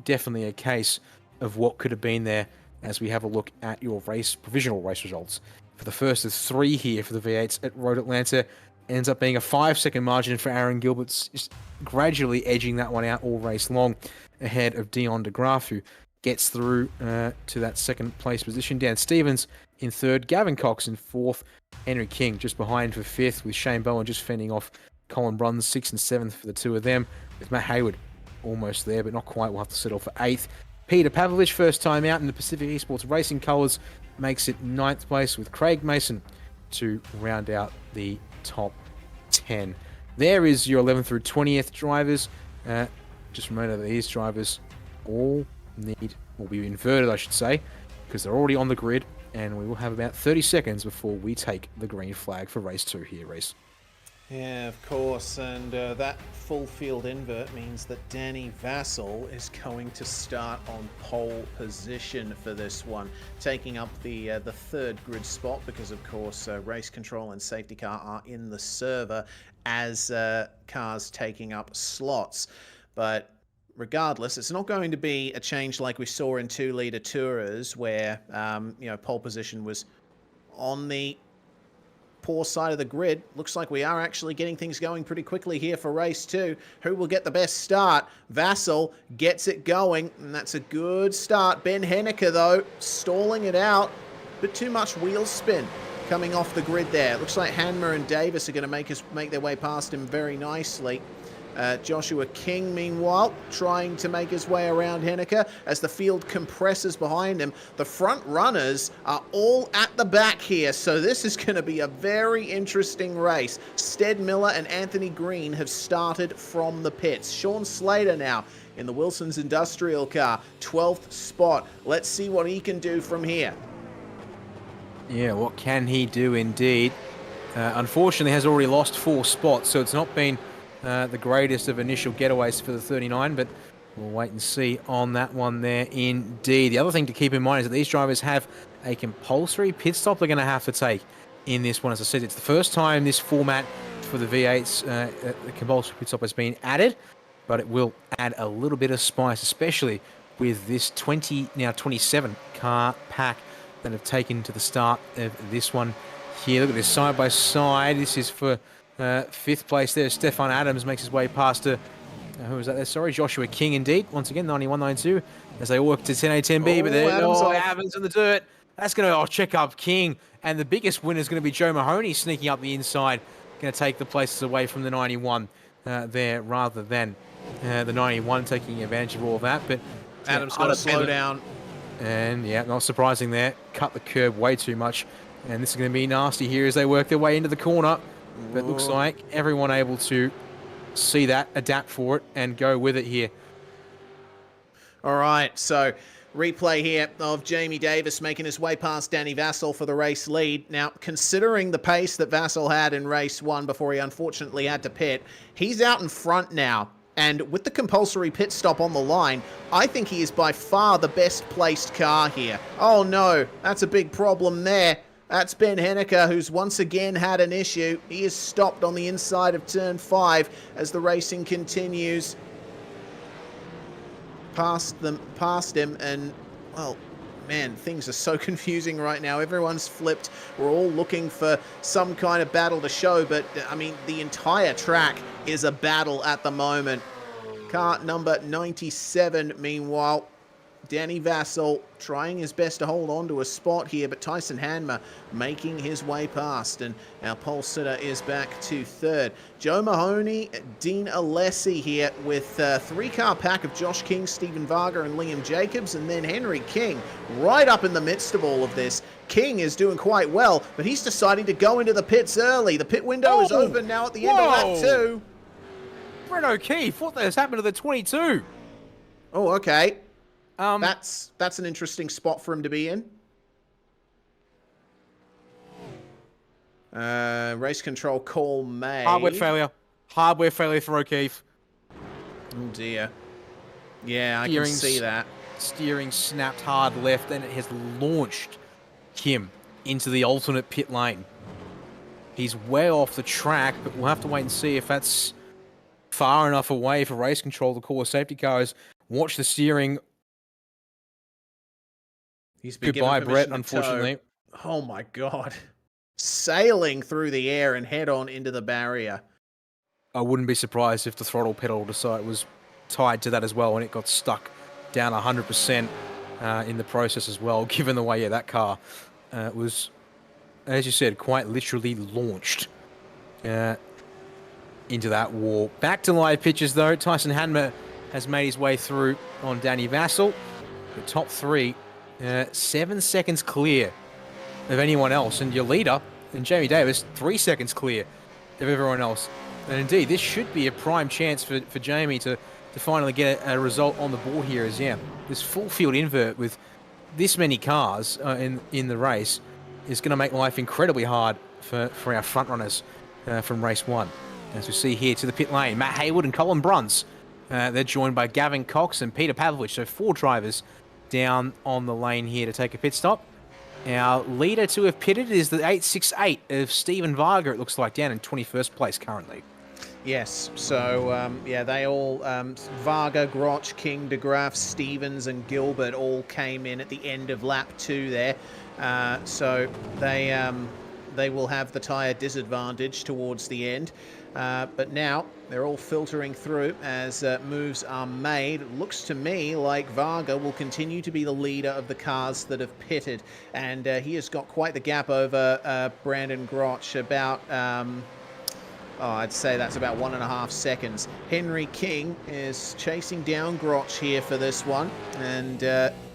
definitely a case of what could have been there as we have a look at your provisional race results. For the first of 3 here for the V8s at Road Atlanta, ends up being a 5-second margin for Aaron Gilbert, just gradually edging that one out all race long, ahead of Dion de Graaf, who gets through to that second place position. Dan Stevens in 3rd, Gavin Cox in 4th, Henry King just behind for 5th, with Shane Bowen just fending off Colin Bruns 6th and 7th for the 2 of them, with Matt Hayward almost there, but not quite. We'll have to settle for 8th. Peter Pavlovich, first time out in the Pacific Esports Racing colours, makes it 9th place, with Craig Mason to round out the top 10. There is your 11th through 20th drivers. Just remember that these drivers all will be inverted, I should say, because they're already on the grid. and we will have about 30 seconds before we take the green flag for race 2 here, Reese. Yeah, of course, and that full field invert means that Danny Vassell is going to start on pole position for this one, taking up the third grid spot because, of course, race control and safety car are in the server as cars taking up slots. But regardless, it's not going to be a change like we saw in 2-litre Tourers where, pole position was on the poor side of the grid. Looks like we are actually getting things going pretty quickly here for race 2. Who will get the best start? Vassell gets it going, and that's a good start. Ben Henniker, though, stalling it out. Bit too much wheel spin coming off the grid there. Looks like Hanmer and Davis are going to make their way past him very nicely. Joshua King, meanwhile, trying to make his way around Henniker as the field compresses behind him. The front runners are all at the back here, so this is going to be a very interesting race. Stead Miller and Anthony Green have started from the pits. Sean Slater now in the Wilson's Industrial car, 12th spot. Let's see what he can do from here. Yeah, what can he do indeed? Unfortunately, has already lost 4 spots, so it's not been the greatest of initial getaways for the 39, but we'll wait and see on that one there indeed. The other thing to keep in mind is that these drivers have a compulsory pit stop they're going to have to take in this one. As I said, it's the first time this format for the V8s, the compulsory pit stop has been added, but it will add a little bit of spice, especially with this 27 car pack that have taken to the start of this one here. Look at this side by side. This is for 5th place there. Stefan Adams makes his way past who was that there? Sorry, Joshua King indeed. Once again, 91.92 as they work to 10A, 10B. But there, Adams in the dirt. That's going to check up King. And the biggest winner is going to be Joe Mahoney sneaking up the inside. Going to take the places away from the 91 there rather than the 91 taking advantage of all of that. But Adams got to slow down. And yeah, not surprising there. Cut the curb way too much. And this is going to be nasty here as they work their way into the corner. But it looks like everyone able to see that, adapt for it, and go with it here. All right, so replay here of Jamie Davis making his way past Danny Vassell for the race lead. Now, considering the pace that Vassell had in race 1 before he unfortunately had to pit, he's out in front now. And with the compulsory pit stop on the line, I think he is by far the best placed car here. Oh no, that's a big problem there. That's Ben Henniker, who's once again had an issue. He is stopped on the inside of turn 5 as the racing continues. Past him, and, well, man, things are so confusing right now. Everyone's flipped. We're all looking for some kind of battle to show, but, I mean, the entire track is a battle at the moment. Car number 97, meanwhile, Danny Vassell trying his best to hold on to a spot here, but Tyson Hanmer making his way past, and our pole sitter is back to 3rd. Joe Mahoney, Dean Alessi here with a 3-car pack of Josh King, Stephen Varga, and Liam Jacobs, and then Henry King right up in the midst of all of this. King is doing quite well, but he's deciding to go into the pits early. The pit window is open now at the end of lap 2. Brett O'Keefe, what has happened to the 22? Oh, okay. That's an interesting spot for him to be in. Race control call made. Hardware failure. Hardware failure for O'Keefe. Oh dear. Yeah, I can see that. Steering snapped hard left, and it has launched him into the alternate pit lane. He's way off the track, but we'll have to wait and see if that's far enough away for race control to call a safety cars. Watch the steering. He's been Goodbye, Brett, unfortunately. Oh my god. Sailing through the air and head on into the barrier. I wouldn't be surprised if the throttle pedal was tied to that as well, and it got stuck down 100% in the process as well, given the way that car was, as you said, quite literally launched into that wall. Back to live pitches, though. Tyson Hanmer has made his way through on Danny Vassell. The top 3, 7 seconds clear of anyone else. And your leader, and Jamie Davis, 3 seconds clear of everyone else. And indeed, this should be a prime chance for Jamie to finally get a result on the board here as, yeah, this full field invert with this many cars in the race is going to make life incredibly hard for our front runners from race 1. As we see here to the pit lane, Matt Haywood and Colin Bruns. They're joined by Gavin Cox and Peter Pavlovich, so 4 drivers down on the lane here to take a pit stop. Our leader to have pitted is the 868 of Stephen Varga, it looks like, down in 21st place currently. Yes, so yeah, they all, Varga, Groch, King, DeGraff, Stevens and Gilbert all came in at the end of lap 2 there. So they will have the tyre disadvantage towards the end. But now they're all filtering through as moves are made. It looks to me like Varga will continue to be the leader of the cars that have pitted. And he has got quite the gap over Brandon Groch, about... I'd say that's about 1.5 seconds. Henry King is chasing down Groch here for this one. And,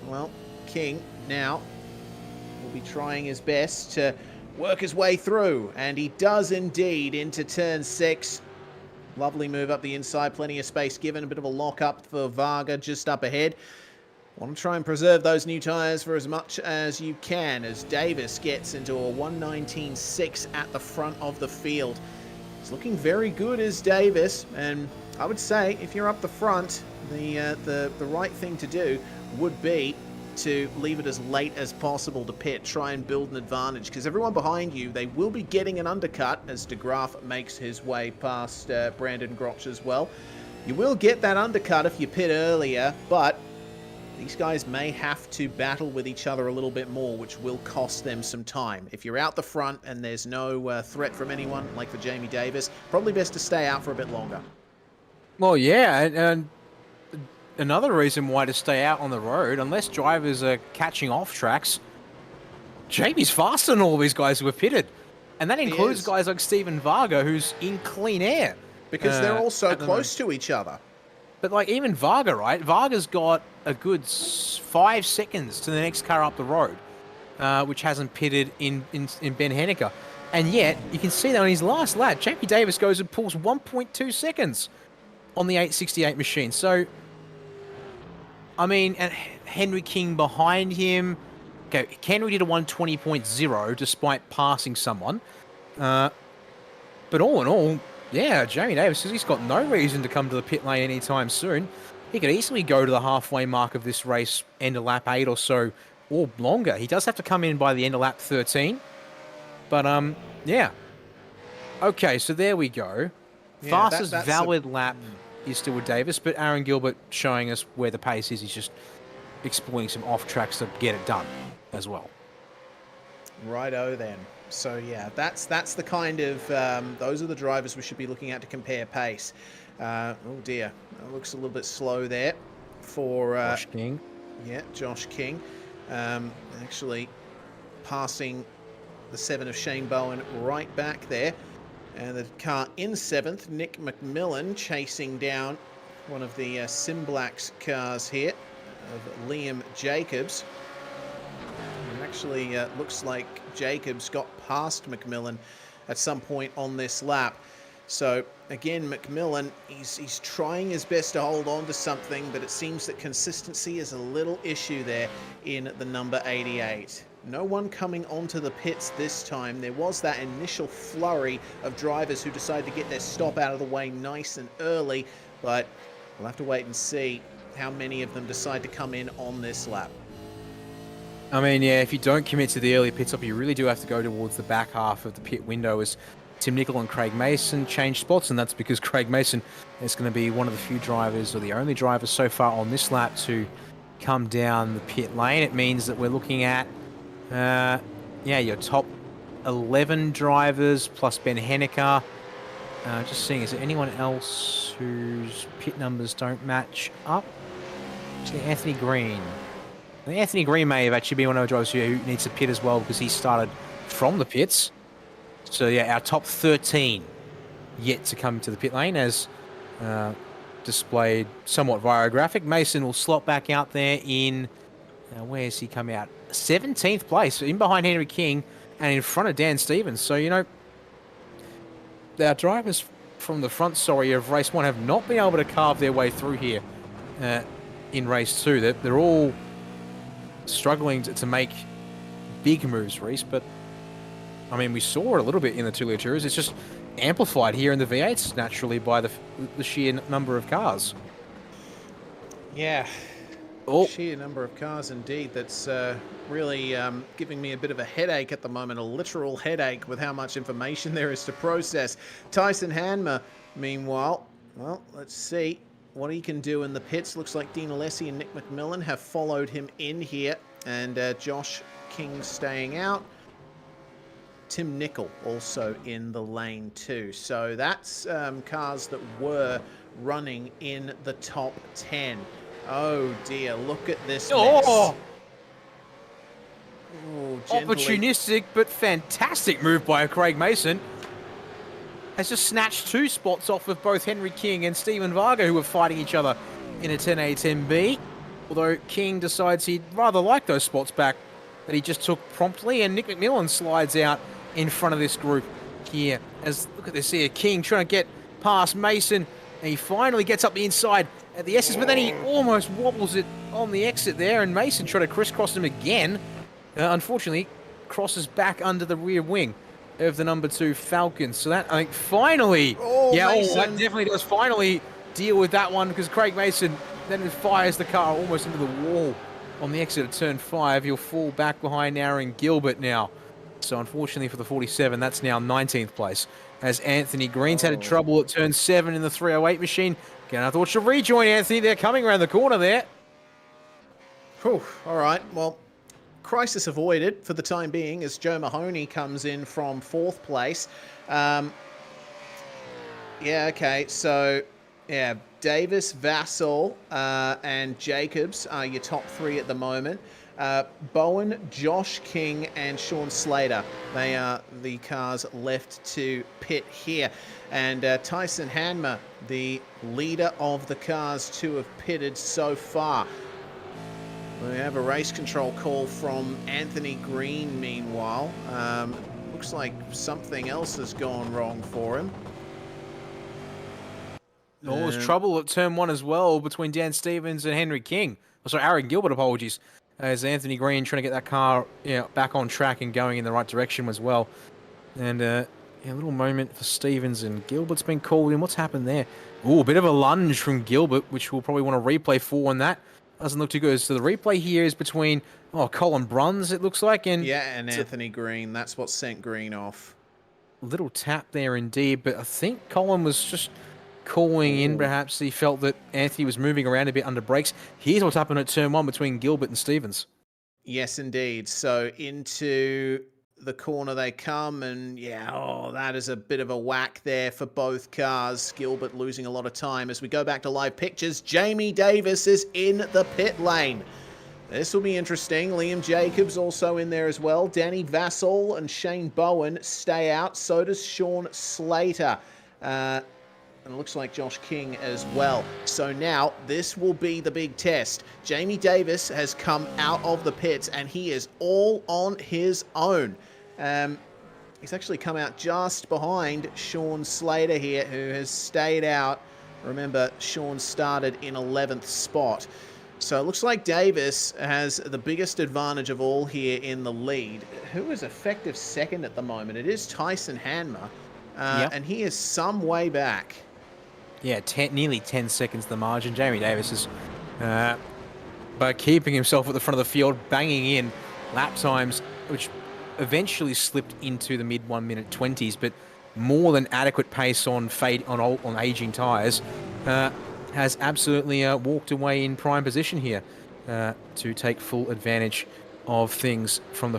well, King now will be trying his best to work his way through. And he does indeed into turn 6. Lovely move up the inside. Plenty of space given. A bit of a lock up for Varga just up ahead. Want to try and preserve those new tyres for as much as you can as Davis gets into a 119.6 at the front of the field. It's looking very good as Davis, and I would say if you're up the front, the right thing to do would be to leave it as late as possible to pit, try and build an advantage, because everyone behind you, they will be getting an undercut as DeGraff makes his way past Brandon Groch as well. You will get that undercut if you pit earlier, but these guys may have to battle with each other a little bit more, which will cost them some time. If you're out the front and there's no threat from anyone, like for Jamie Davis, probably best to stay out for a bit longer. Well, yeah, and another reason why to stay out on the road, unless drivers are catching off tracks, Jamie's faster than all these guys who have pitted. And that includes guys like Stephen Varga, who's in clean air. Because they're all so close to each other. But like even Varga, right? Varga's got a good 5 seconds to the next car up the road, which hasn't pitted in Ben Henniker. And yet, you can see that on his last lap, Jamie Davis goes and pulls 1.2 seconds on the 868 machine. So, I mean, and Henry King behind him. Okay, Henry did a 120.0 despite passing someone. But all in all, yeah, Jamie Davis says he's got no reason to come to the pit lane anytime soon. He could easily go to the halfway mark of this race, end of lap 8 or so, or longer. He does have to come in by the end of lap 13. But, yeah. Okay, so there we go. Yeah, fastest valid lap is still with Davis, but Aaron Gilbert showing us where the pace is. He's just exploiting some off tracks to get it done as well. Righto then. So yeah, that's the kind of those are the drivers we should be looking at to compare pace. Oh dear, that looks a little bit slow there for Josh King. Yeah, Josh King, actually passing the 7 of Shane Bowen right back there, and the car in 7th, Nick McMillan chasing down one of the Simblacks cars here of Liam Jacobs. It actually looks like Jacobs got past McMillan at some point on this lap. So again, McMillan, he's trying his best to hold on to something, but it seems that consistency is a little issue there in the number 88. No one coming onto the pits this time. There was that initial flurry of drivers who decided to get their stop out of the way nice and early, but we'll have to wait and see how many of them decide to come in on this lap. I mean, yeah, if you don't commit to the early pit stop, you really do have to go towards the back half of the pit window as Tim Nicol and Craig Mason change spots, and that's because Craig Mason is going to be one of the few drivers, or the only driver so far on this lap to come down the pit lane. It means that we're looking at, your top 11 drivers plus Ben Henniker. Just seeing, is there anyone else whose pit numbers don't match up? Actually, Anthony Green. I think Anthony Green may have actually been one of the drivers who needs to pit as well because he started from the pits. So, yeah, our top 13 yet to come to the pit lane as displayed somewhat via a graphic. Mason will slot back out there in, where has he come out? 17th place, in behind Henry King and in front of Dan Stevens. So, you know, our drivers from the front, of race 1 have not been able to carve their way through here in race 2. They're all struggling to make big moves, Reese, but I mean, we saw it a little bit in the 2 Litre. It's just amplified here in the V8s naturally by the sheer number of cars. Yeah. Oh. Sheer number of cars, indeed. That's really giving me a bit of a headache at the moment, a literal headache with how much information there is to process. Tyson Hanmer, meanwhile, well, let's see what he can do in the pits. Looks like Dean Alessi and Nick McMillan have followed him in here, and Josh King staying out. Tim Nicol also in the lane too. So that's cars that were running in the top 10. Oh dear, look at this mess. Oh, opportunistic but fantastic move by Craig Mason. Has just snatched 2 spots off of both Henry King and Stephen Varga, who were fighting each other in a 10A, 10B. Although King decides he'd rather like those spots back that he just took promptly, and Nick McMillan slides out in front of this group here. As look at this here, King trying to get past Mason, and he finally gets up the inside at the S's, but then he almost wobbles it on the exit there, and Mason trying to crisscross him again. Unfortunately, crosses back under the rear wing of the number 2 Falcon. So that, I think, finally, that definitely does finally deal with that one, because Craig Mason then fires the car almost into the wall on the exit of turn 5. He'll fall back behind Aaron Gilbert now. So unfortunately for the 47, that's now 19th place, as Anthony Green's had trouble at turn 7 in the 308 machine. Again, I thought she'll rejoin Anthony. They're coming around the corner there. Whew, all right, well, crisis avoided for the time being as Joe Mahoney comes in from 4th place. Yeah, okay, so, yeah, Davis, Vassal, and Jacobs are your top 3 at the moment. Bowen, Josh King, and Sean Slater. They are the cars left to pit here. And Tyson Hanmer, the leader of the cars to have pitted so far. We have a race control call from Anthony Green, meanwhile. Looks like something else has gone wrong for him. There was trouble at turn 1 as well between Dan Stevens and Henry King. Oh, sorry, Aaron Gilbert, apologies. As Anthony Green trying to get that car back on track and going in the right direction as well. And a little moment for Stevens, and Gilbert's been called in. What's happened there? Ooh, a bit of a lunge from Gilbert, which we'll probably want to replay for, and that doesn't look too good. So the replay here is between Colin Bruns, it looks like. And Anthony Green. That's what sent Green off. Little tap there indeed, but I think Colin was just calling in. Perhaps he felt that Anthony was moving around a bit under brakes. Here's what's happened at turn 1 between Gilbert and Stevens. Yes, indeed. So into the corner they come, and that is a bit of a whack there for both cars. Gilbert losing a lot of time. As we go back to live pictures, Jamie Davis is in the pit lane. This will be interesting. Liam Jacobs also in there as well. Danny Vassal and Shane Bowen stay out. So does Sean Slater. And it looks like Josh King as well. So now this will be the big test. Jamie Davis has come out of the pits, and he is all on his own. He's actually come out just behind Sean Slater here, who has stayed out. Remember, Sean started in 11th spot. So it looks like Davis has the biggest advantage of all here in the lead. Who is effective second at the moment? It is Tyson Hanmer, and he is some way back. Yeah, nearly 10 seconds the margin. Jamie Davis is, by keeping himself at the front of the field, banging in lap times, which eventually slipped into the mid 1 minute 20s, but more than adequate pace on aging tyres. Has absolutely walked away in prime position here to take full advantage of things from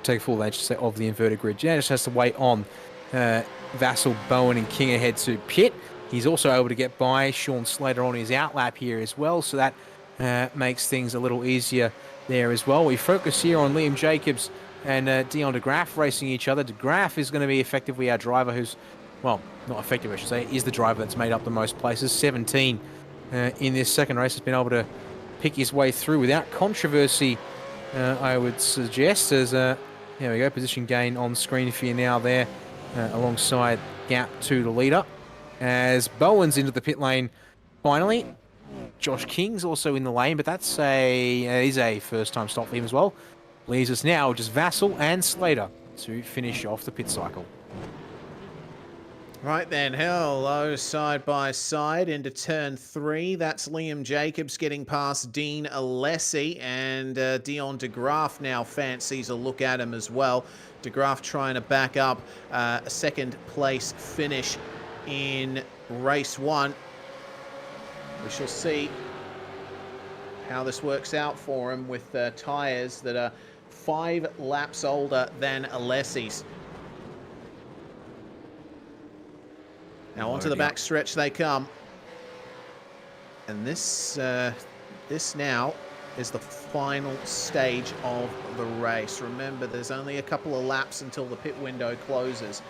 take full advantage of the inverted grid. Yeah, just has to wait on Vassal, Bowen, and King ahead to pit. He's also able to get by Sean Slater on his outlap here as well, so that makes things a little easier there as well. We focus here on Liam Jacobs and Dion DeGraff racing each other. DeGraff is going to be effectively our driver who's, well, not effective, I should say, is the driver that's made up the most places. 17 in this second race, has been able to pick his way through without controversy, I would suggest. As there we go, position gain on screen for you now there, alongside gap to the leader. As Bowen's into the pit lane finally, Josh King's also in the lane, but that's is a first-time stop for him as well. Leaves us now just Vassal and Slater to finish off the pit cycle. Right then, hello, side by side into turn 3. That's Liam Jacobs getting past Dean Alessi, and Dion de Graaf now fancies a look at him as well. De Graaf trying to back up a second place finish in race 1. We shall see how this works out for him with tyres that are 5 laps older than Alessi's. Now onto the back stretch they come. And this now is the final stage of the race. Remember, there's only a couple of laps until the pit window closes.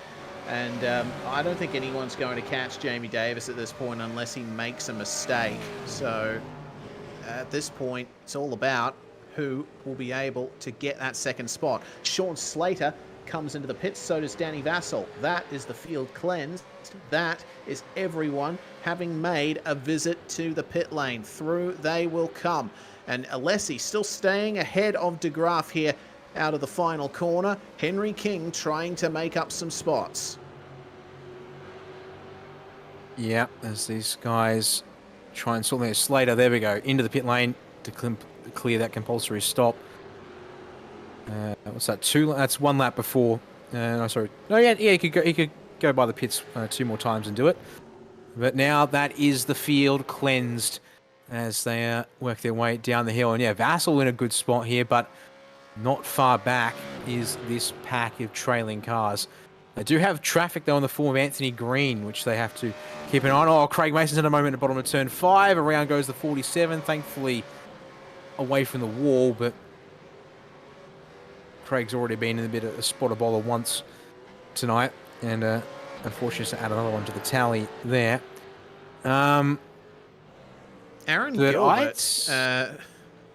And I don't think anyone's going to catch Jamie Davis at this point unless he makes a mistake. So at this point, it's all about who will be able to get that second spot. Sean Slater comes into the pits, so does Danny Vassal. That is the field cleansed. That is everyone having made a visit to the pit lane. Through they will come. And Alessi still staying ahead of De Graaf here out of the final corner. Henry King trying to make up some spots. Yeah, as these guys try and sort their Slater. There we go. Into the pit lane to clear that compulsory stop. What's that? That's 1 lap before. No, sorry. No, yeah, he could go by the pits 2 more times and do it. But now that is the field cleansed as they work their way down the hill. And yeah, Vassal in a good spot here, but not far back is this pack of trailing cars. They do have traffic though in the form of Anthony Green, which they have to keep an eye on. Oh, Craig Mason's at a moment at the bottom of turn 5. Around goes the 47, thankfully away from the wall, but Craig's already been in a bit of a spotter bowler once tonight, and unfortunately to add another one to the tally there. Aaron Gilbert.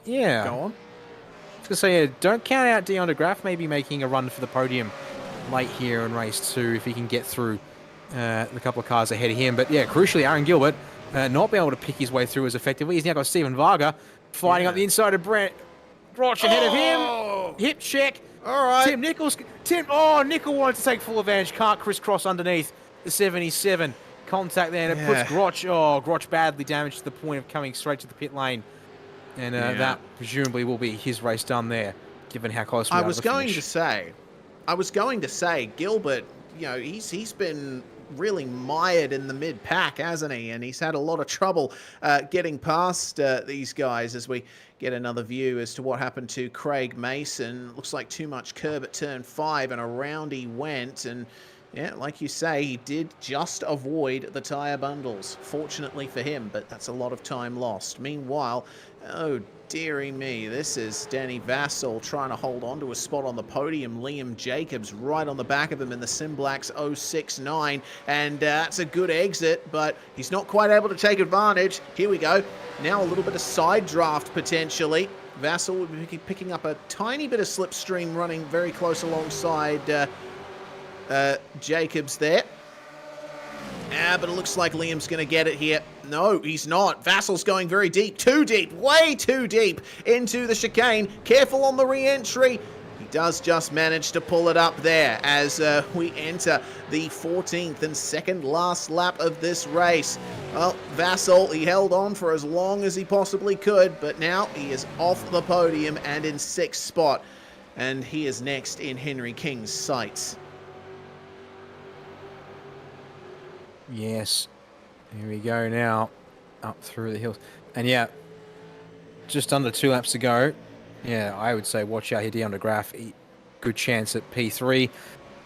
Yeah. Go on. I was going to say, don't count out Dion de Graaf maybe making a run for the podium late here in race 2 if he can get through the couple of cars ahead of him. But yeah, crucially, Aaron Gilbert not being able to pick his way through as effectively. He's now got Stephen Varga fighting up the inside of Brent Roch ahead of him. Hip check. All right. Tim Nichols. Nickel wanted to take full advantage. Can't crisscross underneath the 77. Contact there, and it puts Groch badly damaged to the point of coming straight to the pit lane. And that presumably will be his race done there, given how close we are to the finish. I was going to say, Gilbert, you know, he's been really mired in the mid-pack, hasn't he? And he's had a lot of trouble getting past these guys. As we get another view as to what happened to Craig Mason. Looks like too much curb at turn 5, and around he went. And yeah, like you say, he did just avoid the tyre bundles. Fortunately for him, but that's a lot of time lost. Meanwhile, oh dearie me, this is Danny Vassal trying to hold on to a spot on the podium. Liam Jacobs right on the back of him in the Simblacks 069, and that's a good exit, but he's not quite able to take advantage. Here we go. Now a little bit of side draft potentially. Vassal will be picking up a tiny bit of slipstream running very close alongside Jacobs there. But it looks like Liam's going to get it here. No, he's not. Vassal's going very deep. Too deep. Way too deep into the chicane. Careful on the re-entry. He does just manage to pull it up there as we enter the 14th and second last lap of this race. Well, Vassal, he held on for as long as he possibly could, but now he is off the podium and in 6th spot. And he is next in Henry King's sights. Yes. Here we go now. Up through the hills. And yeah, just under 2 laps to go. Yeah, I would say watch out here, Dion de Graaf. Good chance at P3.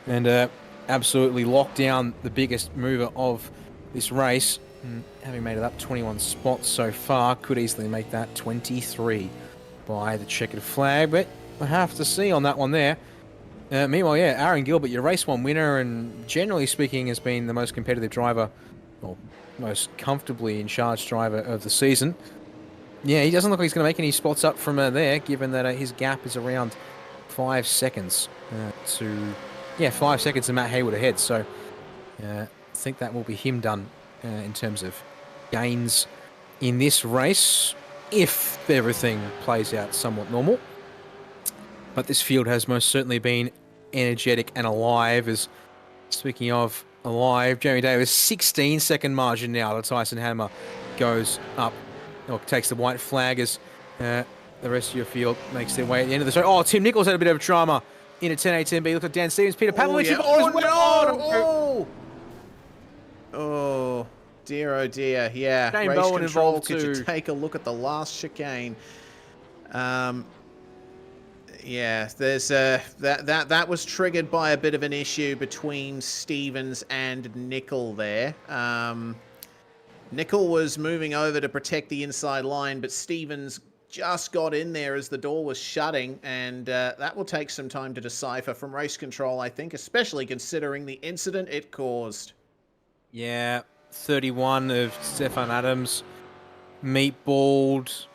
And absolutely lock down the biggest mover of this race. And having made it up 21 spots so far, could easily make that 23 by the checkered flag. But we'll have to see on that one there. Meanwhile, yeah, Aaron Gilbert, your race 1 winner, and generally speaking has been the most competitive driver, or most comfortably in charge driver of the season. Yeah, he doesn't look like he's going to make any spots up from there, given that his gap is around 5 seconds to 5 seconds to Matt Hayward ahead. So I think that will be him done in terms of gains in this race, if everything plays out somewhat normal. But this field has most certainly been energetic and alive. As speaking of alive, Jamie Davis, 16-second margin now to Tyson Hammer goes up, or takes the white flag as the rest of your field makes their way at the end of the show. Oh, Tim Nichols had a bit of drama in a 10A, 10B. Look at Dan Stevens, Peter Pavlovich. Oh, dear, oh dear. Yeah, Shane race Bowen control, involved could you too. take a look at the last chicane? Yeah, there's that was triggered by a bit of an issue between Stevens and Nickel there. Nickel was moving over to protect the inside line, but Stevens just got in there as the door was shutting, and that will take some time to decipher from race control, I think, especially considering the incident it caused. Yeah, 31 of Stefan Adams, meatballed.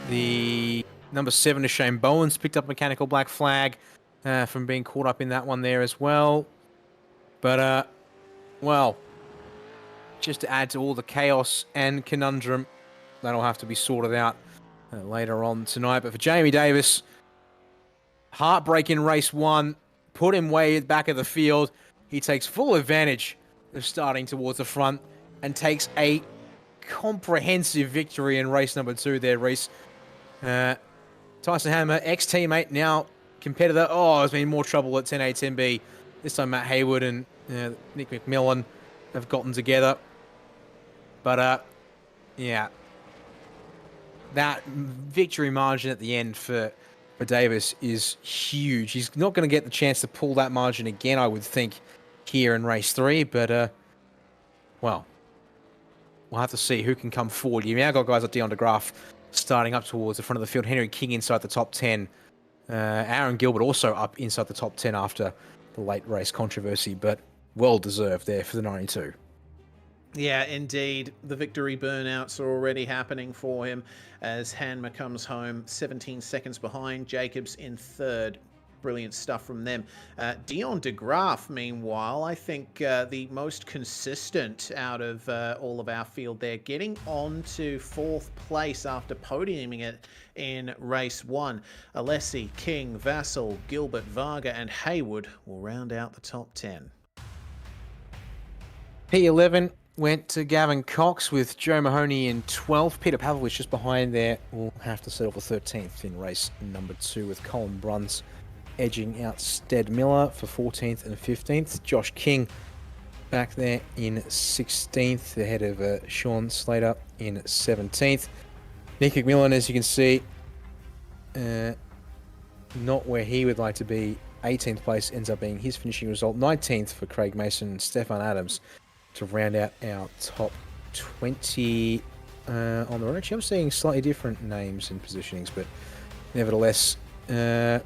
The number 7 of Shane Bowens picked up mechanical black flag from being caught up in that one there as well. But, well, just to add to all the chaos and conundrum, that'll have to be sorted out later on tonight. But for Jamie Davis, heartbreak in race 1, put him way at the back of the field. He takes full advantage of starting towards the front and takes a comprehensive victory in race number 2 there, Reese. Tyson Hammer, ex-teammate, now competitor. Oh, there's been more trouble at 10A, 10B. This time Matt Hayward and Nick McMillan have gotten together. But, yeah. That victory margin at the end for Davis is huge. He's not going to get the chance to pull that margin again, I would think, here in race 3. But, well, we'll have to see who can come forward. You've now got guys like Dion DeGraaf starting up towards the front of the field. Henry King inside the top 10. Aaron Gilbert also up inside the top 10 after the late race controversy, but well deserved there for the 92. Yeah, indeed. The victory burnouts are already happening for him as Hanma comes home 17 seconds behind. Jacobs in third. Brilliant stuff from them. Dion DeGraaf, meanwhile, I think the most consistent out of all of our field there, getting on to 4th place after podiuming it in race 1. Alessi, King, Vassell, Gilbert, Varga, and Haywood will round out the top 10. P11 went to Gavin Cox with Joe Mahoney in 12th. Peter Pavlovich just behind there will have to settle for 13th in race number 2 with Colin Bruns edging out Stead Miller for 14th and 15th. Josh King back there in 16th ahead of Sean Slater in 17th. Nick McMillan, as you can see, not where he would like to be. 18th place ends up being his finishing result. 19th for Craig Mason and Stefan Adams to round out our top 20 on the road. Actually, I'm seeing slightly different names and positionings, but nevertheless, yeah,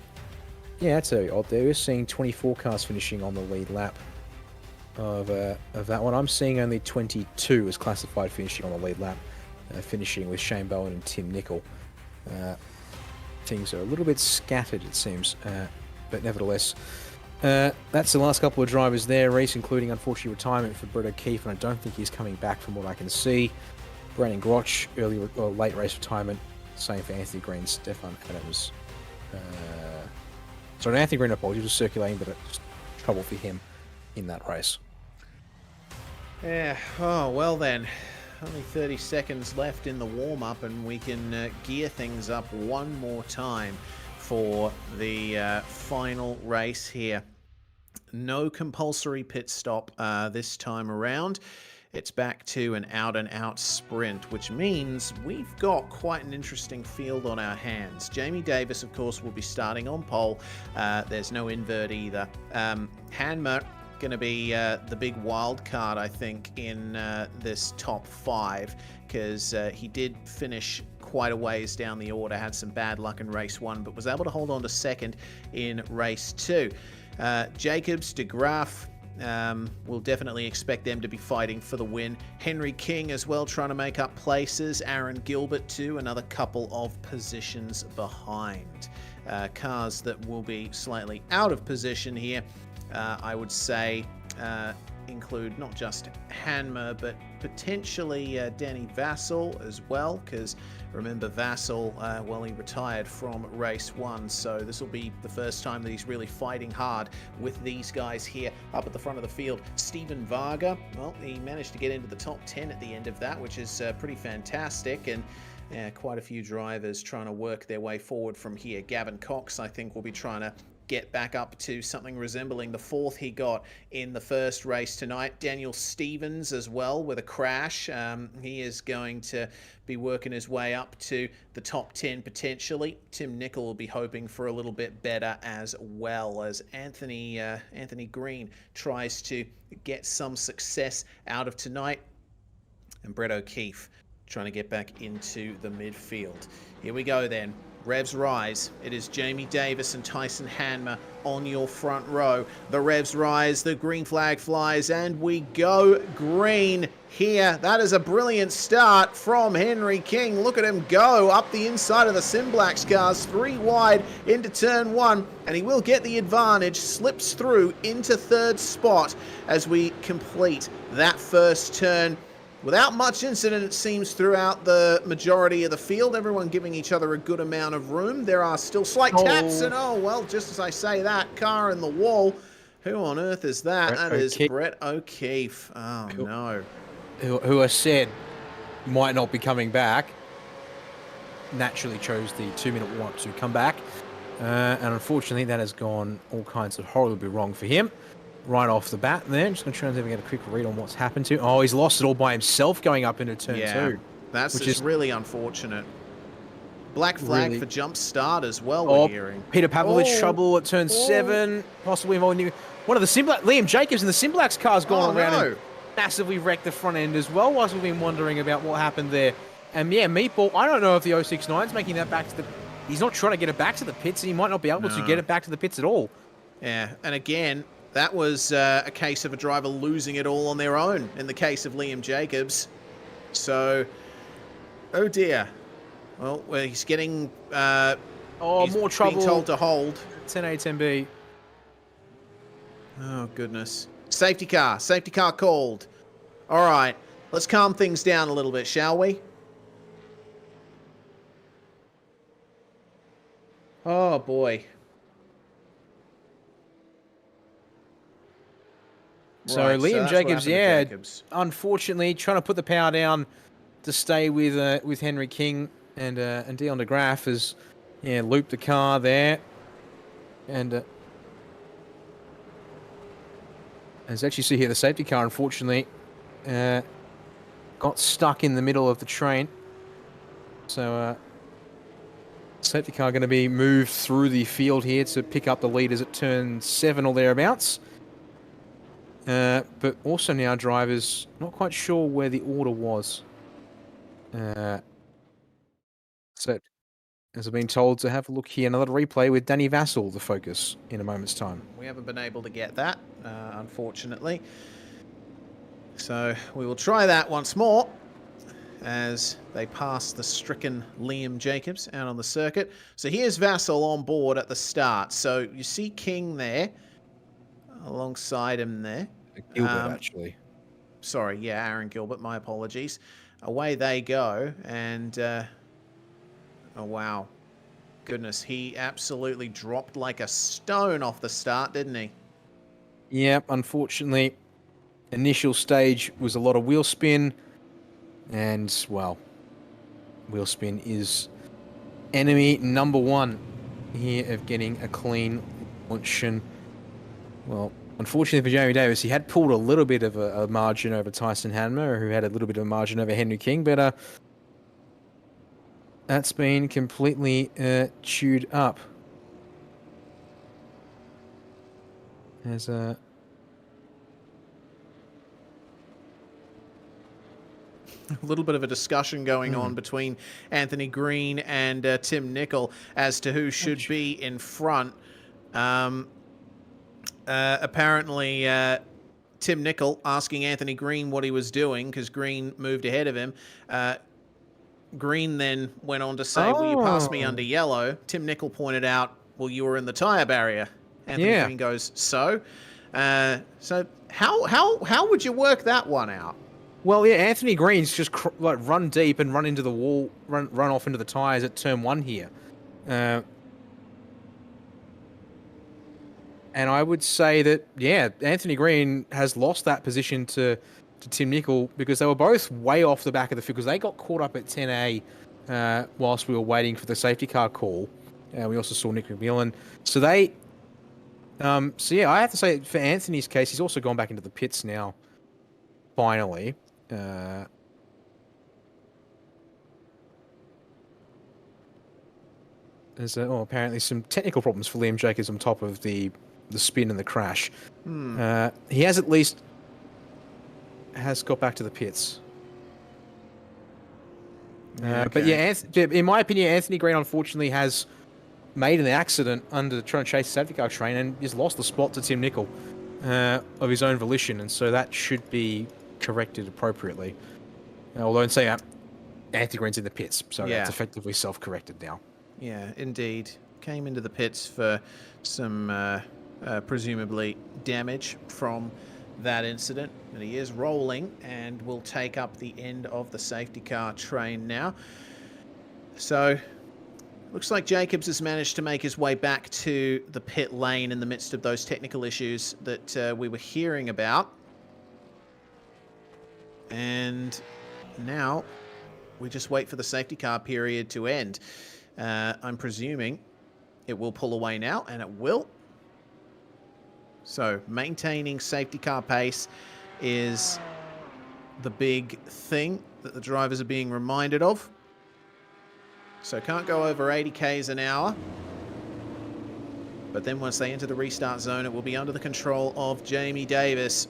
that's very odd there. We're seeing 24 cars finishing on the lead lap of that one. I'm seeing only 22 as classified finishing on the lead lap, finishing with Shane Bowen and Tim Nickel. Things are a little bit scattered, it seems, but nevertheless, that's the last couple of drivers there, Reese, including unfortunately retirement for Brett O'Keefe, and I don't think he's coming back from what I can see. Brandon Groch, late race retirement. Same for Anthony Green, Stefan Adams. So Anthony Green, apologies, was circulating, but it's trouble for him in that race. Yeah, oh, well then. Only 30 seconds left in the warm-up, and we can gear things up one more time for the final race here. No compulsory pit stop this time around. It's back to an out-and-out sprint, which means we've got quite an interesting field on our hands. Jamie Davis, of course, will be starting on pole. There's no invert either. Hanma going to be the big wild card, I think, in this top 5, because he did finish quite a ways down the order, had some bad luck in race 1, but was able to hold on to second in race 2. Jacobs, DeGraaf, we'll definitely expect them to be fighting for the win. Henry King as well, trying to make up places. Aaron Gilbert too, another couple of positions behind. Cars that will be slightly out of position here, I would say, include not just Hanma, but potentially Danny Vassell as well, because remember Vassell, well, he retired from race 1, so this will be the first time that he's really fighting hard with these guys here up at the front of the field. Steven Varga, well, he managed to get into the top 10 at the end of that, which is pretty fantastic, and quite a few drivers trying to work their way forward from here. Gavin Cox, I think, will be trying to get back up to something resembling the 4th he got in the first race tonight. Daniel Stevens as well with a crash. He is going to be working his way up to the top 10 potentially. Tim Nicol will be hoping for a little bit better as well, as Anthony Green tries to get some success out of tonight. And Brett O'Keefe trying to get back into the midfield. Here we go then. Revs rise. It is Jamie Davis and Tyson Hanma on your front row. The revs rise, the green flag flies, and we go green here. That is a brilliant start from Henry King. Look at him go up the inside of the Simblacks cars, 3 wide into turn 1, and he will get the advantage, slips through into 3rd spot as we complete that first turn. Without much incident, it seems, throughout the majority of the field. Everyone giving each other a good amount of room. There are still slight taps, and well, just as I say that, car in the wall. Who on earth is that? That is Brett O'Keefe. Oh, no. Who I said might not be coming back. Naturally chose the 2-minute warm-up to come back. And unfortunately, that has gone all kinds of horribly wrong for him. Right off the bat there. Just going to try and get a quick read on what's happened to. Oh, he's lost it all by himself going up into turn 2. That's just really unfortunate. Black flag for jump start as well, we're hearing. Peter Pavlovich trouble at turn 7. Possibly involving one of the Liam Jacobs in the Simblacks car's gone around and massively wrecked the front end as well, whilst we've been wondering about what happened there. And yeah, Meatball, I don't know if the 069's making that back to the... He's not trying to get it back to the pits, and he might not be able to get it back to the pits at all. Yeah, and again... That was a case of a driver losing it all on their own in the case of Liam Jacobs. So, oh dear. Well, he's getting... more trouble. Being told to hold. 10A, 10B. Oh, goodness. Safety car called. All right, let's calm things down a little bit, shall we? Oh, boy. So Liam Jacobs, unfortunately, trying to put the power down to stay with Henry King, and Dion de Graaf has looped the car there, and as actually see here, the safety car unfortunately got stuck in the middle of the train. So safety car going to be moved through the field here to pick up the leaders at turn 7 or thereabouts. But also now drivers not quite sure where the order was. So, as I've been told, to have a look here, another replay with Danny Vassell, the focus, in a moment's time. We haven't been able to get that, unfortunately. So we will try that once more as they pass the stricken Liam Jacobs out on the circuit. So here's Vassell on board at the start. So you see King there, alongside him there. Gilbert, actually. Sorry, yeah, Aaron Gilbert, my apologies. Away they go, and oh wow, goodness, he absolutely dropped like a stone off the start, didn't he? Yep, unfortunately, initial stage was a lot of wheel spin, and well, wheel spin is enemy number 1 here of getting a clean launch. And well, unfortunately for Jamie Davis, he had pulled a little bit of a margin over Tyson Hanma, who had a little bit of a margin over Henry King, but that's been completely chewed up. There's a little bit of a discussion going on between Anthony Green and Tim Nicol as to who should be in front. Apparently, Tim Nicol asking Anthony Green what he was doing because Green moved ahead of him. Green then went on to say, will you pass me under yellow? Tim Nicol pointed out, well, you were in the tyre barrier. Anthony Green goes, so? So how would you work that one out? Well, yeah, Anthony Green's just run deep and run into the wall, run off into the tyres at turn 1 here. And I would say that, yeah, Anthony Green has lost that position to Tim Nicol because they were both way off the back of the field because they got caught up at 10A whilst we were waiting for the safety car call. We also saw Nick McMillan. So they... so, yeah, I have to say, for Anthony's case, he's also gone back into the pits now, finally. There's apparently some technical problems for Liam Jacobs on top of the spin and the crash. He has got back to the pits. But yeah, in my opinion, Anthony Green unfortunately has made an accident under trying to chase the safety car train and just lost the spot to Tim Nicol of his own volition, and so that should be corrected appropriately. Although in saying that, Anthony Green's in the pits, so that's effectively self-corrected now. Yeah, indeed. Came into the pits for some presumably damage from that incident, and he is rolling and will take up the end of the safety car train now. So looks like Jacobs has managed to make his way back to the pit lane in the midst of those technical issues that we were hearing about. And now we just wait for the safety car period to end. I'm presuming it will pull away now, and it will. So maintaining safety car pace is the big thing that the drivers are being reminded of. So can't go over 80 k's an hour. But then once they enter the restart zone, it will be under the control of Jamie Davis.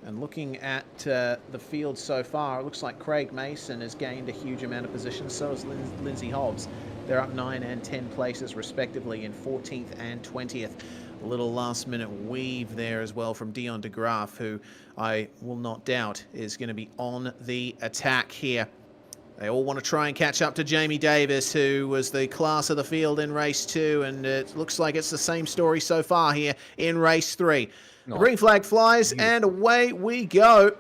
And looking at the field so far, it looks like Craig Mason has gained a huge amount of position. So has Lindsay Hobbs. They're up 9 and 10 places, respectively, in 14th and 20th. A little last-minute weave there as well from Dion de Graaf, who I will not doubt is going to be on the attack here. They all want to try and catch up to Jamie Davis, who was the class of the field in race 2, and it looks like it's the same story so far here in race 3. The green flag flies, and away we go.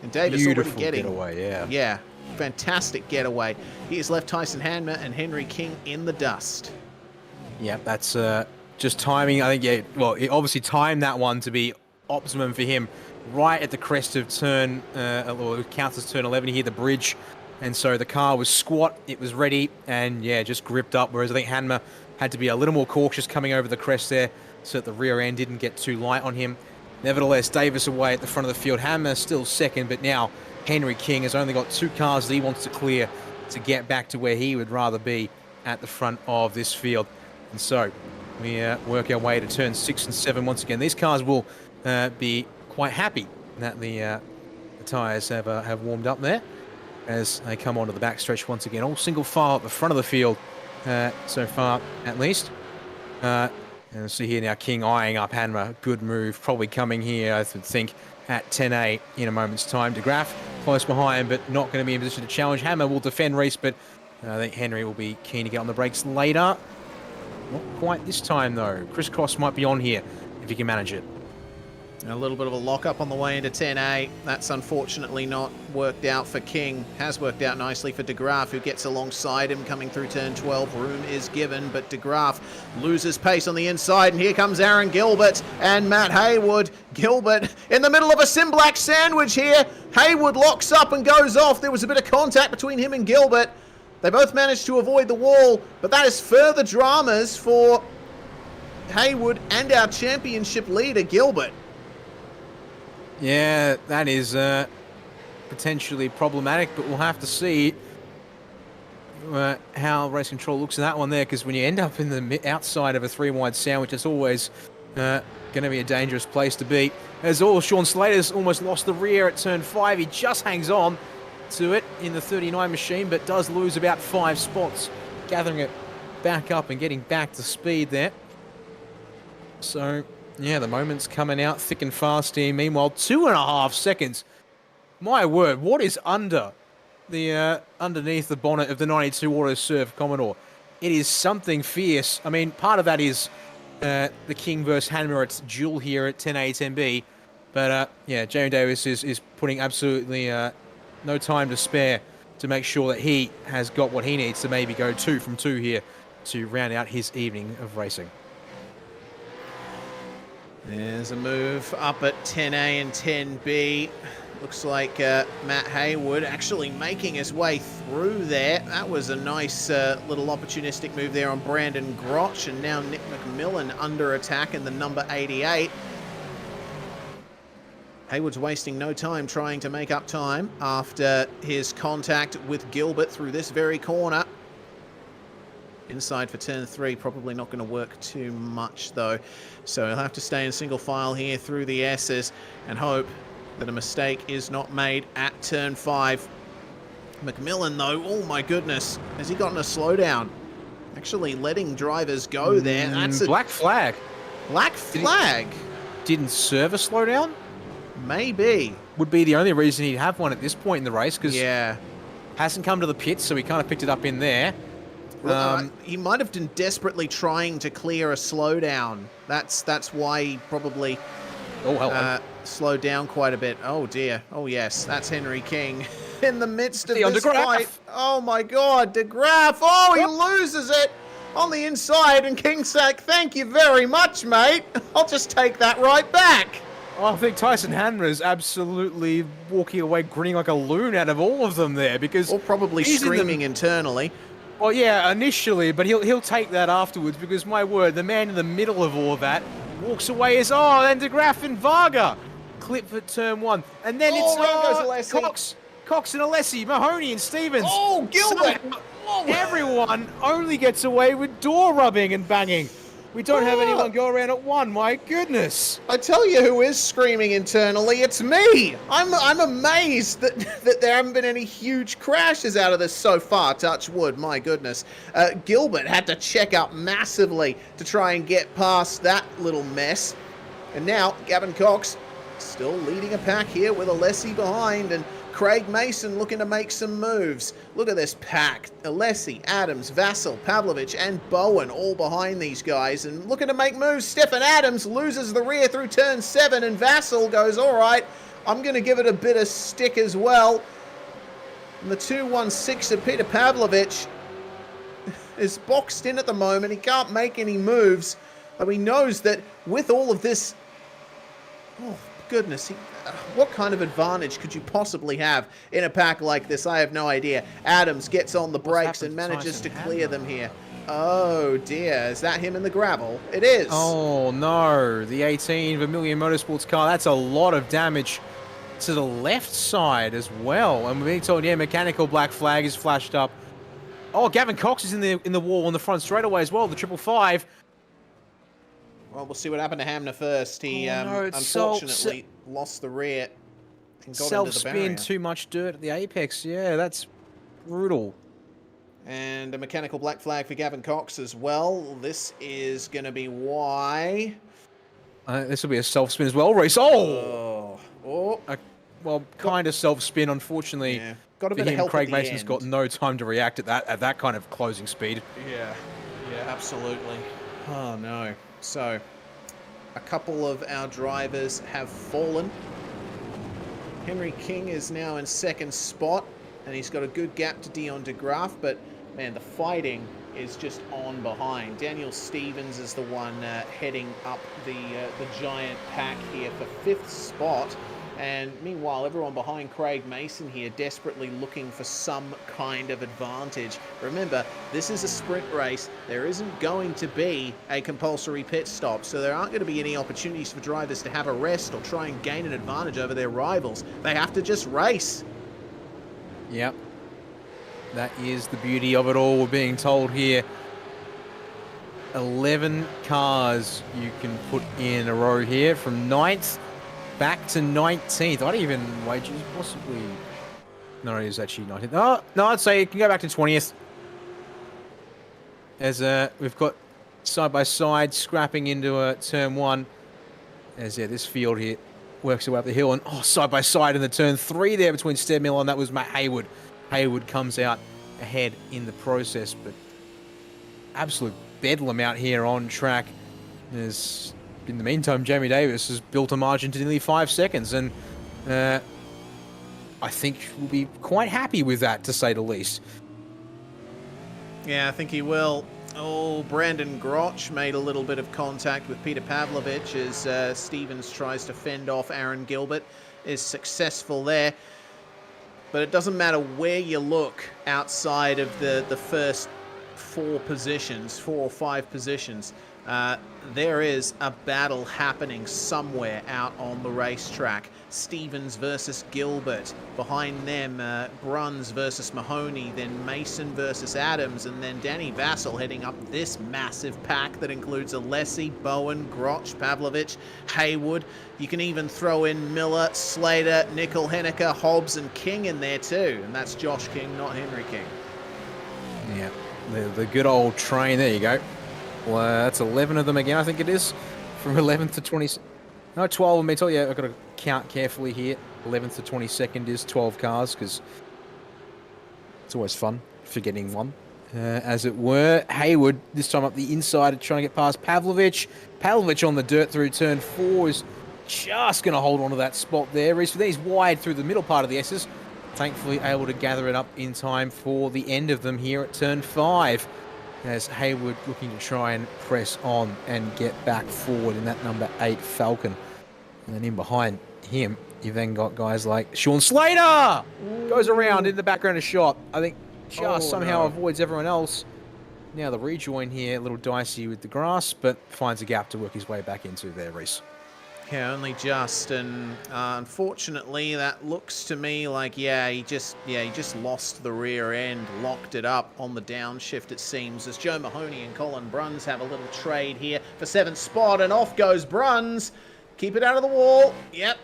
And Davis already getting... getaway, Yeah, fantastic getaway. He has left Tyson Hanmer and Henry King in the dust. Yeah, that's just timing. I think, yeah, well, he obviously timed that one to be optimum for him right at the crest of turn, or it counts as turn 11 here, the bridge. And so the car was squat, it was ready, and yeah, just gripped up. Whereas I think Hanmer had to be a little more cautious coming over the crest there so that the rear end didn't get too light on him. Nevertheless, Davis away at the front of the field. Hanmer still second, but now Henry King has only got 2 cars that he wants to clear to get back to where he would rather be at the front of this field. And so we work our way to turn 6 and 7 once again. These cars will be quite happy that the tyres have warmed up there as they come onto the backstretch once again. All single file at the front of the field so far, at least. And see here now, King eyeing up Hanmer. Good move, probably coming here, I would think, at 10A in a moment's time. De Graaf close behind, but not going to be in position to challenge. Hanmer will defend Reese, but I think Henry will be keen to get on the brakes later. Not quite this time, though. Crisscross might be on here if he can manage it. A little bit of a lock-up on the way into 10A. That's unfortunately not worked out for King. Has worked out nicely for De Graaf, who gets alongside him coming through turn 12. Room is given, but De Graaf loses pace on the inside, and here comes Aaron Gilbert and Matt Haywood. Gilbert in the middle of a Sim Black sandwich here. Haywood locks up and goes off. There was a bit of contact between him and Gilbert. They both managed to avoid the wall, but that is further dramas for Haywood and our championship leader, Gilbert. Yeah, that is potentially problematic, but we'll have to see how race control looks in that one there, because when you end up in the outside of a 3-wide sandwich, it's always going to be a dangerous place to be. As all, Sean Slater's almost lost the rear at turn 5. He just hangs on to it in the 39 machine, but does lose about 5 spots, gathering it back up and getting back to speed there. So... yeah, the moment's coming out thick and fast here. Meanwhile, 2.5 seconds. My word, what is under the underneath the bonnet of the 92 Auto Serve Commodore? It is something fierce. I mean, part of that is the King versus Hanmer. It's duel here at 10A, 10B. But yeah, Jamie Davis is putting absolutely no time to spare to make sure that he has got what he needs to maybe go 2 from 2 here to round out his evening of racing. There's a move up at 10A and 10B. Looks like Matt Haywood actually making his way through there. That was a nice little opportunistic move there on Brandon Grotch, and now Nick McMillan under attack in the number 88. Haywood's wasting no time trying to make up time after his contact with Gilbert through this very corner. Inside for turn 3, probably not going to work too much though. So he'll have to stay in single file here through the S's and hope that a mistake is not made at turn 5. McMillan though, oh my goodness, has he gotten a slowdown? Actually letting drivers go there. That's a black flag. Black flag? Didn't serve a slowdown? Maybe. Would be the only reason he'd have one at this point in the race, because yeah, hasn't come to the pits, so he kind of picked it up in there. Well, he might have been desperately trying to clear a slowdown. That's why he probably slowed down quite a bit. Oh dear. Oh yes, that's Henry King in the midst of this fight. Oh my God, De Graaf. Oh, he loses it on the inside, and King's like, "Thank you very much, mate. I'll just take that right back." I think Tyson Hanmer is absolutely walking away grinning like a loon out of all of them there, because... Or probably screaming internally. Well, yeah, initially, but he'll take that afterwards, because, my word, the man in the middle of all of that walks away as, then De Graaf and Varga clip for turn 1. And then it's Cox and Alessi, Mahoney and Stevens. Oh, Gilbert! So, everyone only gets away with door rubbing and banging. We don't have anyone go around at 1, my goodness. I tell you who is screaming internally, it's me. I'm amazed that there haven't been any huge crashes out of this so far, touch wood, my goodness. Gilbert had to check up massively to try and get past that little mess. And now, Gavin Cox still leading a pack here with Alessi behind, and Craig Mason looking to make some moves. Look at this pack. Alessi, Adams, Vassell, Pavlovich, and Bowen all behind these guys and looking to make moves. Stefan Adams loses the rear through turn 7, and Vassell goes, all right, I'm going to give it a bit of stick as well. And the 216 of Peter Pavlovich is boxed in at the moment. He can't make any moves. But he knows that with all of this... Oh, goodness, what kind of advantage could you possibly have in a pack like this? I have no idea. Adams gets on the brakes and manages to clear them here. Oh dear, is that him in the gravel? It is. Oh no, the 18 Vermilion Motorsports car, that's a lot of damage to the left side as well. And we're being told, yeah, mechanical black flag is flashed up. Oh, Gavin Cox is in the wall on the front straightaway as well, the 555. Well, we'll see what happened to Hamner first. He unfortunately lost the rear and got into the barrier. Self-spin, too much dirt at the apex. Yeah, that's brutal. And a mechanical black flag for Gavin Cox as well. This is going to be why. This will be a self-spin as well, Reese. Well, kind of self-spin, unfortunately. Yeah. Got a bit for of him, help Craig at the Mason's end. got no time to react at that kind of closing speed. Yeah, absolutely. Oh no. So, a couple of our drivers have fallen. Henry King is now in second spot, and he's got a good gap to Dion de Graaf, but man, the fighting is just on behind. Daniel Stevens is the one heading up the giant pack here for 5th spot. And meanwhile, everyone behind Craig Mason here desperately looking for some kind of advantage. Remember, this is a sprint race. There isn't going to be a compulsory pit stop, so there aren't going to be any opportunities for drivers to have a rest or try and gain an advantage over their rivals. They have to just race. Yep. That is the beauty of it all. We're being told here 11 cars you can put in a row here from 9th back to 19th. I'd even wager possibly... No, it is actually 19th. No, I'd say you can go back to 20th. As we've got side-by-side scrapping into turn 1. As this field here works their way up the hill. And side-by-side in the turn 3 there between Stead Miller, and that was Matt Haywood. Haywood comes out ahead in the process, but absolute bedlam out here on track. As in the meantime, Jamie Davis has built a margin to nearly 5 seconds, and I think we'll be quite happy with that, to say the least. Yeah, I think he will. Oh, Brandon Groch made a little bit of contact with Peter Pavlovich as Stevens tries to fend off Aaron Gilbert. Is successful there. But it doesn't matter where you look outside of the first 4 or 5 positions. There is a battle happening somewhere out on the racetrack. Stevens versus Gilbert. Behind them, Bruns versus Mahoney. Then Mason versus Adams. And then Danny Vassell heading up this massive pack that includes Alessi, Bowen, Groch, Pavlovich, Haywood. You can even throw in Miller, Slater, Nickel, Henniker, Hobbs, and King in there too. And that's Josh King, not Henry King. Yeah, the good old train. There you go. Well, that's 11 of them again, I think it is. From 11th to 20... No, 12 of them. I tell you, I've got to count carefully here. 11th to 22nd is 12 cars, because it's always fun forgetting one, as it were. Haywood, this time up the inside, trying to get past Pavlovich. Pavlovich on the dirt through turn 4 is just going to hold on to that spot there. He's wide through the middle part of the S's. Thankfully able to gather it up in time for the end of them here at turn 5. As Haywood looking to try and press on and get back forward in that number 8 Falcon. And then in behind him, you've then got guys like Sean Slater! Goes around in the background of shot. I think just somehow avoids everyone else. Now the rejoin here, a little dicey with the grass, but finds a gap to work his way back into there, Reese. Yeah, only just, and unfortunately, that looks to me like he just lost the rear end, locked it up on the downshift. It seems as Joe Mahoney and Colin Bruns have a little trade here for 7th spot, and off goes Bruns. Keep it out of the wall. Yep.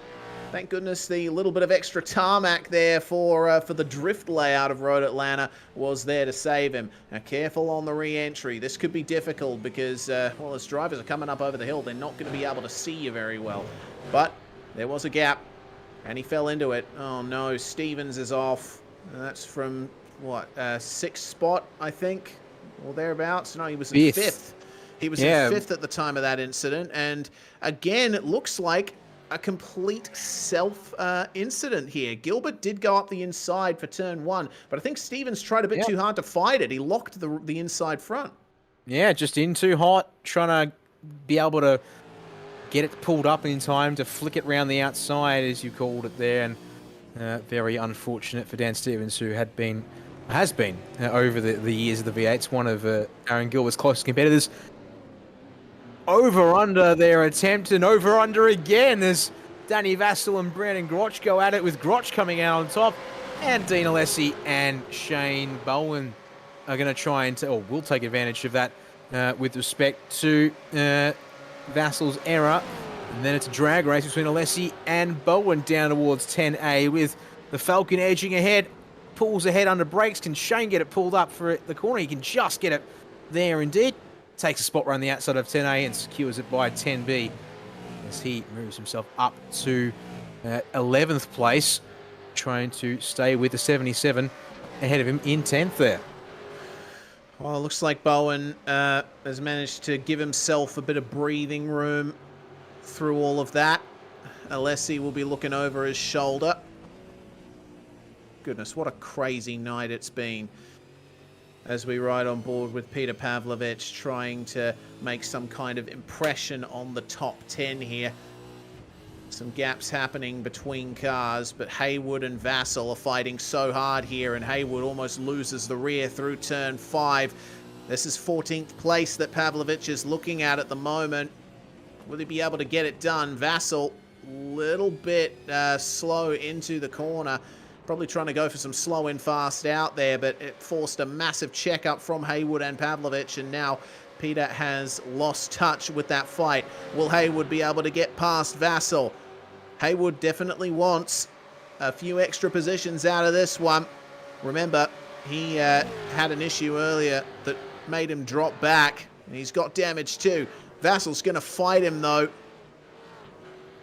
Thank goodness the little bit of extra tarmac there for the drift layout of Road Atlanta was there to save him. Now, careful on the re-entry. This could be difficult because, well, as drivers are coming up over the hill, they're not going to be able to see you very well. But there was a gap, and he fell into it. Oh, no. Stevens is off. That's from, what, 6th spot, I think, or thereabouts. No, he was in 5th. He was in 5th at the time of that incident. And, again, it looks like a complete self-incident here. Gilbert did go up the inside for turn 1, but I think Stevens tried a bit too hard to fight it. He locked the inside front. Yeah, just in too hot, trying to be able to get it pulled up in time to flick it round the outside, as you called it there, and very unfortunate for Dan Stevens, who has been over the years of the V8s, one of Aaron Gilbert's closest competitors. Over-under their attempt, and over-under again as Danny Vassell and Brandon Groch go at it, with Groch coming out on top, and Dean Alessi and Shane Bowen are going to try and, or will take advantage of that with respect to Vassell's error. And then it's a drag race between Alessi and Bowen down towards 10A, with the Falcon edging ahead, pulls ahead under brakes. Can Shane get it pulled up for the corner? He can just get it there indeed. Takes a spot around the outside of 10A and secures it by 10B as he moves himself up to 11th place, trying to stay with the 77 ahead of him in 10th there. Well, it looks like Bowen has managed to give himself a bit of breathing room through all of that. Alessi will be looking over his shoulder. Goodness, what a crazy night it's been, as we ride on board with Peter Pavlovich, trying to make some kind of impression on the top 10 here. Some gaps happening between cars, but Haywood and Vassell are fighting so hard here, and Haywood almost loses the rear through turn 5. This is 14th place that Pavlovich is looking at the moment. Will he be able to get it done? Vassell, little bit slow into the corner. Probably trying to go for some slow in, fast out there, but it forced a massive checkup from Haywood and Pavlovich, and now Peter has lost touch with that fight. Will Haywood be able to get past Vassell? Haywood definitely wants a few extra positions out of this one. Remember, he had an issue earlier that made him drop back, and he's got damage too. Vassell's going to fight him, though.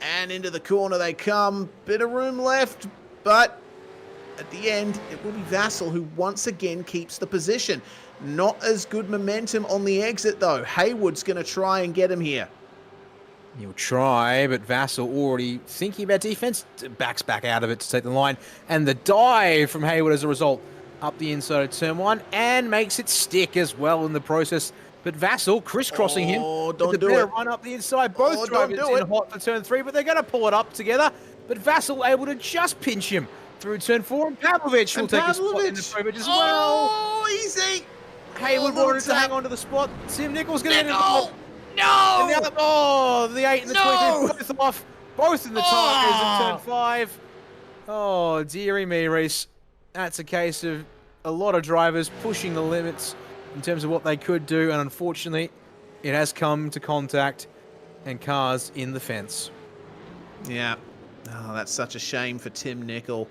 And into the corner they come. Bit of room left, but at the end, it will be Vassal who once again keeps the position. Not as good momentum on the exit, though. Haywood's going to try and get him here. He'll try, but Vassal already thinking about defense, backs back out of it to take the line. And the dive from Haywood as a result, up the inside of turn 1, and makes it stick as well in the process. But Vassal crisscrossing him. Don't do it. Run up the inside. Both drivers in hot for turn 3, but they're going to pull it up together. But Vassal able to just pinch him through turn 4, and Pavlovich will take a spot in the Provich as well. Oh, easy. Haywood wanted to hang on to the spot. Tim Nichols going to end up. No! And the 8 and the 23 both off. Both in the tires in turn 5. Oh, dearie me, Reese. That's a case of a lot of drivers pushing the limits in terms of what they could do, and unfortunately, it has come to contact and cars in the fence. Yeah. Oh, that's such a shame for Tim Nicol.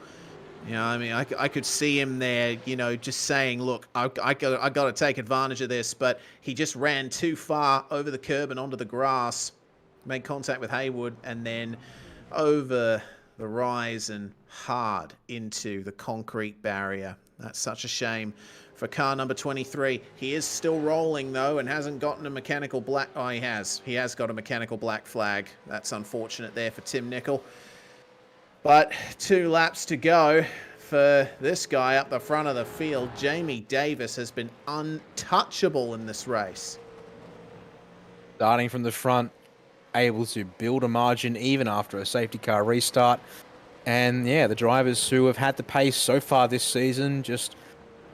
You know, I mean, I could see him there, you know, just saying, look, I got to take advantage of this, but he just ran too far over the curb and onto the grass, made contact with Haywood, and then over the rise and hard into the concrete barrier. That's such a shame for car number 23. He is still rolling, though, and hasn't gotten a mechanical black... Oh, he has. He has got a mechanical black flag. That's unfortunate there for Tim Nicol. But 2 laps to go for this guy up the front of the field. Jamie Davis has been untouchable in this race. Starting from the front, able to build a margin even after a safety car restart. And yeah, the drivers who have had the pace so far this season just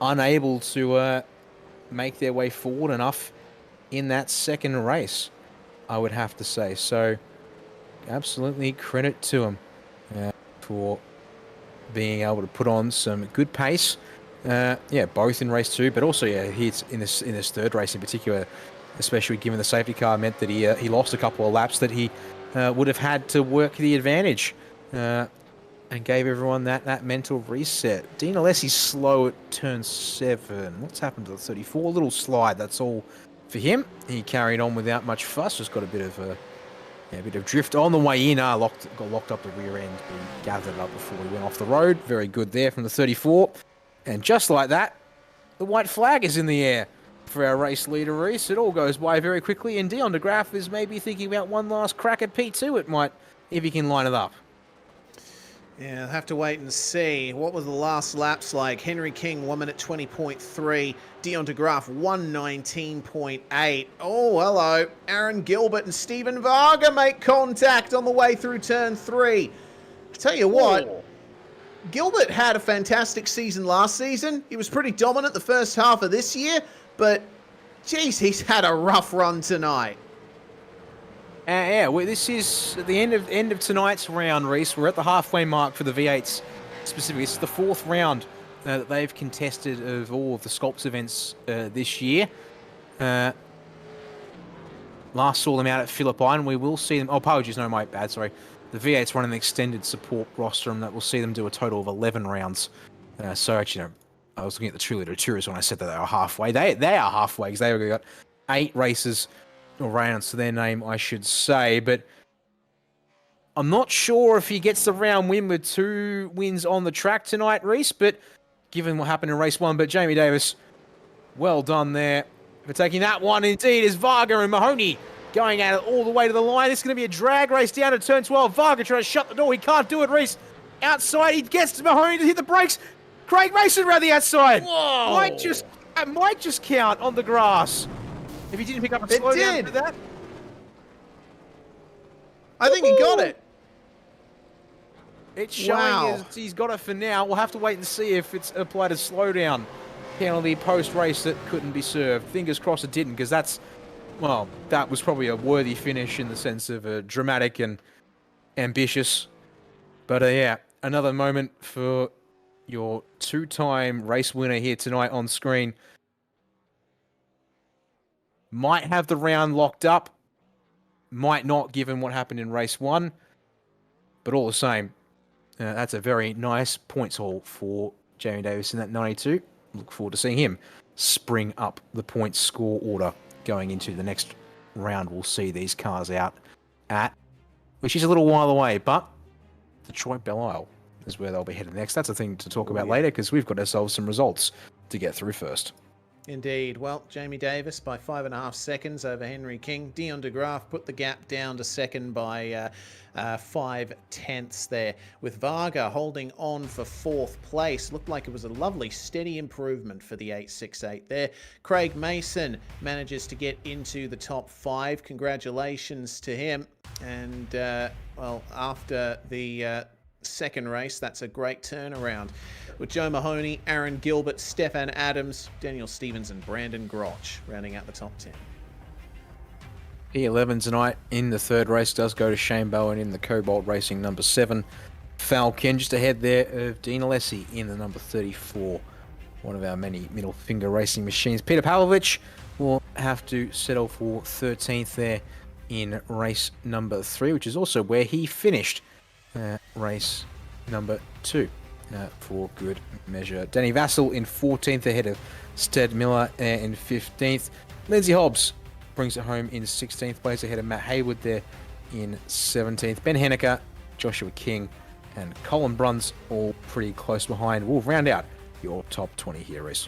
unable to make their way forward enough in that second race, I would have to say. So absolutely credit to them for being able to put on some good pace. Yeah, both in race 2, but also he's in this third race in particular, especially given the safety car meant that he lost a couple of laps that he would have had to work the advantage, and gave everyone that mental reset. Dean Alessi's slow at turn 7. What's happened to the 34? A little slide, that's all for him. He carried on without much fuss, just got a bit of drift on the way in. Got locked up the rear end. He gathered it up before he went off the road. Very good there from the 34. And just like that, the white flag is in the air for our race leader, Reese. It all goes by very quickly, and Dion de Graaf is maybe thinking about one last crack at P2. It might, if he can line it up. Yeah, I'll have to wait and see. What were the last laps like? Henry King, 1 minute 20.3. Dion de Graaf, 119.8. Oh, hello. Aaron Gilbert and Stephen Varga make contact on the way through turn 3. I tell you what, Gilbert had a fantastic season last season. He was pretty dominant the first half of this year, but, geez, he's had a rough run tonight. This is at the end of tonight's round, Reese. We're at the halfway mark for the V8s specifically. It's the 4th round that they've contested of all of the SCOPS events this year. Last saw them out at Phillippi, and we will see them... Oh, apologies, no, my bad, sorry. The V8s run an extended support roster, and that will see them do a total of 11 rounds. So actually, no, I was looking at the 2-litre Tourist when I said that they were halfway. They are halfway, because they've got 8 races... or rounds to their name, I should say, but I'm not sure if he gets the round win with 2 wins on the track tonight, Reese, but given what happened in race 1, but Jamie Davis, well done there for taking that one. Indeed, is Varga and Mahoney going at it all the way to the line. This is going to be a drag race down to turn 12. Varga trying to shut the door. He can't do it, Reese. Outside, he gets to Mahoney to hit the brakes. Craig Mason around the outside. Whoa! It might just count on the grass. If he didn't pick up a slowdown for that. I think he got it. It's showing he's got it for now. We'll have to wait and see if it's applied a slowdown penalty post-race that couldn't be served. Fingers crossed it didn't, because that was probably a worthy finish in the sense of a dramatic and ambitious. But yeah, another moment for your 2-time race winner here tonight on screen. Might have the round locked up, might not given what happened in race 1, but all the same, that's a very nice points haul for Jamie Davis in that 92. Look forward to seeing him spring up the points score order going into the next round. We'll see these cars out at, which is a little while away, but Detroit Belle Isle. is where they'll be headed next. That's a thing to talk about later, because we've got ourselves some results to get through first. Indeed. Well, Jamie Davis by 5.5 seconds over Henry King. Dion de Graaf put the gap down to second by 5/10 there, with Varga holding on for 4th place. Looked like it was a lovely steady improvement for the 868 there. Craig Mason manages to get into the top 5. Congratulations to him. And well, after the second race, that's a great turnaround, with Joe Mahoney, Aaron Gilbert, Stefan Adams, Daniel Stevens and Brandon Groch rounding out the top 10. P11 tonight in the third race does go to Shane Bowen in the Cobalt Racing number 7 Falcon, just ahead there of Dean Alessi in the number 34, one of our many middle finger racing machines. Peter Pavlovich will have to settle for 13th there in race number 3, which is also where he finished race number 2. For good measure. Danny Vassell in 14th ahead of Stead Miller in 15th. Lindsay Hobbs brings it home in 16th place ahead of Matt Haywood there in 17th. Ben Henniker, Joshua King and Colin Bruns all pretty close behind. We'll round out your top 20 here, Reece.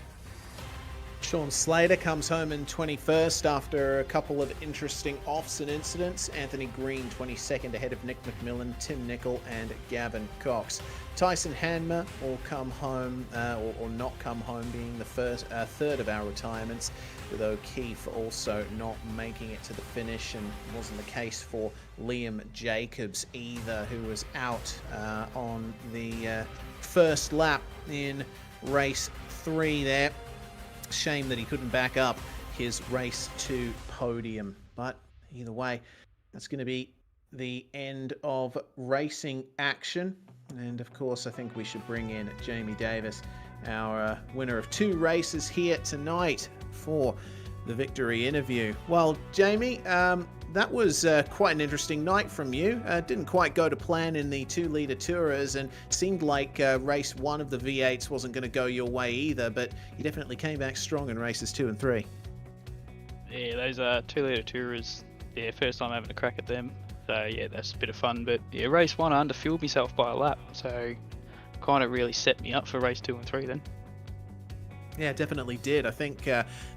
Sean Slater comes home in 21st after a couple of interesting offs and incidents. Anthony Green 22nd ahead of Nick McMillan, Tim Nicol and Gavin Cox. Tyson Hanmer will come home, or not come home, being the third of our retirements, with O'Keefe also not making it to the finish, and wasn't the case for Liam Jacobs either, who was out on the first lap in race 3 there. Shame that he couldn't back up his race 2 podium, but either way, that's going to be the end of racing action. And of course, I think we should bring in Jamie Davis, our winner of 2 races here tonight, for the victory interview. Well, Jamie, that was quite an interesting night from you. Didn't quite go to plan in the 2-litre Tourers, and seemed like race 1 of the V8s wasn't going to go your way either, but you definitely came back strong in races 2 and 3. Yeah, those 2-litre Tourers, first time having a crack at them. So yeah, that's a bit of fun. But yeah, race 1 I underfueled myself by a lap, so kind of really set me up for race 2 and 3 then. Yeah, definitely did. I think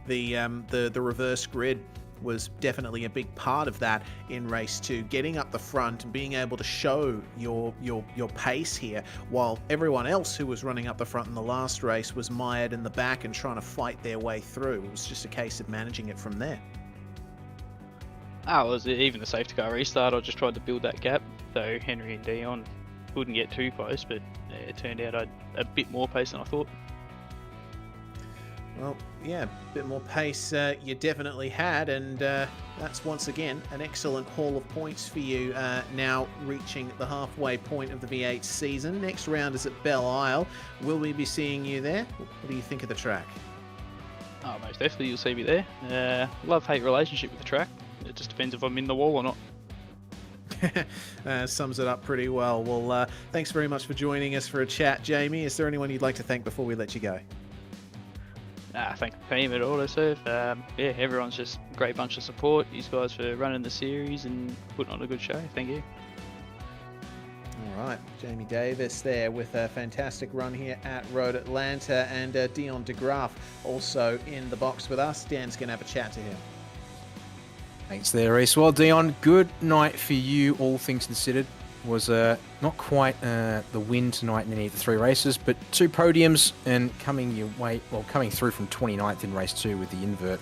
the reverse grid was definitely a big part of that in race 2, getting up the front and being able to show your pace here, while everyone else who was running up the front in the last race was mired in the back and trying to fight their way through. It was just a case of managing it from there. Even the safety car restart, I just tried to build that gap, so Henry and Dion wouldn't get too close, but it turned out I had a bit more pace than I thought. Well, yeah, a bit more pace you definitely had, and that's once again an excellent haul of points for you, now reaching the halfway point of the V8 season. Next round is at Belle Isle. Will we be seeing you there? What do you think of the track? Oh, most definitely you'll see me there. Love-hate relationship with the track. It just depends if I'm in the wall or not. Sums it up pretty well. Well, thanks very much for joining us for a chat, Jamie. Is there anyone you'd like to thank before we let you go? Thank the team at Autoserve. Yeah, everyone's just a great bunch of support. You guys for running the series and putting on a good show. Thank you. All right, Jamie Davis there with a fantastic run here at Road Atlanta, and Dion de Graaf also in the box with us. Dan's going to have a chat to him. Thanks there, Reece. Well, Dion, good night for you, all things considered. Was not quite the win tonight in any of the 3 races, but 2 podiums and coming through from 29th in race 2 with the invert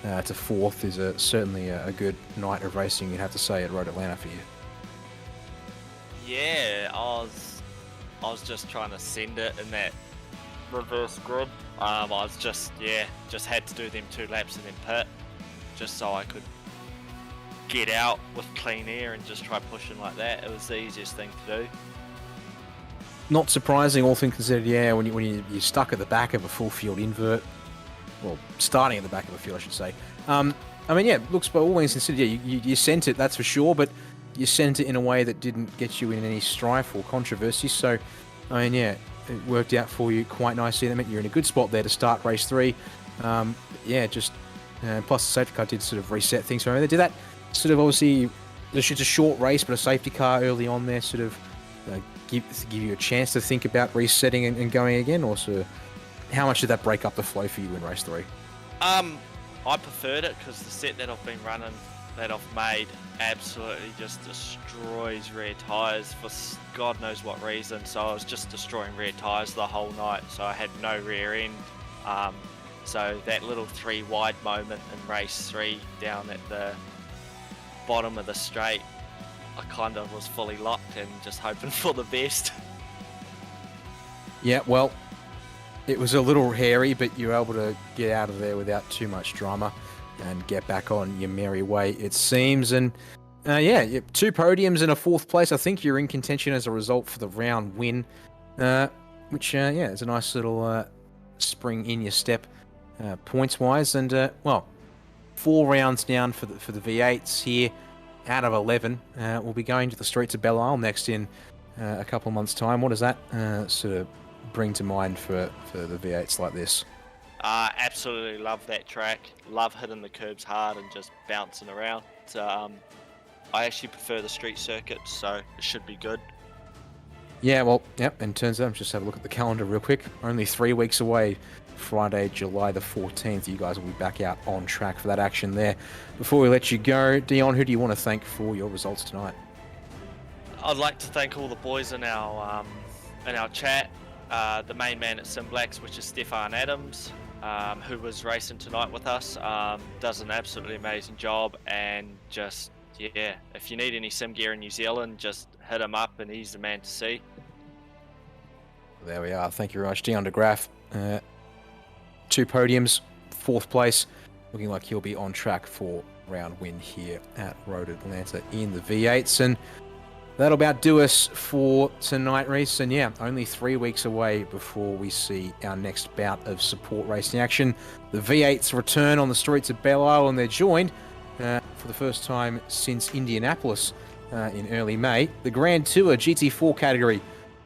to 4th is certainly a good night of racing, you'd have to say, at Road Atlanta for you. Yeah, I was just trying to send it in that reverse grid. I was just had to do them 2 laps and then pit, just so I could get out with clean air and just try pushing like that. It was the easiest thing to do. Not surprising, all things considered, yeah, when you're stuck at the back of a full field invert, well, starting at the back of a field, I should say. I mean, yeah, looks by all things considered, yeah, you sent it, that's for sure, but you sent it in a way that didn't get you in any strife or controversy, so, I mean, yeah, it worked out for you quite nicely. That meant you're in a good spot there to start race 3. Yeah, just, plus the safety car did sort of reset things. So they did that sort of, obviously, it's a short race, but a safety car early on there sort of give you a chance to think about resetting and going again, or so? How much did that break up the flow for you in race 3? I preferred it because the set that I've been running, that I've made, absolutely just destroys rear tyres for God knows what reason. So I was just destroying rear tyres the whole night, so I had no rear end. So that little 3 wide moment in race 3 down at the bottom of the straight, I kind of was fully locked and just hoping for the best. Yeah, well, it was a little hairy, but you were able to get out of there without too much drama and get back on your merry way, it seems. And 2 podiums and a 4th place. I think you're in contention as a result for the round win, which is a nice little spring in your step points-wise. And, 4 rounds down for the V8s here out of 11. We'll be going to the streets of Belle Isle next in a couple of months' time. What does that sort of bring to mind for the V8s like this? Absolutely love that track. Love hitting the curbs hard and just bouncing around. I actually prefer the street circuits, so it should be good. Yeah, well, yep, and turns out, just have a look at the calendar real quick. Only 3 weeks away, Friday, July the 14th. You guys will be back out on track for that action there. Before we let you go, Dion, who do you want to thank for your results tonight? I'd like to thank all the boys in our chat. The main man at Simblacks, which is Stefan Adams, who was racing tonight with us, does an absolutely amazing job. And just, if you need any sim gear in New Zealand, just hit him up and he's the man to see. There we are. Thank you very much, Dion DeGraff. 2 podiums, 4th place. Looking like he'll be on track for round win here at Road Atlanta in the V8s. And that'll about do us for tonight, Reese. And only 3 weeks away before we see our next bout of support racing action. The V8s return on the streets of Belle Isle, and they're joined for the first time since Indianapolis in early May. The Grand Tour GT4 category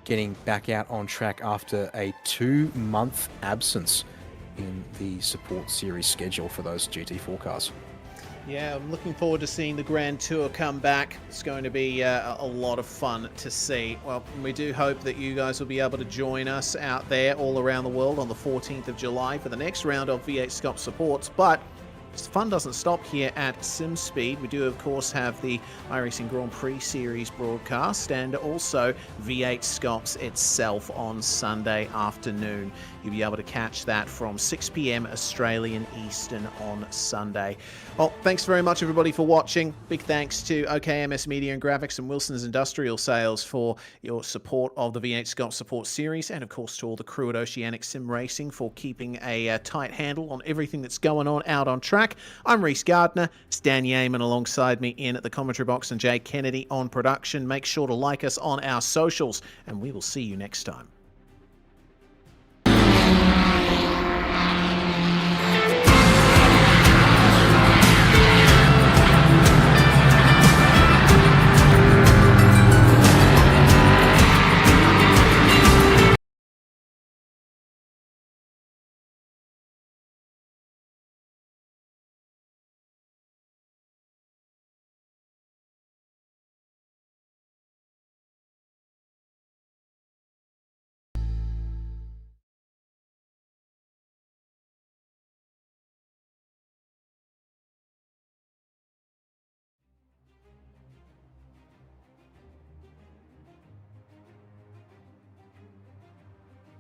getting back out on track after a 2-month absence in the support series schedule for those GT4 cars. Yeah, I'm looking forward to seeing the Grand Tour come back. It's going to be a lot of fun to see. Well, we do hope that you guys will be able to join us out there all around the world on the 14th of July for the next round of V8SCOPS supports. But fun doesn't stop here at SimSpeed. We do, of course, have the iRacing Grand Prix Series broadcast and also V8SCOPS itself on Sunday afternoon. You'll be able to catch that from 6 p.m. Australian Eastern on Sunday. Well, thanks very much, everybody, for watching. Big thanks to OKMS Media and Graphics and Wilson's Industrial Sales for your support of the V8SCOPS support series, and, of course, to all the crew at Oceanic Sim Racing for keeping a tight handle on everything that's going on out on track. I'm Reese Gardner. It's Dan Yeaman alongside me in the commentary box and Jay Kennedy on production. Make sure to like us on our socials, and we will see you next time.